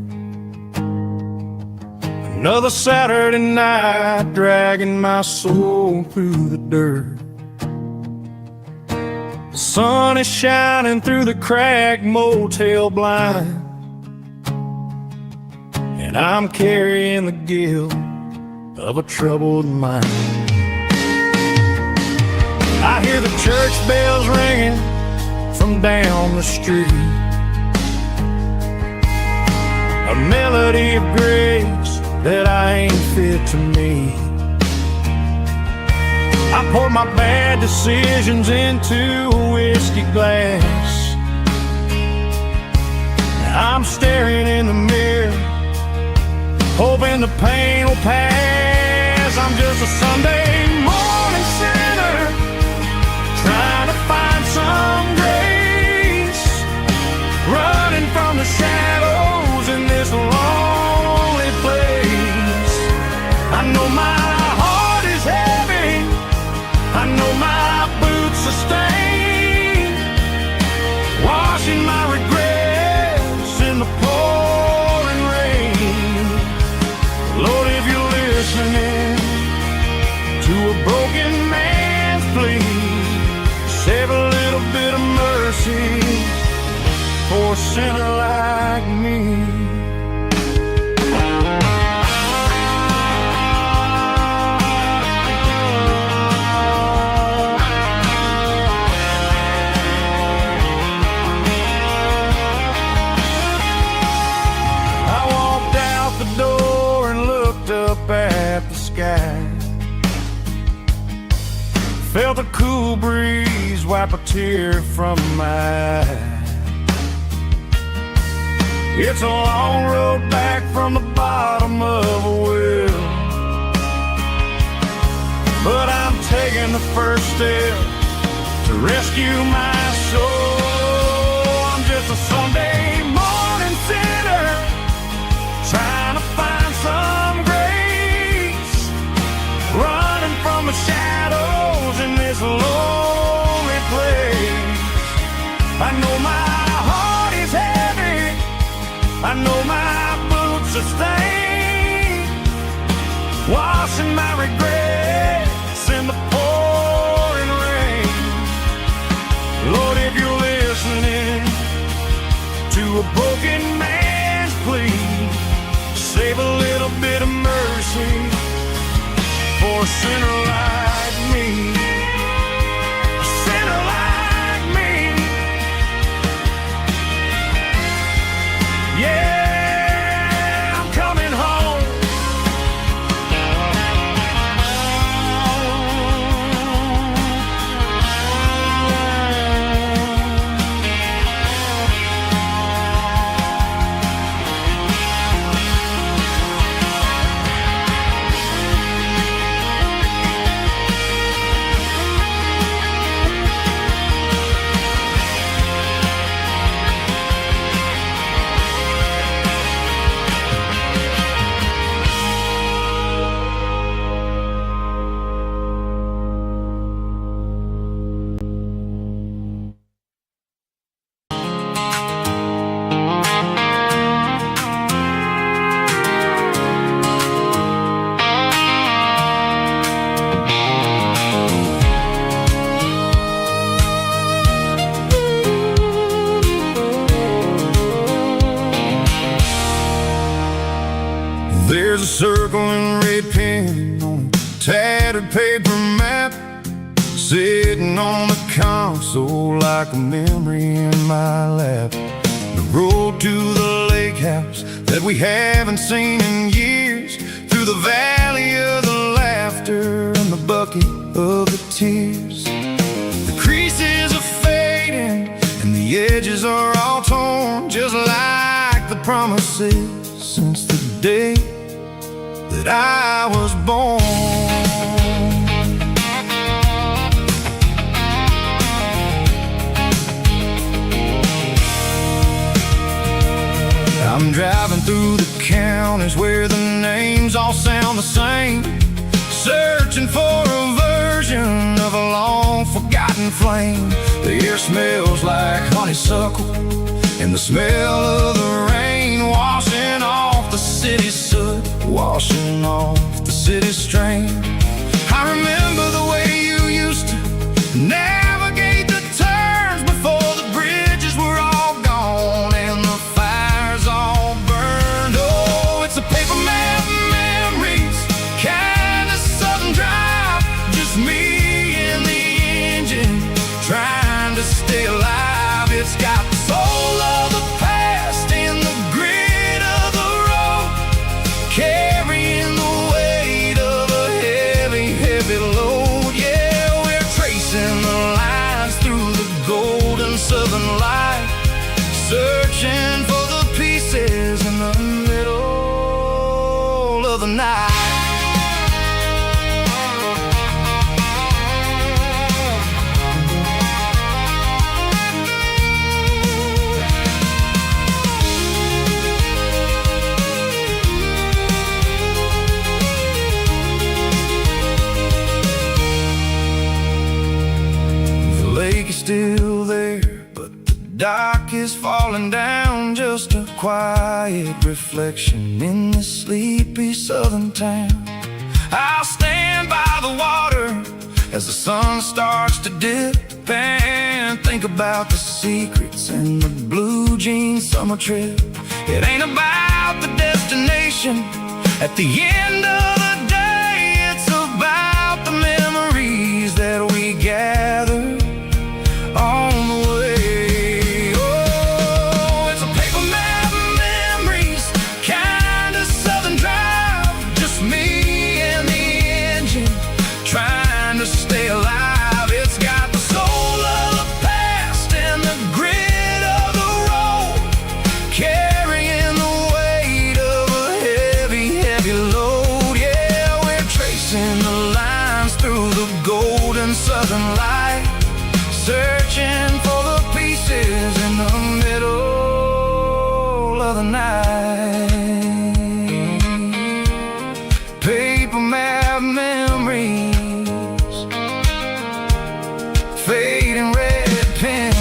Another Saturday night dragging my soul through the dirt. The sun is shining through the cracked motel blind, and I'm carrying the guilt of a troubled mind. I hear the church bells ringing from down the street, a melody of grace that I ain't fit to meet. I poured my bad decisions into a whiskey glass. Now I'm staring in the mirror, hoping the pain will pass. I'm just a Sunday morning sinner, trying to find some grace, running from the shadows in this lonely place. I know my heart is heavy, I know my boots are stained, washing my regrets in the pouring rain. Lord, if you're listening to a broken man's plea, save a little bit of mercy for a sinner like me. I walked out the door and looked up at the sky, felt a cool breeze wipe a tear from my eye. It's a long road back from the bottom of a well, but I'm taking the first step to rescue my soul. I'm just a Sunday morning sinner, trying to find some grace, running from the shadows in this lonely place. I know my heart is heavy, I know my boots are stained, washing my regrets in the pouring rain. Lord, if you're listening to a broken man's plea, save a little bit of mercy for a sinner like me. A sinner like me. Yeah, I'm coming home. There's a circle and red pen on a tattered paper map, sitting on the console like a memory in my lap. The road to the lake house that we haven't seen in years, through the valley of the laughter and the bucket of the tears. The creases are fading and the edges are all torn, just like the promises since the day that I was born. I'm driving through the counties where the names all sound the same, searching for a version of a long forgotten flame. The here smells like honeysuckle, and the smell of the rain washing off the city soot, washing off the city strain. I remember the way you used to navigate the turns before the bridges were all gone and the fires all burned. Oh, it's a paper map memories, kind of southern drive, just me and the engine trying to stay alive. It's got the soul of the past and the grit of the road, carrying the weight of a heavy, heavy load. Yeah, we're tracing the lines through the golden southern light, searching for the pieces in the middle of the night. Still there, but the dock is falling down, just a quiet reflection in this sleepy southern town. I'll stand by the water as the sun starts to dip and think about the secrets and the blue jean summer trip. It ain't about the destination at the end of the day, it's about the memories that we gather on the way. Oh, it's a paper map memories, kind of southern drive, just me and the engine trying to stay alive. It's got the soul of the past and the grit of the road, carrying the weight of a heavy, heavy load. Yeah, we're tracing the lines through the golden southern light, searching for the pieces in the middle of the night. Paper map memories, fading red pen,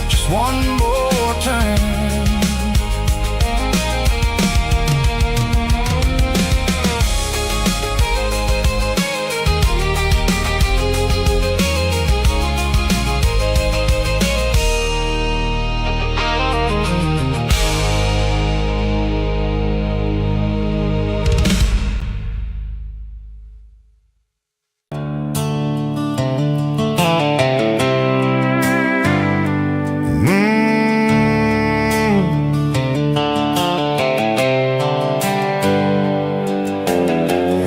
just one more turn.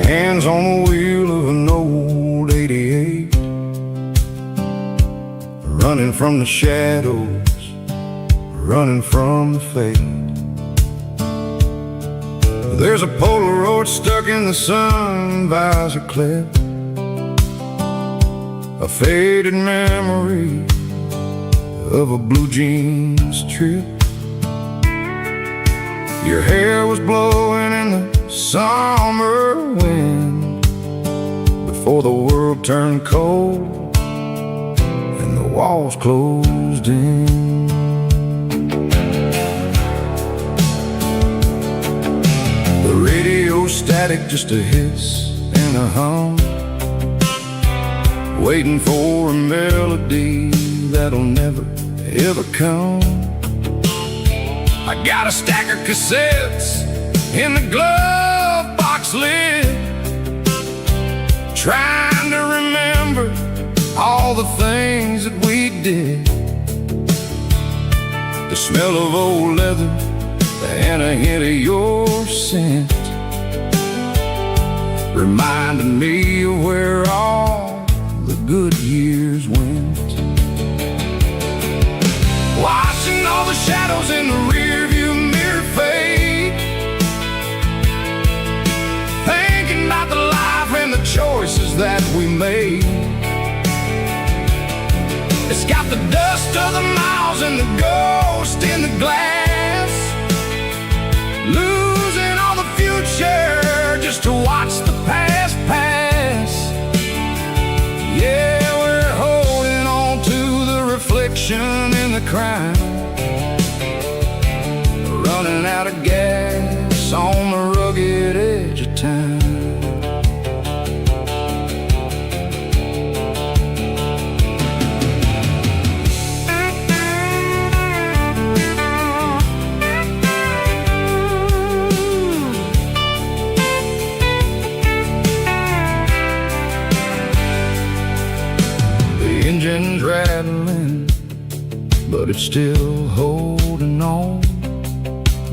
Hands on the wheel of an old 88, running from the shadows, running from the fade. There's a Polaroid stuck in the sun visor clip, a faded memory of a blue jeans trip. Your hair was blowing in the summer wind before the world turned cold and the walls closed in. The radio static, just a hiss and a hum, waiting for a melody that'll never ever come. I got a stack of cassettes in the glove box lid, trying to remember all the things that we did. The smell of old leather and a hint of your scent reminded me of where all the good years went. Watching all the shadows in the rearview mirror fade, thinking about the life and the choices that we made. It's got the dust of the miles and the ghost in the glass, losing all the future just to watch the past pass. Yeah. grind, running out of gas on the rugged edge of town. The engine's rattling, but it's still holding on,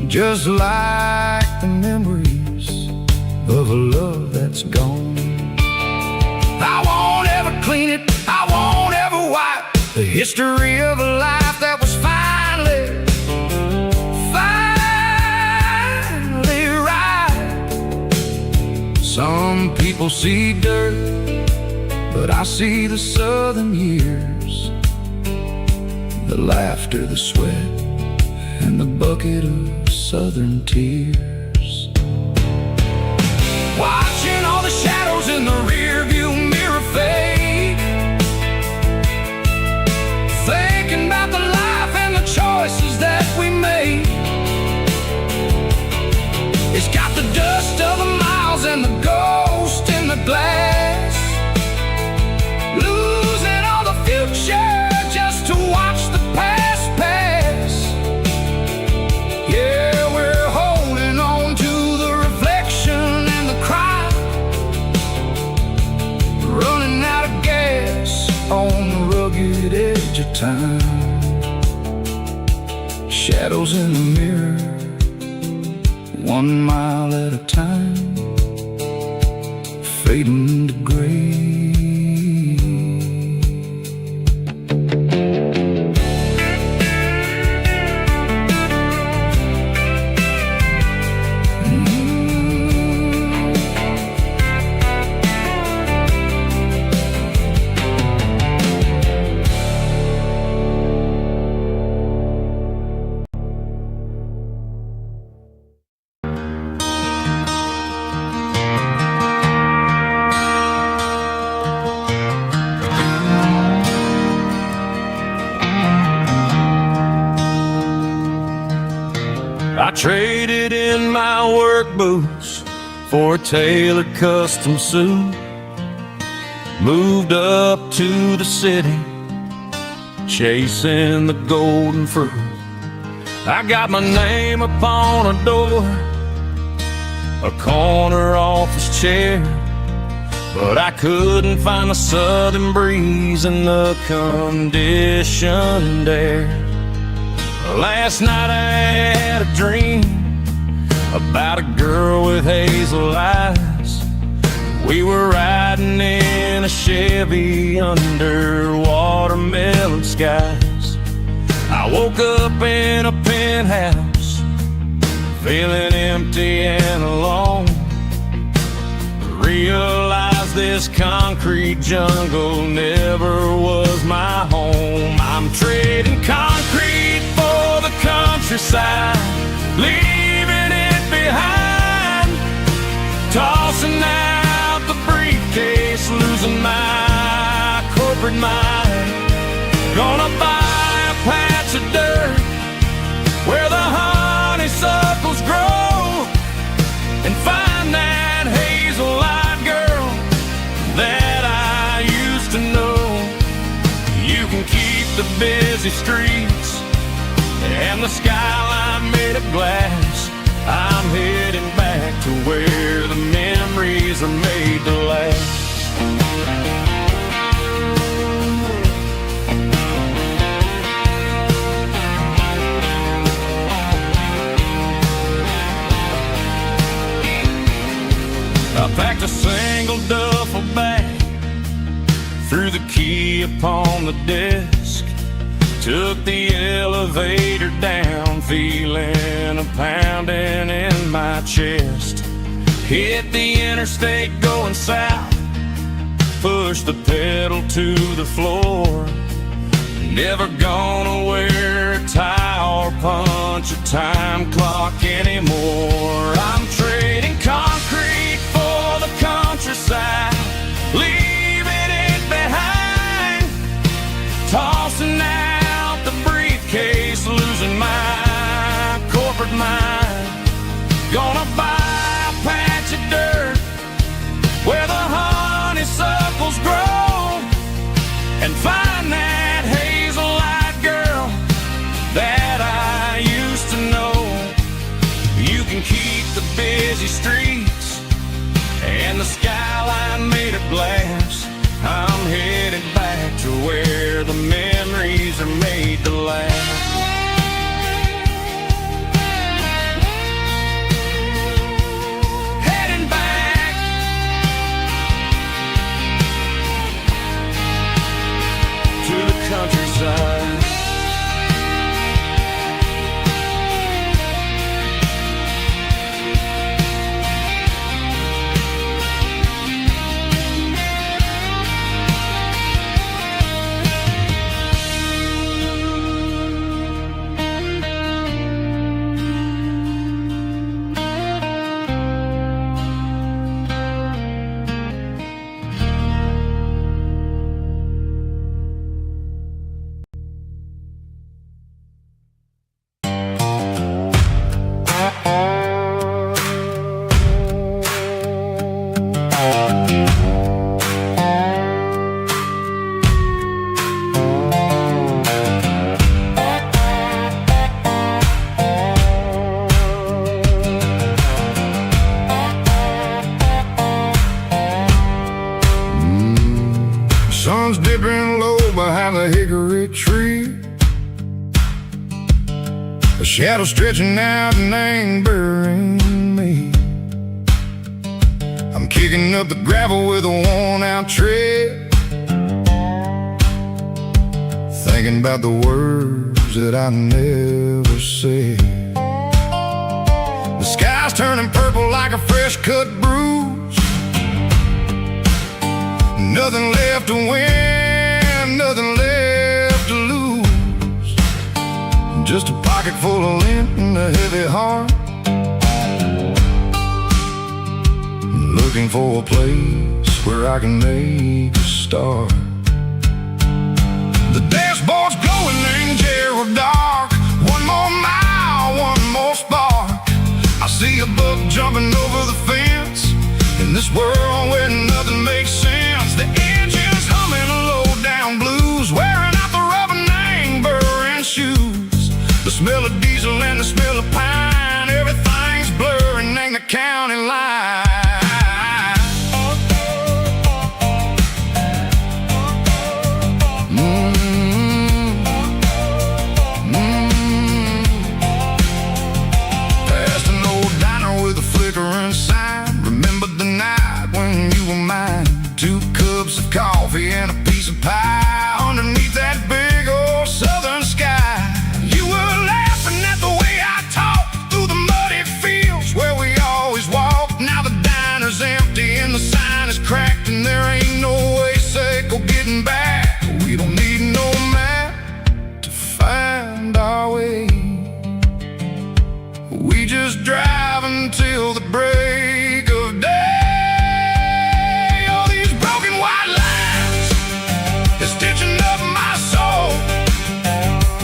just like the memories of a love that's gone. I won't ever clean it, I won't ever wipe the history of a life that was finally right. Some people see dirt, but I see the southern years, the laughter, the sweat, and the bucket of southern tears. Watching all the shadows in the rearview mirror fade, thinking about the life and the choices that we made. It's got the dust of the miles and the ghost in the glass, losing all the future just to watch the past pass. Yeah, we're holding on to the reflection and the cry, running out of gas on the rugged edge of time. Shadows in the mirror, 1 mile at a time, fading to gray. I traded in my work boots for a tailored custom suit, moved up to the city, chasing the golden fruit. I got my name upon a door, a corner office chair, but I couldn't find the southern breeze in the conditioned air. Last night I had a dream about a girl with hazel eyes. We were riding in a Chevy under watermelon skies. I woke up in a penthouse, feeling empty and alone. Realized this concrete jungle never was my home. I'm trading concrete for the countryside, leaving it behind, tossing out the briefcase, losing my corporate mind. Gonna buy a patch of dirt where the honeysuckles grow and find that hazel-eyed girl that I used to know. You can keep the busy streets and the skyline made of glass. I'm heading back to where the memories are made to last. I packed a single duffel bag, threw the key upon the desk, took the elevator down, feeling a pounding in my chest. Hit the interstate going south, pushed the pedal to the floor. Never gonna wear a tie or punch a time clock anymore. I'm trading concrete for the countryside, leaving it behind, tossing out the briefcase, busy streets and the skyline made of glass. I'm headed back to where the memories are made to last. Heading back to the countryside. Sun's dipping low behind the hickory tree. A shadow stretching out and angering me. I'm kicking up the gravel with a worn-out tread, thinking about the words that I never said. The sky's turning purple like a fresh-cut bruise. Nothing left to win, nothing left to lose. Just a pocket full of lint and a heavy heart, looking for a place where I can make a start. The dashboard's glowing in Gerald dark. One more mile, one more spark. I see a buck jumping over the fence in this world where nothing makes sense. The engine's humming a low-down blues, wearing out the rubber name, burring shoes. The smell of diesel and the smell of pine, everything's blurring in the county line. Past an old diner with a flickering sign. Remember the night when you were mine. 2 cups of coffee and a piece of pie underneath that big old southern sky. You were laughing at the way I talked through the muddy fields where we always walked. Now the diner's empty and the sign is cracked, and there ain't no way safe or getting back. We don't need no map to find our way. We just drive until the break of day. Stitching up my soul,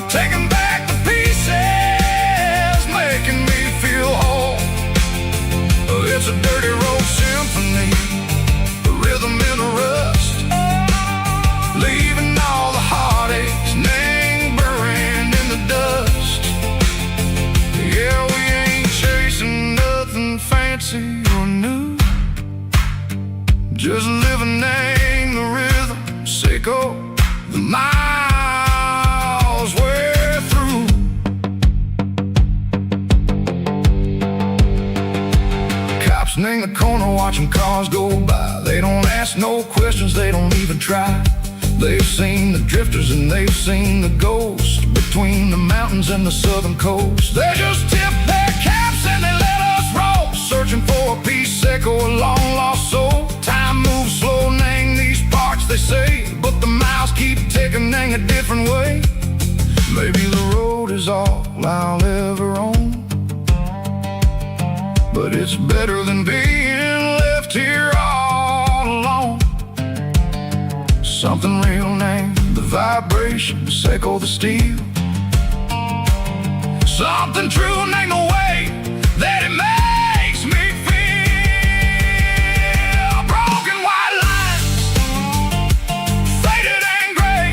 taking back the pieces, making me feel whole. It's a dirty road symphony, the rhythm in the rust, leaving all the heartaches lingering in the dust. Yeah, we ain't chasing nothing fancy or new, just living in the rhythm. Sicko, the miles we're through. Cops in the corner watching cars go by. They don't ask no questions, they don't even try. They've seen the drifters and they've seen the ghosts between the mountains and the southern coast. They just tip their caps and they let us roll, searching for a piece Seco, a long lost soul. Time moves slow, name these parts they say, but the miles keep ticking in a different way. Maybe the road is all I'll ever own, but it's better than being left here all alone. Something real named the vibration, Seco the steel. Something true named the way that it makes me feel. Broken white lines, faded and gray,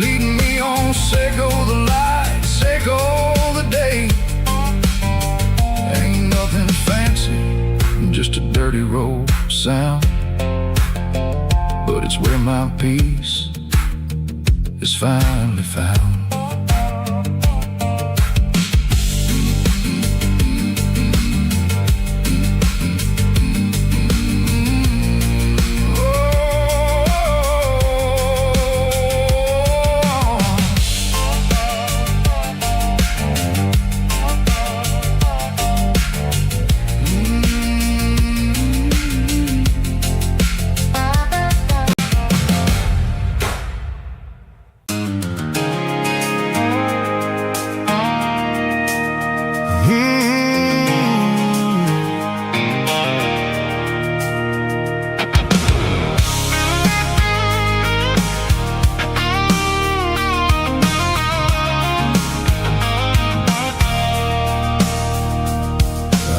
leading me on. Seco the light, Seco the day. Ain't nothing dirty road sound, but it's where my peace is finally found.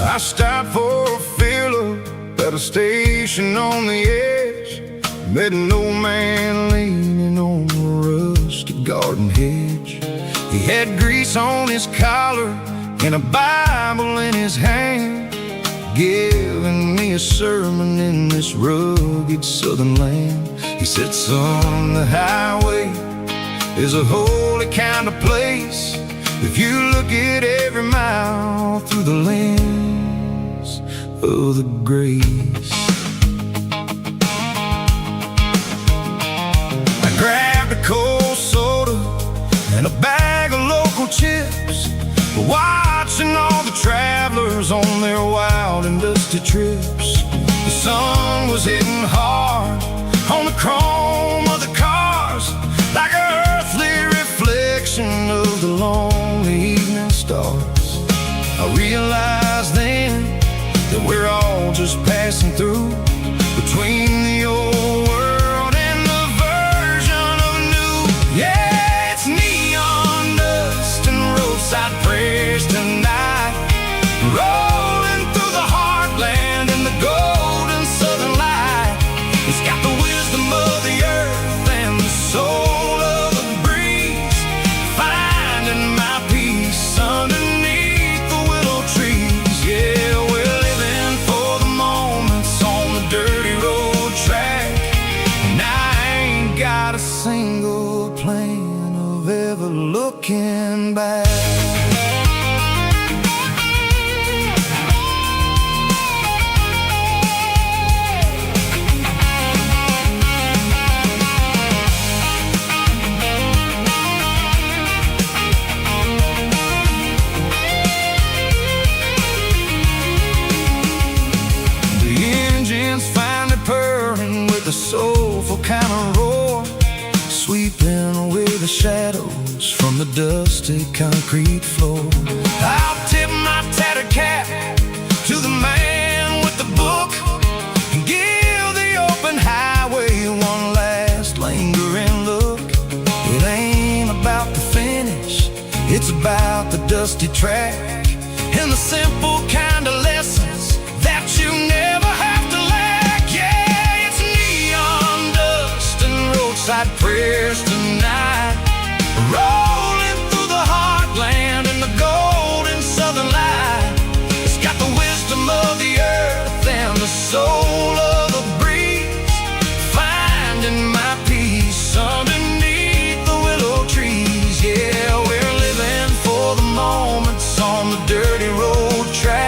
I stopped for a fill-up at a station on the edge. Met an old man leaning on a rusty garden hedge. He had grease on his collar and a Bible in his hand, giving me a sermon in this rugged southern land. He said, son, the highway is a holy kind of place if you look at every mile through the lens of the grace. I grabbed a cold soda and a bag of local chips, watching all the travelers on their wild and dusty trips. The sun was hitting hard on the chrome of the cars, like an earthly reflection of the lonely evening stars. I realized then that we're all just passing through, between the old world and the version of new. Yeah, it's neon dust and roadside prayers tonight, rolling through the heartland in the golden southern light. It's got the wisdom of the earth and the soul of the breeze, finding my peace underneath the willow trees. Yeah, we're living for the moments on the dirty road track, and I ain't got a single plan of ever looking back. Purring with a soulful kind of roar, sweeping away the shadows from the dusty concrete floor. I'll tip my tattered cap to the man with the book and give the open highway one last lingering look. It ain't about the finish, it's about the dusty track and the simple kind of lessons that you never have to lack. Roadside prayers tonight, rolling through the heartland in the golden southern light. It's got the wisdom of the earth and the soul of the breeze, finding my peace underneath the willow trees. Yeah, we're living for the moments on the dirty road track.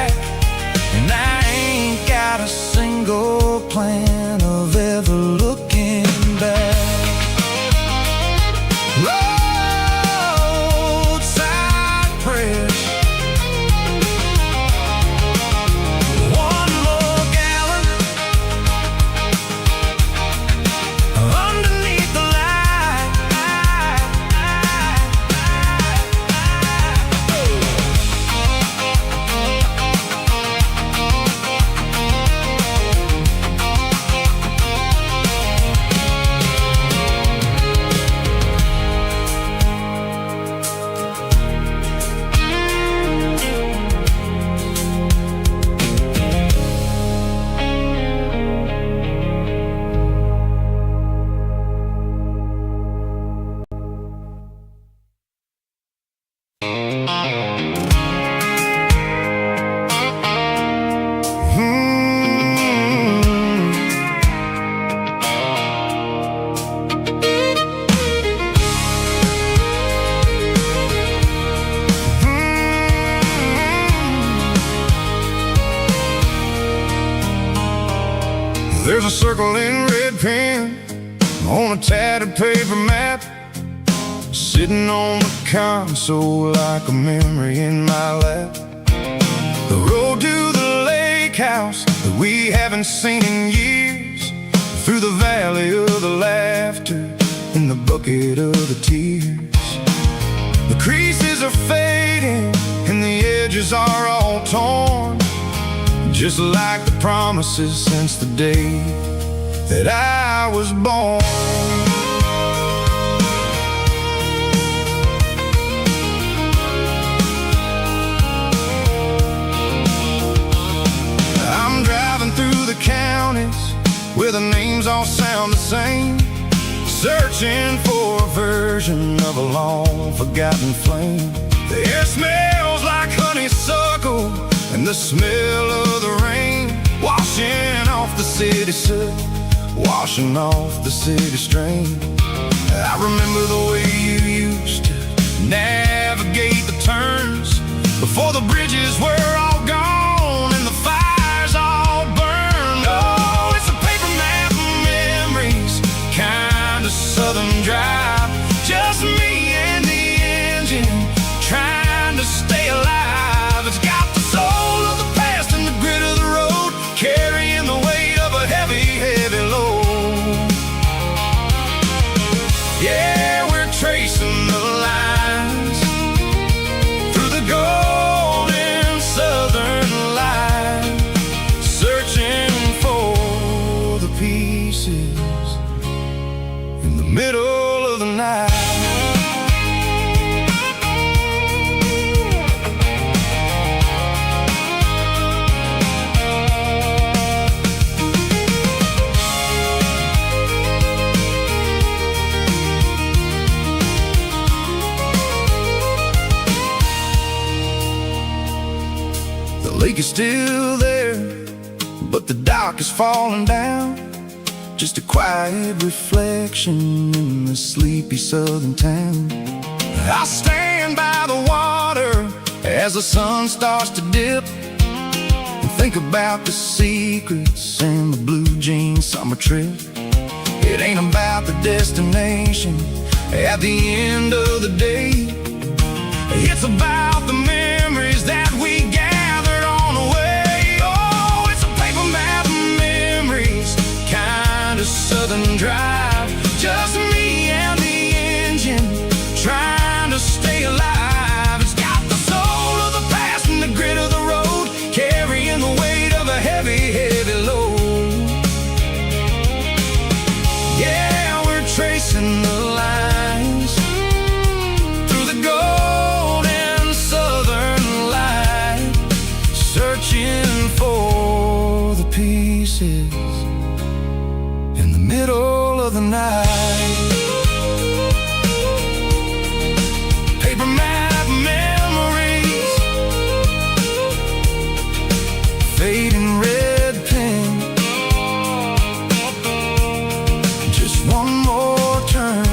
There's a circle in red pen on a tattered paper map, sitting on the console like a memory in my lap. The road to the lake house that we haven't seen in years, through the valley of the laughter and the bucket of the tears. The creases are fading and the edges are all torn, just like the promises since the day that I was born. I'm driving through the counties where the names all sound the same, searching for a version of a long forgotten flame. The air smells like honeysuckle and the smell of the rain, washing off the city soot, washing off the city strain. I remember the way you used to navigate the turns before the bridges were all gone and the fires all burned. Oh, it's a paper map of memories, kind of southern drive, just me and the engine trying to stay alive. It's got the soul of the past and the grit of the road, carrying the weight of a heavy, heavy load. Yeah, we're tracing the lines through the golden southern light, searching for the pieces in the middle of the night. The lake is still there, but the dock is falling down, just a quiet reflection in the sleepy southern town. I stand by the water as the sun starts to dip, and think about the secrets and the blue jean summer trip. It ain't about the destination at the end of the day, it's about the memories that we gathered on the way. Oh, it's a paper map of memories, kind of southern drive, just me and the engine trying to stay alive. It's got the soul of the past and the grit of the road, carrying the weight of a heavy, heavy load. Yeah, we're tracing the lines through the golden southern light, searching for the pieces in the middle of the night. Paper map memories, fading red pen, just one more turn.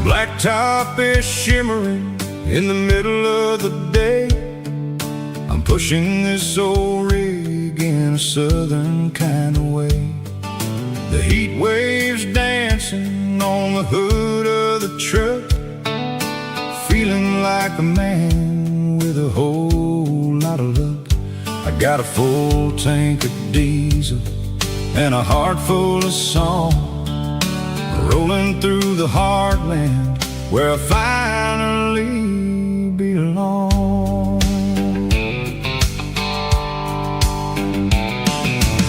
Blacktop is shimmering in the middle of the day. I'm pushing this old rig in a southern kind of way. The heat waves dancing on the hood of the truck, feeling like a man with a whole lot of luck. I got a full tank of diesel and a heart full of song, rolling through the heartland where I finally belong.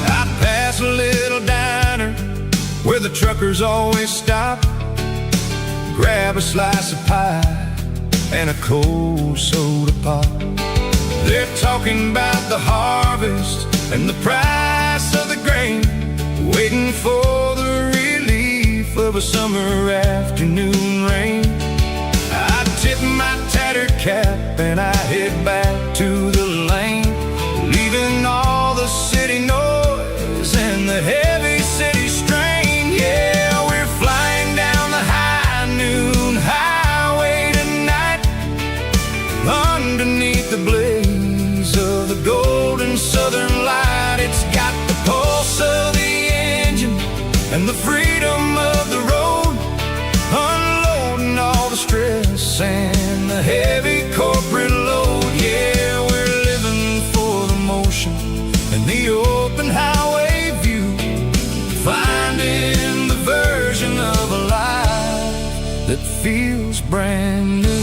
I'd pass a little diner where the truckers always stop, grab a slice of pie and a cold soda pop. They're talking about the harvest and the price of the grain, waiting for the relief of a summer afternoon rain. I tip my tattered cap and I head back to the lane, leaving all the city noise and the heavy city strain. Yeah, we're flying down the high noon highway tonight, underneath the blaze of the golden southern light. It's got the pulse of the engine and the freedom of the road, unloading all the stress and the heavy corporate load. Yeah, we're living for the motion and the open highway view, finding the version of a life that feels brand new.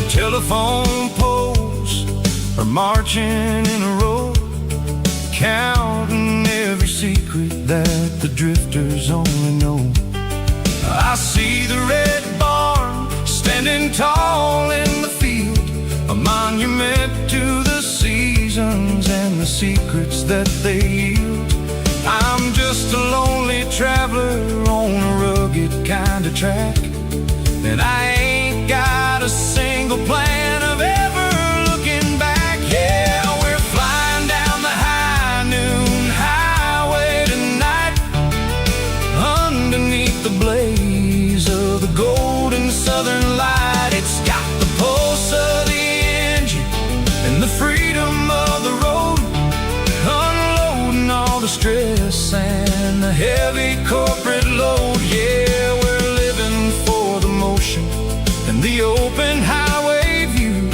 Telephone poles are marching in a row, counting every secret that the drifters only know. I see the red barn standing tall in the field, a monument to the seasons and the secrets that they yield. I'm just a lonely traveler on a rugged kind of track, and I ain't got a single plan of ever looking back. Yeah, we're flying down the high noon highway tonight, underneath the blaze of the golden southern light. It's got the pulse of the engine and the freedom of the road, unloading all the stress and the heavy corporate load. Yeah, we're living for the motion and the open highway view,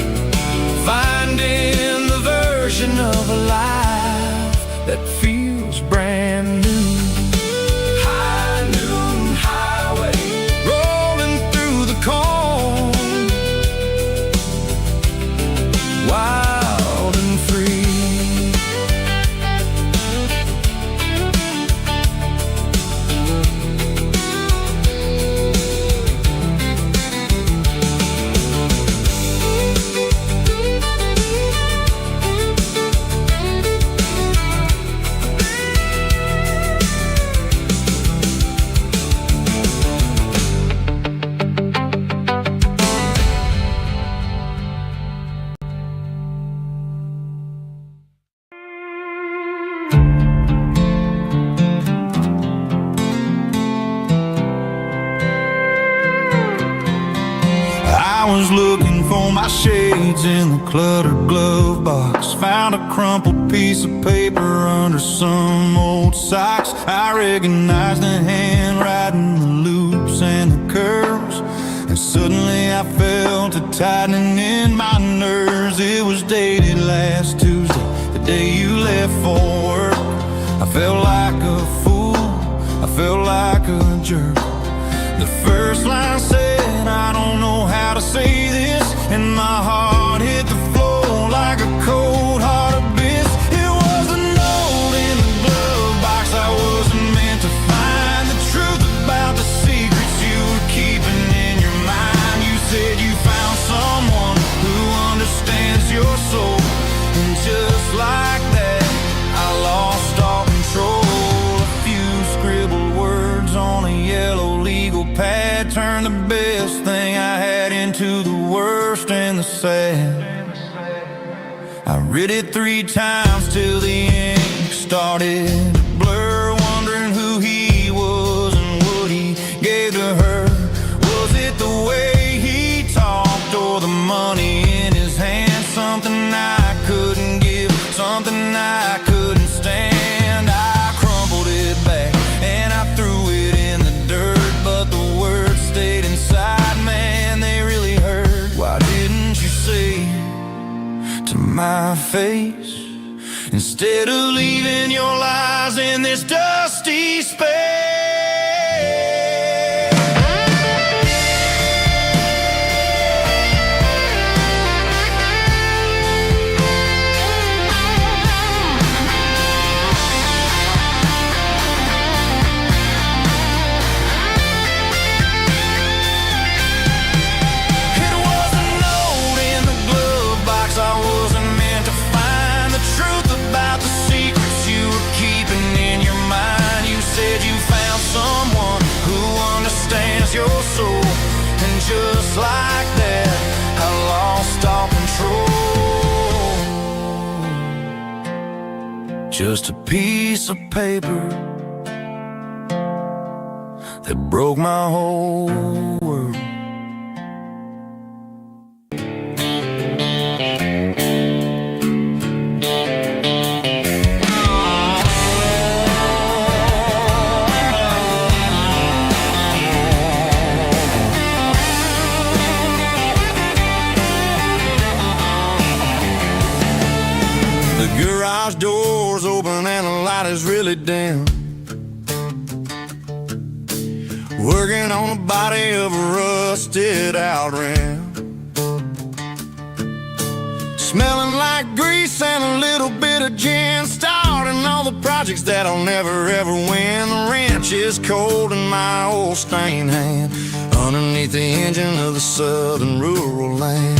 finding the version of a life that feels brand new. High noon highway, rolling through the corn, wild and free. I was looking for my shades in the cluttered glove box, found a crumpled piece of paper under some old socks. I recognized the handwriting, the loops and the curves, and suddenly I felt a tightening in my nerves. It was dated last Tuesday, the day you left for work. I felt like a fool, I felt like a jerk. The first line said, I don't know how to say this, and my heart hit the floor like a cold heart abyss. It was a note in the glove box I wasn't meant to find, the truth about the secrets you were keeping in your mind. You said you found someone who understands your soul, and just like that I lost all control. A few scribbled words on a yellow legal pad turned the best thing I had into the worst and the sad. I read it 3 times till the ink started to blur, wondering who he was and what he gave to her. Was it the way he talked or the money in his hand? Something I couldn't give, something I couldn't stand. I crumpled it back and I threw it in the dirt, but the words stayed inside, man, they really hurt. Why didn't you say to my face, instead of leaving your lies in this dusty me space. Just like that, I lost all control. Just a piece of paper that broke my whole world. Garage doors open and the light is really dim. Working on the body of a rusted out rim. Smelling like grease and a little bit of gin. Starting all the projects that I'll never ever win. The wrench is cold in my old stained hand underneath the engine of the southern rural land.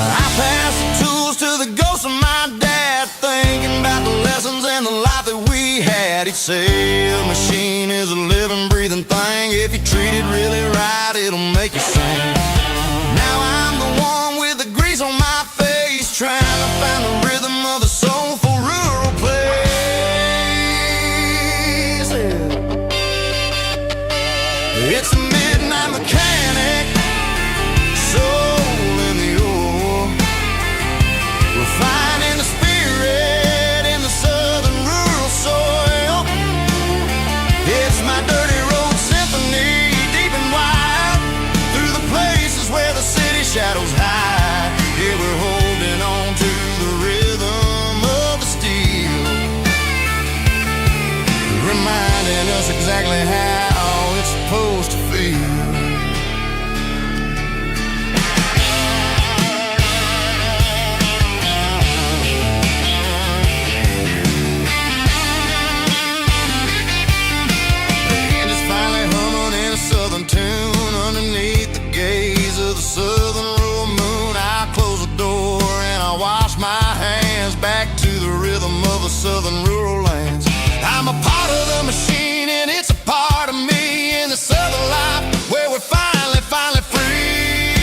I pass the tools to the ghost of my dad, thinking about the lessons and the life that we had. He'd say a machine is a living, breathing thing. If you treat it really right, it'll make you sing. Now I'm the one with the grease on my face, trying to find the rhythm of the soulful rural place. It's a midnight mechanic, finding the spirit in the southern rural soil. It's my dirty road symphony, deep and wide, through the places where the city shadows hide. Yeah, we're holding on to the rhythm of the steel, reminding us exactly how it's supposed to feel. Tune underneath the gaze of the southern rural moon. I close the door and I wash my hands back to the rhythm of the southern rural lands. I'm a part of the machine and it's a part of me in the southern life where we're finally free.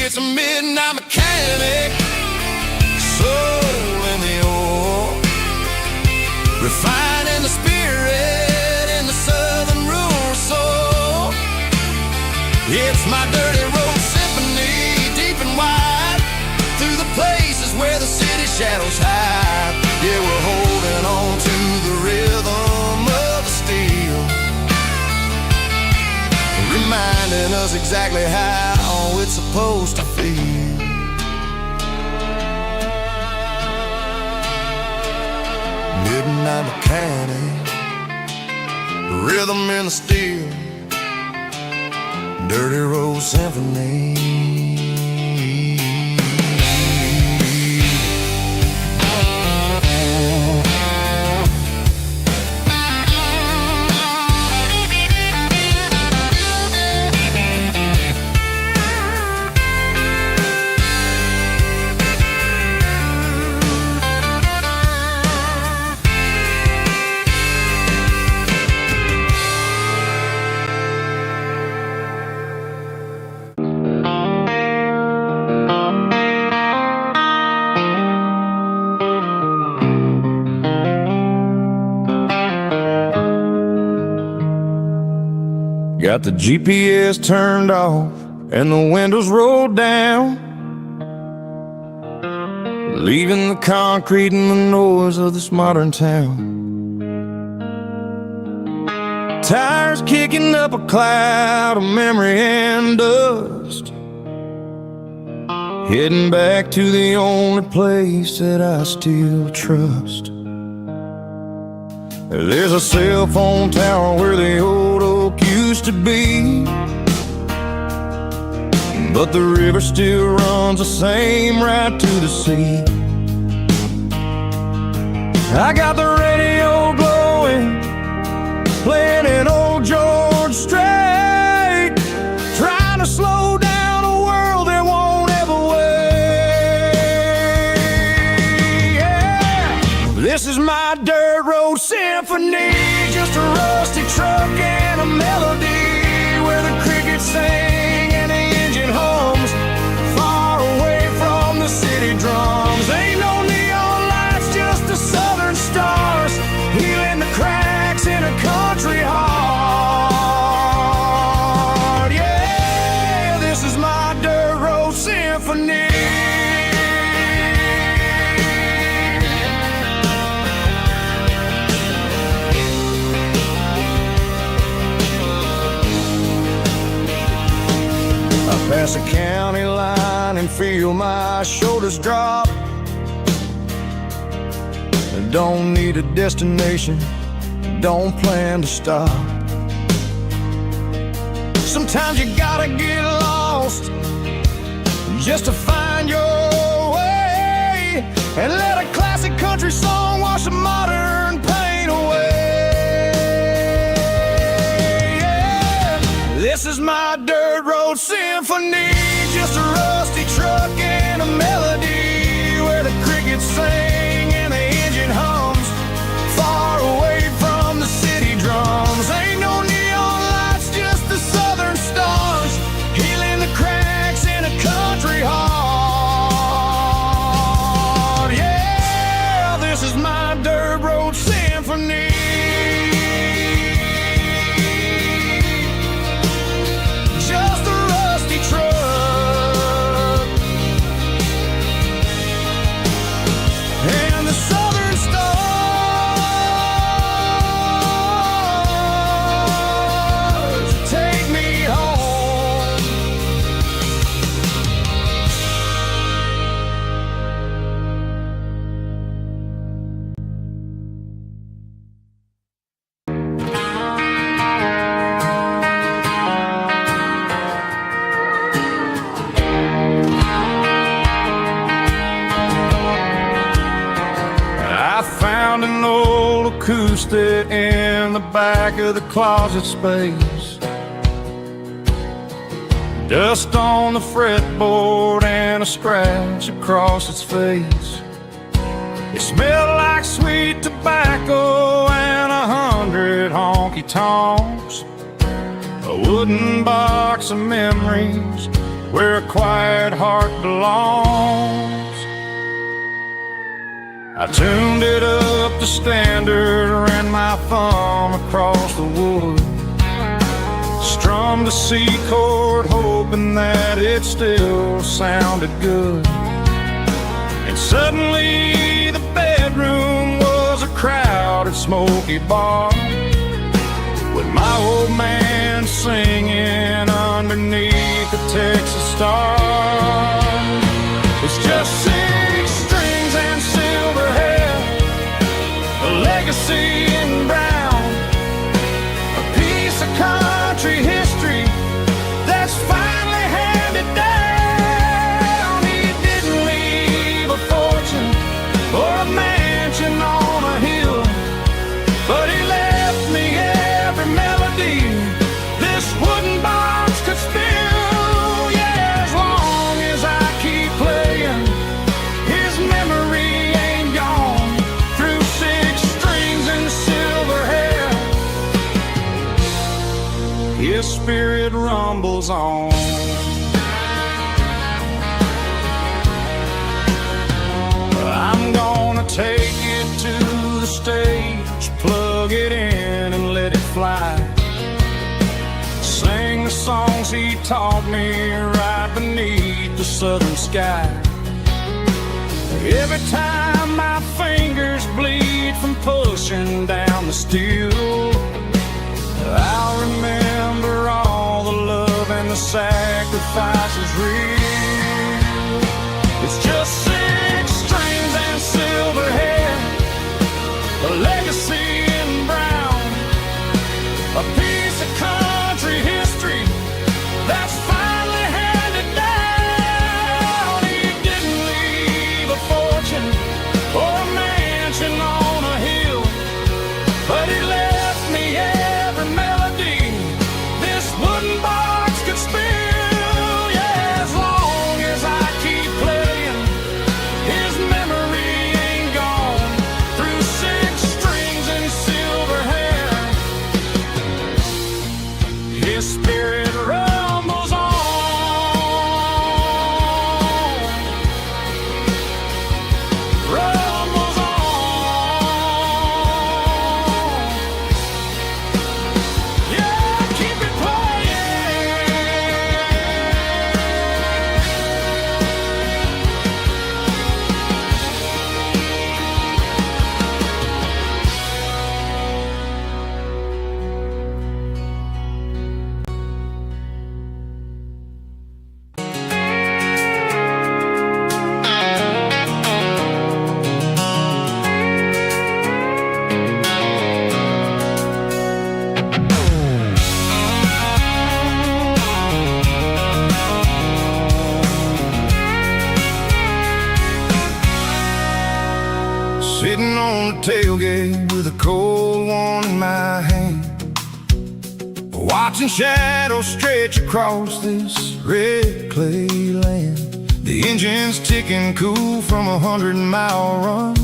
It's a midnight mechanic, soul in the ore, refining the spirit in the southern rural soul. It's my dirty road symphony, deep and wide, through the places where the city shadows hide. Yeah, we're holding on to the rhythm of the steel, reminding us exactly how it's supposed to feel. Midnight mechanic, rhythm in the steel, dirty road symphony. Got the GPS turned off and the windows rolled down, leaving the concrete and the noise of this modern town. Tires kicking up a cloud of memory and dust, heading back to the only place that I still trust. There's a cell phone tower where the old oak used to be, but the river still runs the same right to the sea. I got the radio glowing, playing an old George Strait, trying to slow down a world that won't ever wait. Yeah. This is my dirt road symphony, just a rusty truck and a melody where the crickets sing and the engine hums, far away from the city drums. Ain't no neon lights, just the southern stars, healing the cracks in a country heart. Yeah, this is my dirt road symphony. Pass a county line and feel my shoulders drop. Don't need a destination, don't plan to stop. Sometimes you gotta get lost just to find your way, and let a classic country song wash the modern pain away. Yeah. This is my dirt road symphony, just a rusty truck and a melody where the crickets sing and the engine hums, far away from the city drums. Ain't no neon lights, just the southern stars, healing the cracks in a country heart. Yeah, this is my dirt road symphony. Acoustic in the back of the closet space, dust on the fretboard and a scratch across its face. It smelled like sweet tobacco and 100 honky-tonks, a wooden box of memories where a quiet heart belongs. I tuned it up to standard, ran my thumb across the wood, strummed a C chord hoping that it still sounded good. And suddenly the bedroom was a crowded smoky bar, with my old man singing underneath the Texas stars. It's just 6 strings and silver hair, a legacy in brown, a piece of country history that's finally handed down. He didn't leave a fortune or a mansion on a hill, but he left me every melody this wooden box could spill. Yeah, as long as I keep playing, his memory ain't gone. Through 6 strings and silver hair, his spirit rumbles on. I'm gonna take it to the stage, plug it in and let it fly, sing the songs he taught me right beneath the southern sky. Every time my fingers bleed from pushing down the steel, I'll remember all the love and the sacrifices real. Sitting on the tailgate with a cold one in my hand, watching shadows stretch across this red clay land. The engine's ticking cool from 100-mile run.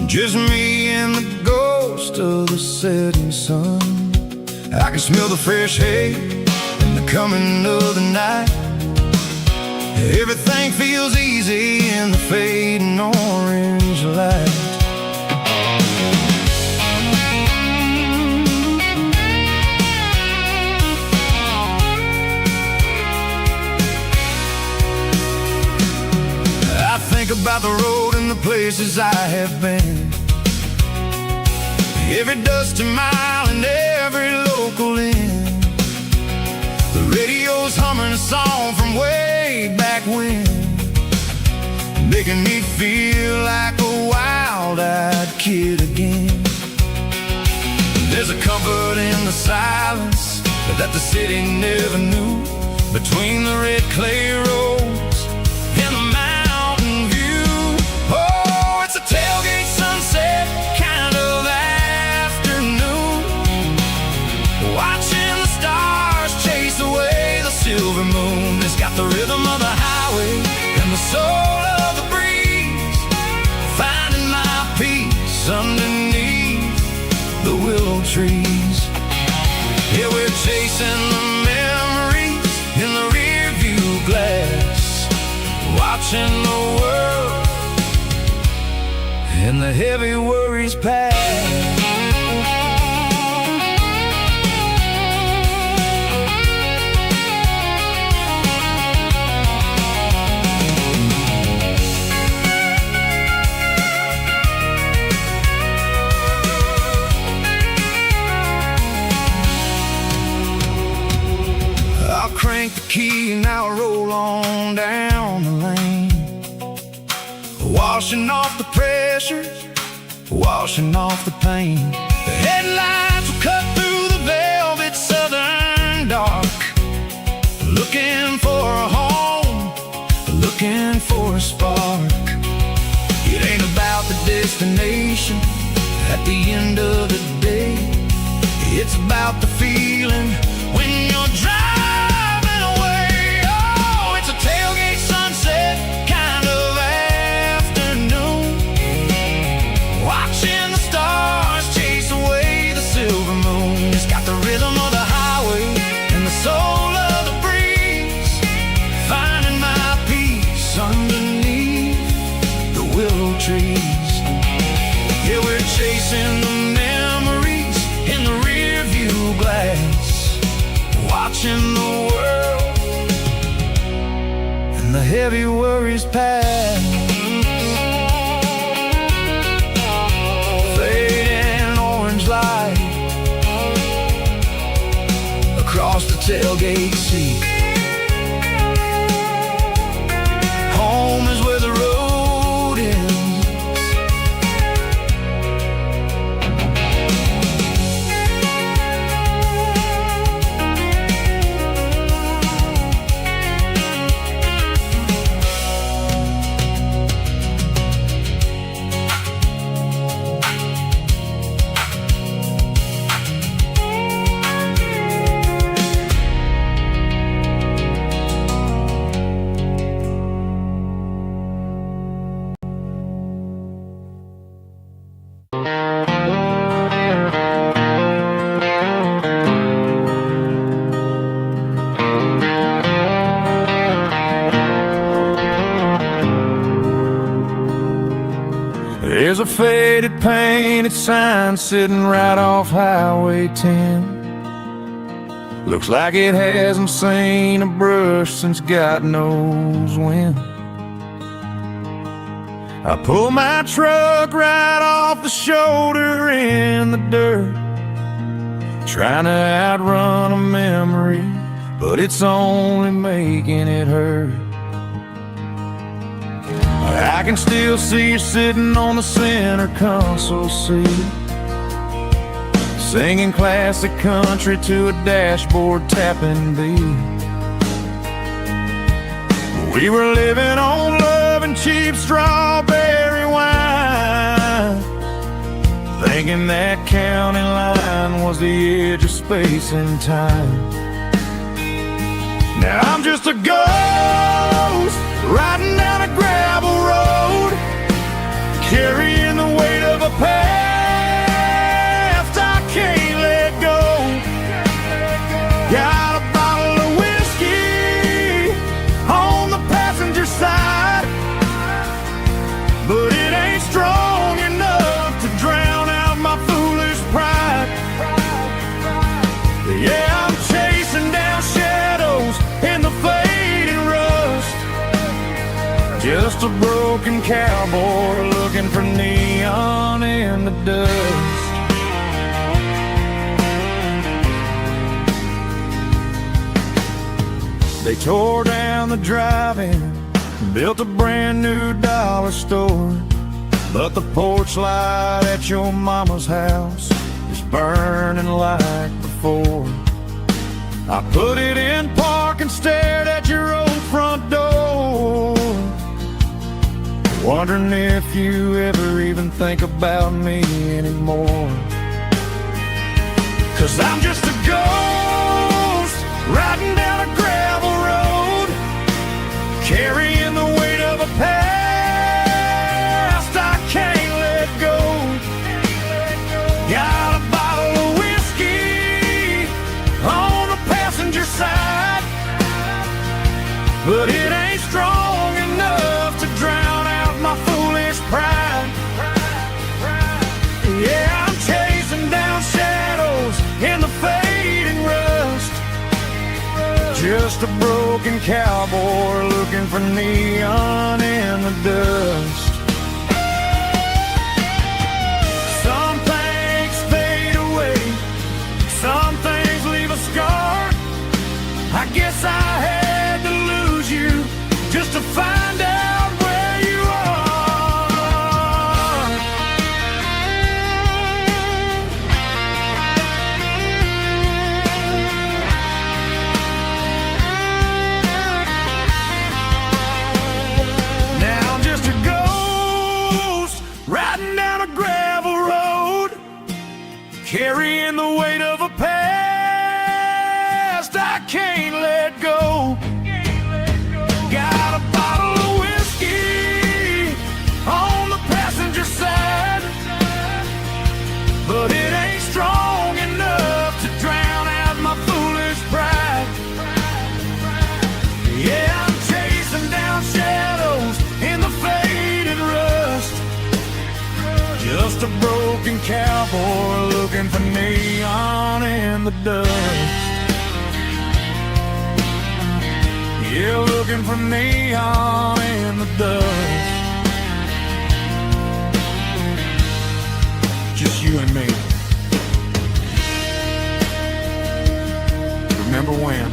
Just me and the ghost of the setting sun. I can smell the fresh hay and the coming of the night. Everything feels easy in the fading orange light. I think about the road and the places I have been, every dusty mile and every local inn. The radio's humming a song from way back when, making me feel like a wild-eyed kid again. There's a comfort in the silence that the city never knew, between the red clay roads and the mountain view. Oh, it's a tailgate sunset kind of afternoon, watching the stars chase away the silver moon. It's got the rhythm of the highway and the soul of the breeze, finding my peace underneath the willow trees. Yeah, we're chasing the memories in the rear view glass, watching the world and the heavy worries pass. Crank the key and I'll roll on down the lane, washing off the pressure, washing off the pain. The headlights will cut through the velvet southern dark, looking for a home, looking for a spark. It ain't about the destination at the end of the day, it's about the feeling when you're driving. Tailgate sunset kind of afternoon, watching the stars chase away the silver moon. It's got the rhythm of the highway and the soul of the breeze, finding my peace underneath the willow trees. Yeah, we're chasing the memories in the rear view glass, watching the world the heavy worries pass. Fading orange light across the tailgate seat. Home is where the road ends. There's a faded painted sign sitting right off Highway 10. Looks like it hasn't seen a brush since God knows when. I pull my truck right off the shoulder in the dirt, trying to outrun a memory, but it's only making it hurt. I can still see you sitting on the center console seat, singing classic country to a dashboard tapping beat. We were living on love and cheap strawberry wine. thinking that county line was the edge of space and time. Now I'm just a ghost riding down a gravel road, carrying the weight of a past I can't let go. Got a bottle of whiskey on the passenger side, but it ain't strong enough to drown out my foolish pride. Yeah, I'm chasing down shadows in the fading rust, just a broken cowboy looking for neon in the dust. They tore down the drive-in, built a brand new dollar store, but the porch light at your mama's house is burning like before. I put it in park and stared at your old front door, wondering if you ever even think about me anymore. 'Cause I'm just a ghost riding down a gravel road, carrying the weight of a past I can't let go. Got a bottle of whiskey on the passenger side, but it ain't strong enough to drown out my foolish pride. Yeah, I'm chasing down shadows in the fading rust, just a broken cowboy looking for neon in the dust. Some things fade away, some things leave a scar. I guess I had to lose you just to find out where you are. Now I'm just a ghost riding down a gravel road, carrying the weight of a past I can't let go. Got a bottle of whiskey on the passenger side, but it ain't strong enough to drown out my foolish pride. Yeah, I'm chasing down shadows in the faded rust, just a broken cowboy looking for neon in the dust. Yeah, looking for neon in the dust. Just you and me. Remember when?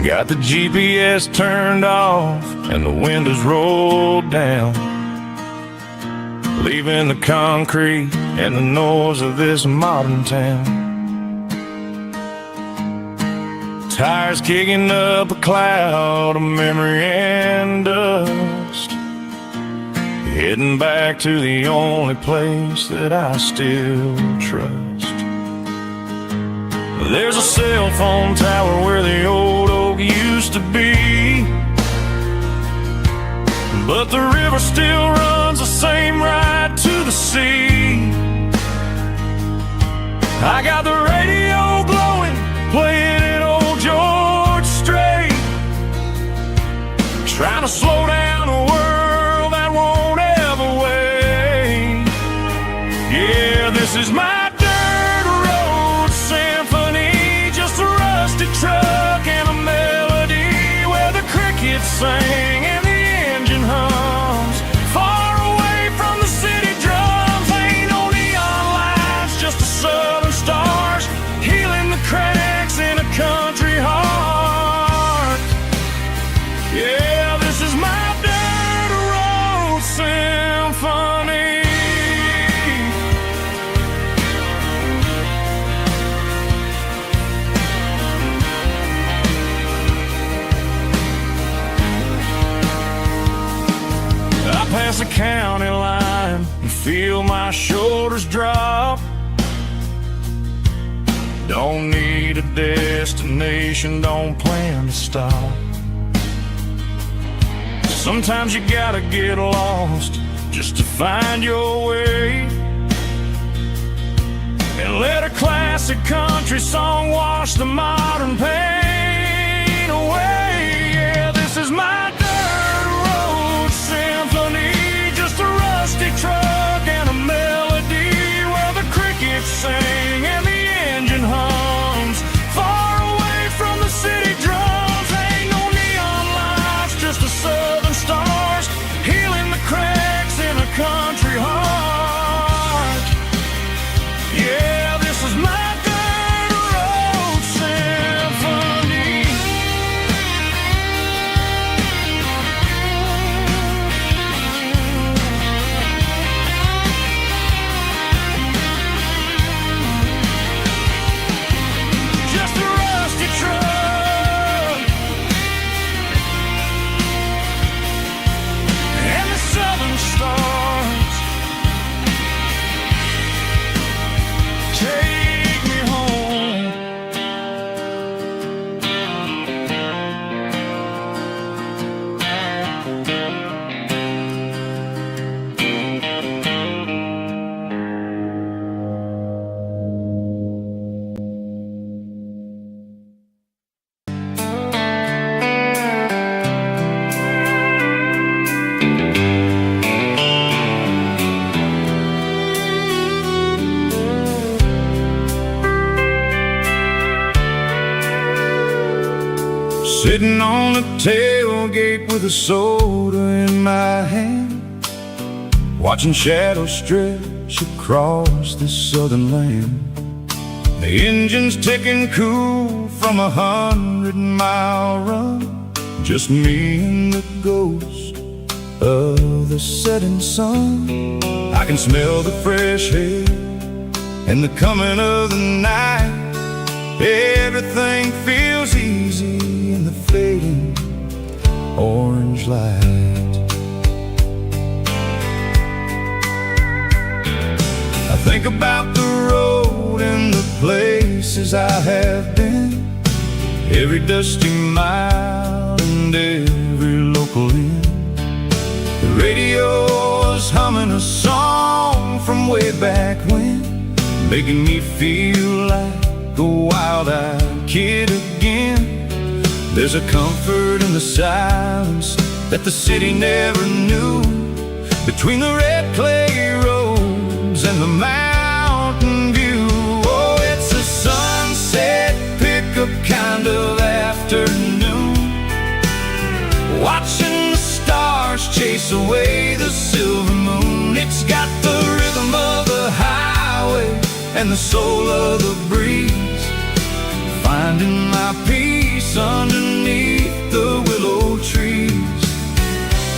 Got the GPS turned off and the windows rolled down, leaving the concrete and the noise of this modern town. Tires kicking up a cloud of memory and dust, heading back to the only place that I still trust. There's a cell phone tower where the old oak used to be, but the river still runs the same right to the sea. I got the radio blowing, playing an old George Strait, trying to slow down a world that won't ever wait. Yeah, this is my truck and a melody where the cricket across the county line and feel my shoulders drop. Don't need a destination, don't plan to stop. Sometimes you gotta get lost just to find your way, and let a classic country song wash the modern pain away. Yeah, this is my dirt road symphony, just a rusty truck and a melody where the crickets sing and the engine hums, far away from the city drums. Ain't no neon lights, just the southern stars healing the cracks in a country heart. Yeah, this is my dirt road symphony. Just a rusty truck and the southern stars take me home. Sitting on the tailgate with a soda in my hand, watching shadows stretch across this southern land. The engine's ticking cool from 100-mile run, just me and the ghost of the setting sun. I can smell the fresh air and the coming of the night. Everything feels easy in the fading orange light. I think about the road and the places I have been, every dusty mile and every local inn. The radio is humming a song from way back when, making me feel like a wild-eyed kid again. There's a comfort in the silence that the city never knew, between the red clay roads and the mountain view. Oh, it's a sunset pickup kind of afternoon, watching the stars chase away the silver moon. It's got the rhythm of the highway and the soul of the breeze, finding my peace underneath the willow trees.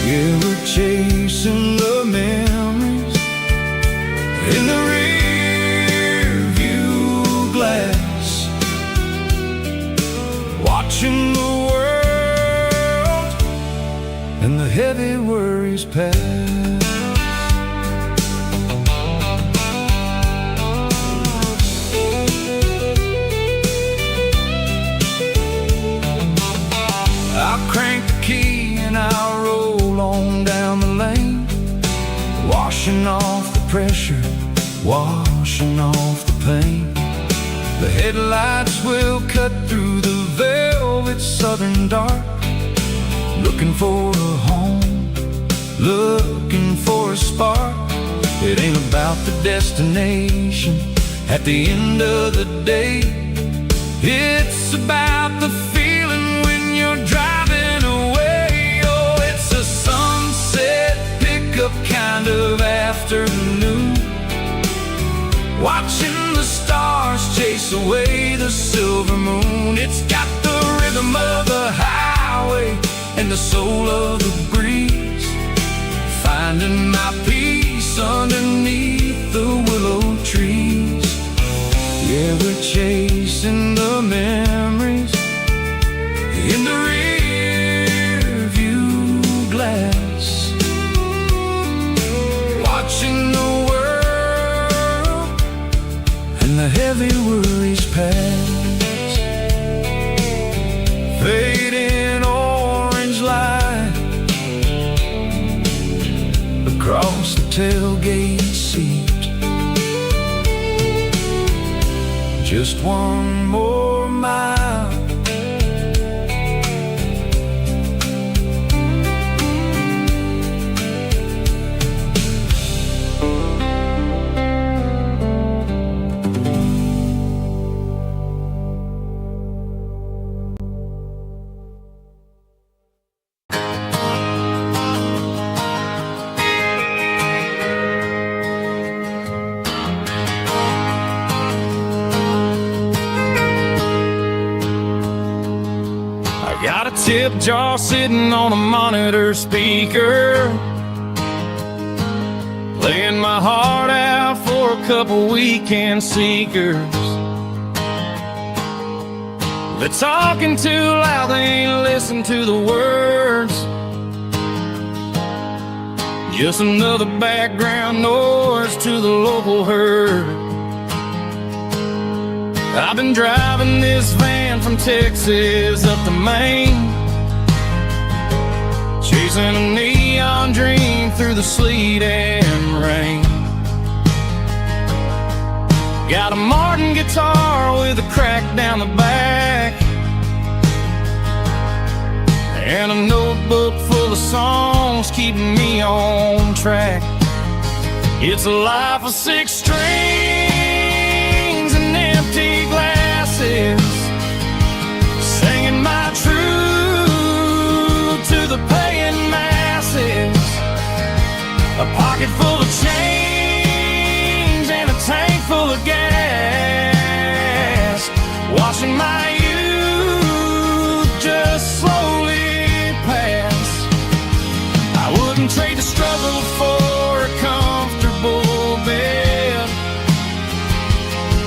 Yeah, we're chasing the memories in the rear view glass, watching the world and the heavy worries pass. I'll crank the key and I'll roll on down the lane, washing off the pressure, washing off the pain. The headlights will cut through the velvet southern dark, looking for a home, looking for a spark. It ain't about the destination at the end of the day, it's about the feeling when you're driving away. Oh, it's a sunset pickup kind of afternoon, watching the stars chase away the silver moon. It's got the rhythm of the highway and the soul of the breeze, finding my peace underneath the willow trees. Yeah, we're chasing the memories in the rear view glass, tailgate seat. Just one more mile. Got a tip jar sitting on a monitor speaker, playing my heart out for a couple weekend seekers. They're talking too loud, they ain't listen to the words. Just another background noise to the local herd. I've been driving this van from Texas up to Maine, chasing a neon dream through the sleet and rain. Got a Martin guitar with a crack down the back, and a notebook full of songs keeping me on track. It's a life of 6 strings and empty glasses, singing my truth to the paying masses. A pocket full of change and a tank full of gas, watching my youth just slowly pass. I wouldn't trade the struggle for a comfortable bed,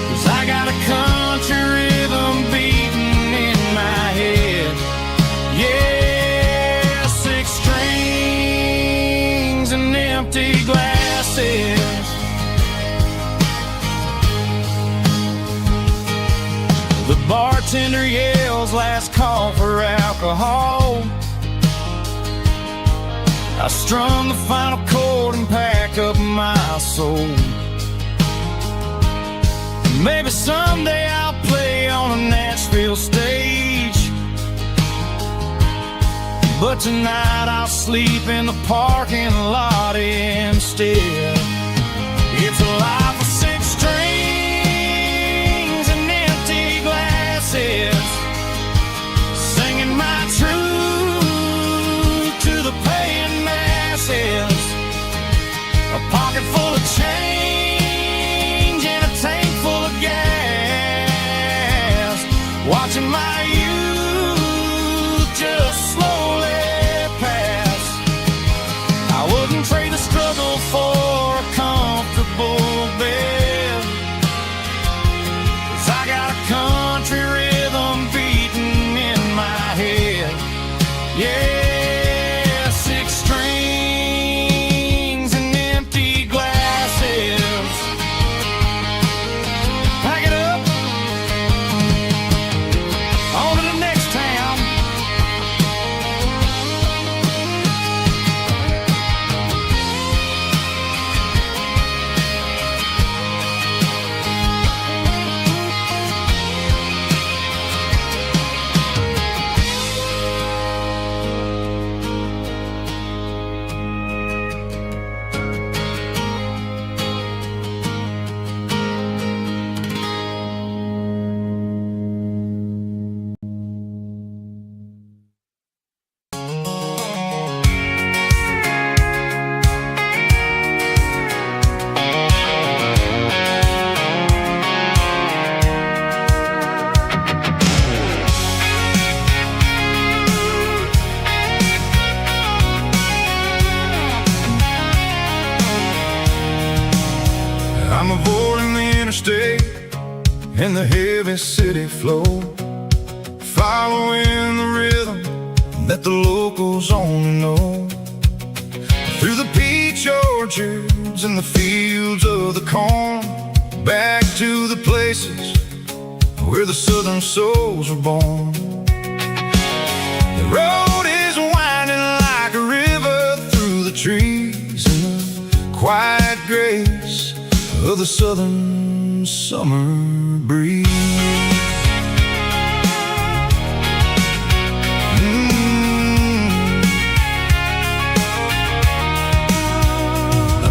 'cause I got a country rhythm beating in my head. Yeah, 6 strings and empty glasses. The bartender yells last call for alcohol. I strum the final chord and pack up my soul. Maybe someday I'll play on a Nashville stage, but tonight I'll sleep in the parking lot instead. It's a life of 6 strings and empty glasses, singing my truth to the paying masses. A pocket full of change and a tank full of gas, watching my youth just slowly pass. I wouldn't trade the struggle for a comfortable bed, 'cause I got a country rhythm beating in my head. Yeah, 6 strings and empty glasses. Pack it up, on to the next town. I'm avoiding the interstate and the heavy city flow, following the rhythm that the locals only know. Through the peach orchards and the fields of the corn, back to the places where the southern souls were born. The road is winding like a river through the trees, and the quiet grace of the southern summer breeze.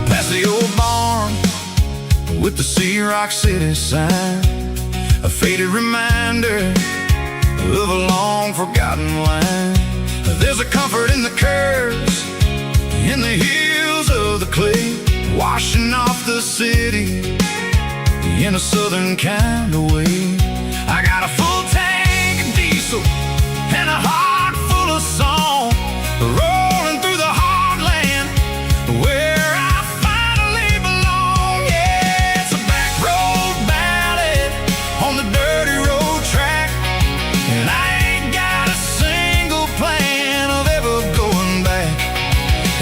Past the old barn with the Sea Rock City sign, a faded reminder of a long forgotten line. There's a comfort in the curves, in the hills of the clay, washing off the city in a southern kind of way. I got a full tank of diesel and a heart full of song, rolling through the heartland where I finally belong. Yeah, it's a back road ballad on the dirty road track, and I ain't got a single plan of ever going back.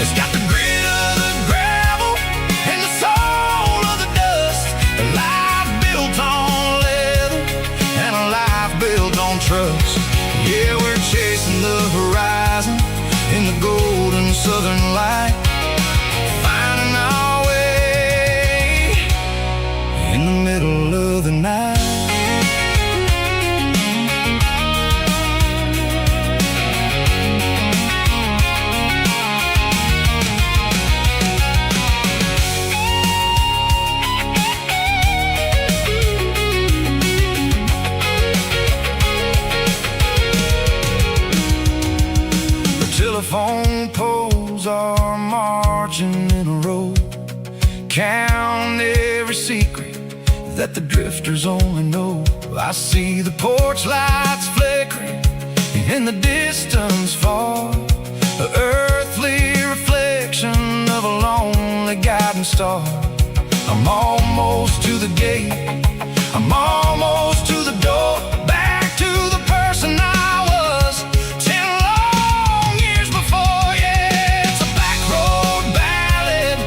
It's got the grit of the gravel and the soul of the dust, a life built on leather and a life built on trust. Yeah, we're chasing the horizon in the golden southern light, finding our way in the middle of the night. Telephone poles are marching in a row, count every secret that the drifters only know. I see the porch lights flickering in the distance far, an earthly reflection of a lonely guiding star. I'm almost to the gate, I'm almost to the door, back to the person I was 10 long years before. Yeah, it's a back road ballad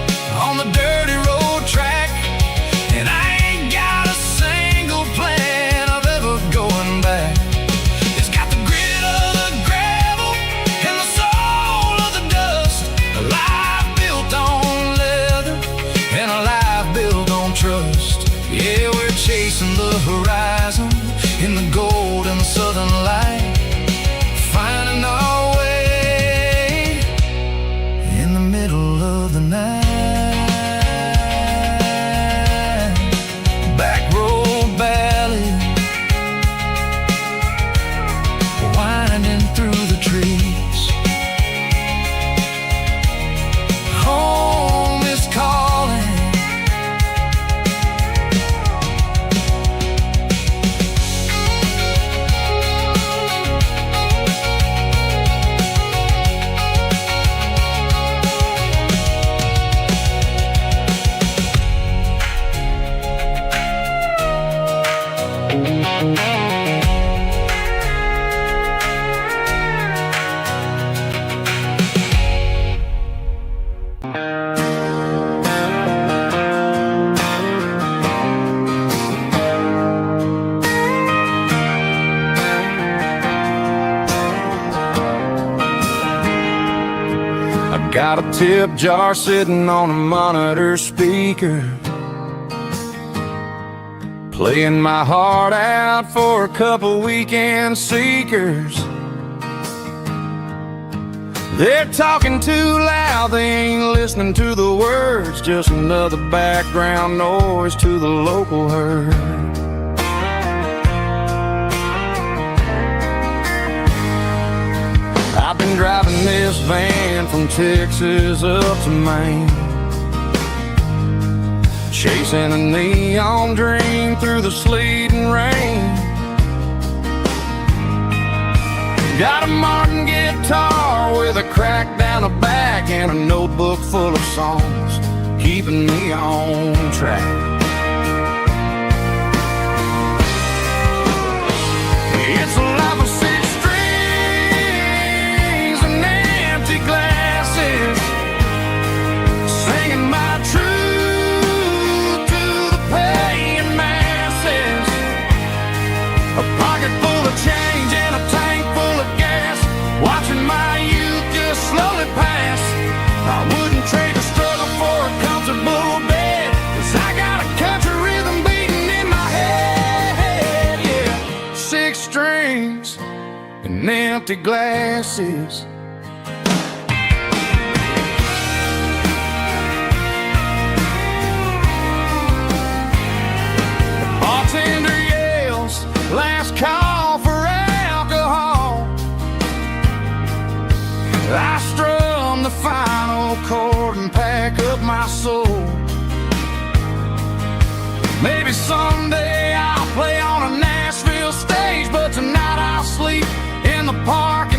on the dirty road track, and I ain't got a single plan of ever going back. It's got the grit of the gravel and the soul of the dust, a life built on leather and a life built on trust. Yeah, we're chasing the horizon in the golden southern light, finding our way in the middle of the night. Back road ballad, winding through the trees. Home is calling. Got a tip jar sitting on a monitor speaker, playing my heart out for a couple weekend seekers. They're talking too loud, they ain't listening to the words, just another background noise to the local herd. I've been driving this van from Texas up to Maine, chasing a neon dream through the sleet and rain. Got a Martin guitar with a crack down the back and a notebook full of songs, keeping me on track. It's a life of six strings and empty glasses, singing my truth to the paying masses. A pocket full of change and a tank full of gas, watching my youth just slowly pass. I wouldn't trade a struggle for a comfortable drinks and empty glasses. The bartender yells, last call for alcohol. I strum the final chord and pack up my soul. Maybe someday I'll play on a Nashville stage, but tonight I'll sleep in the park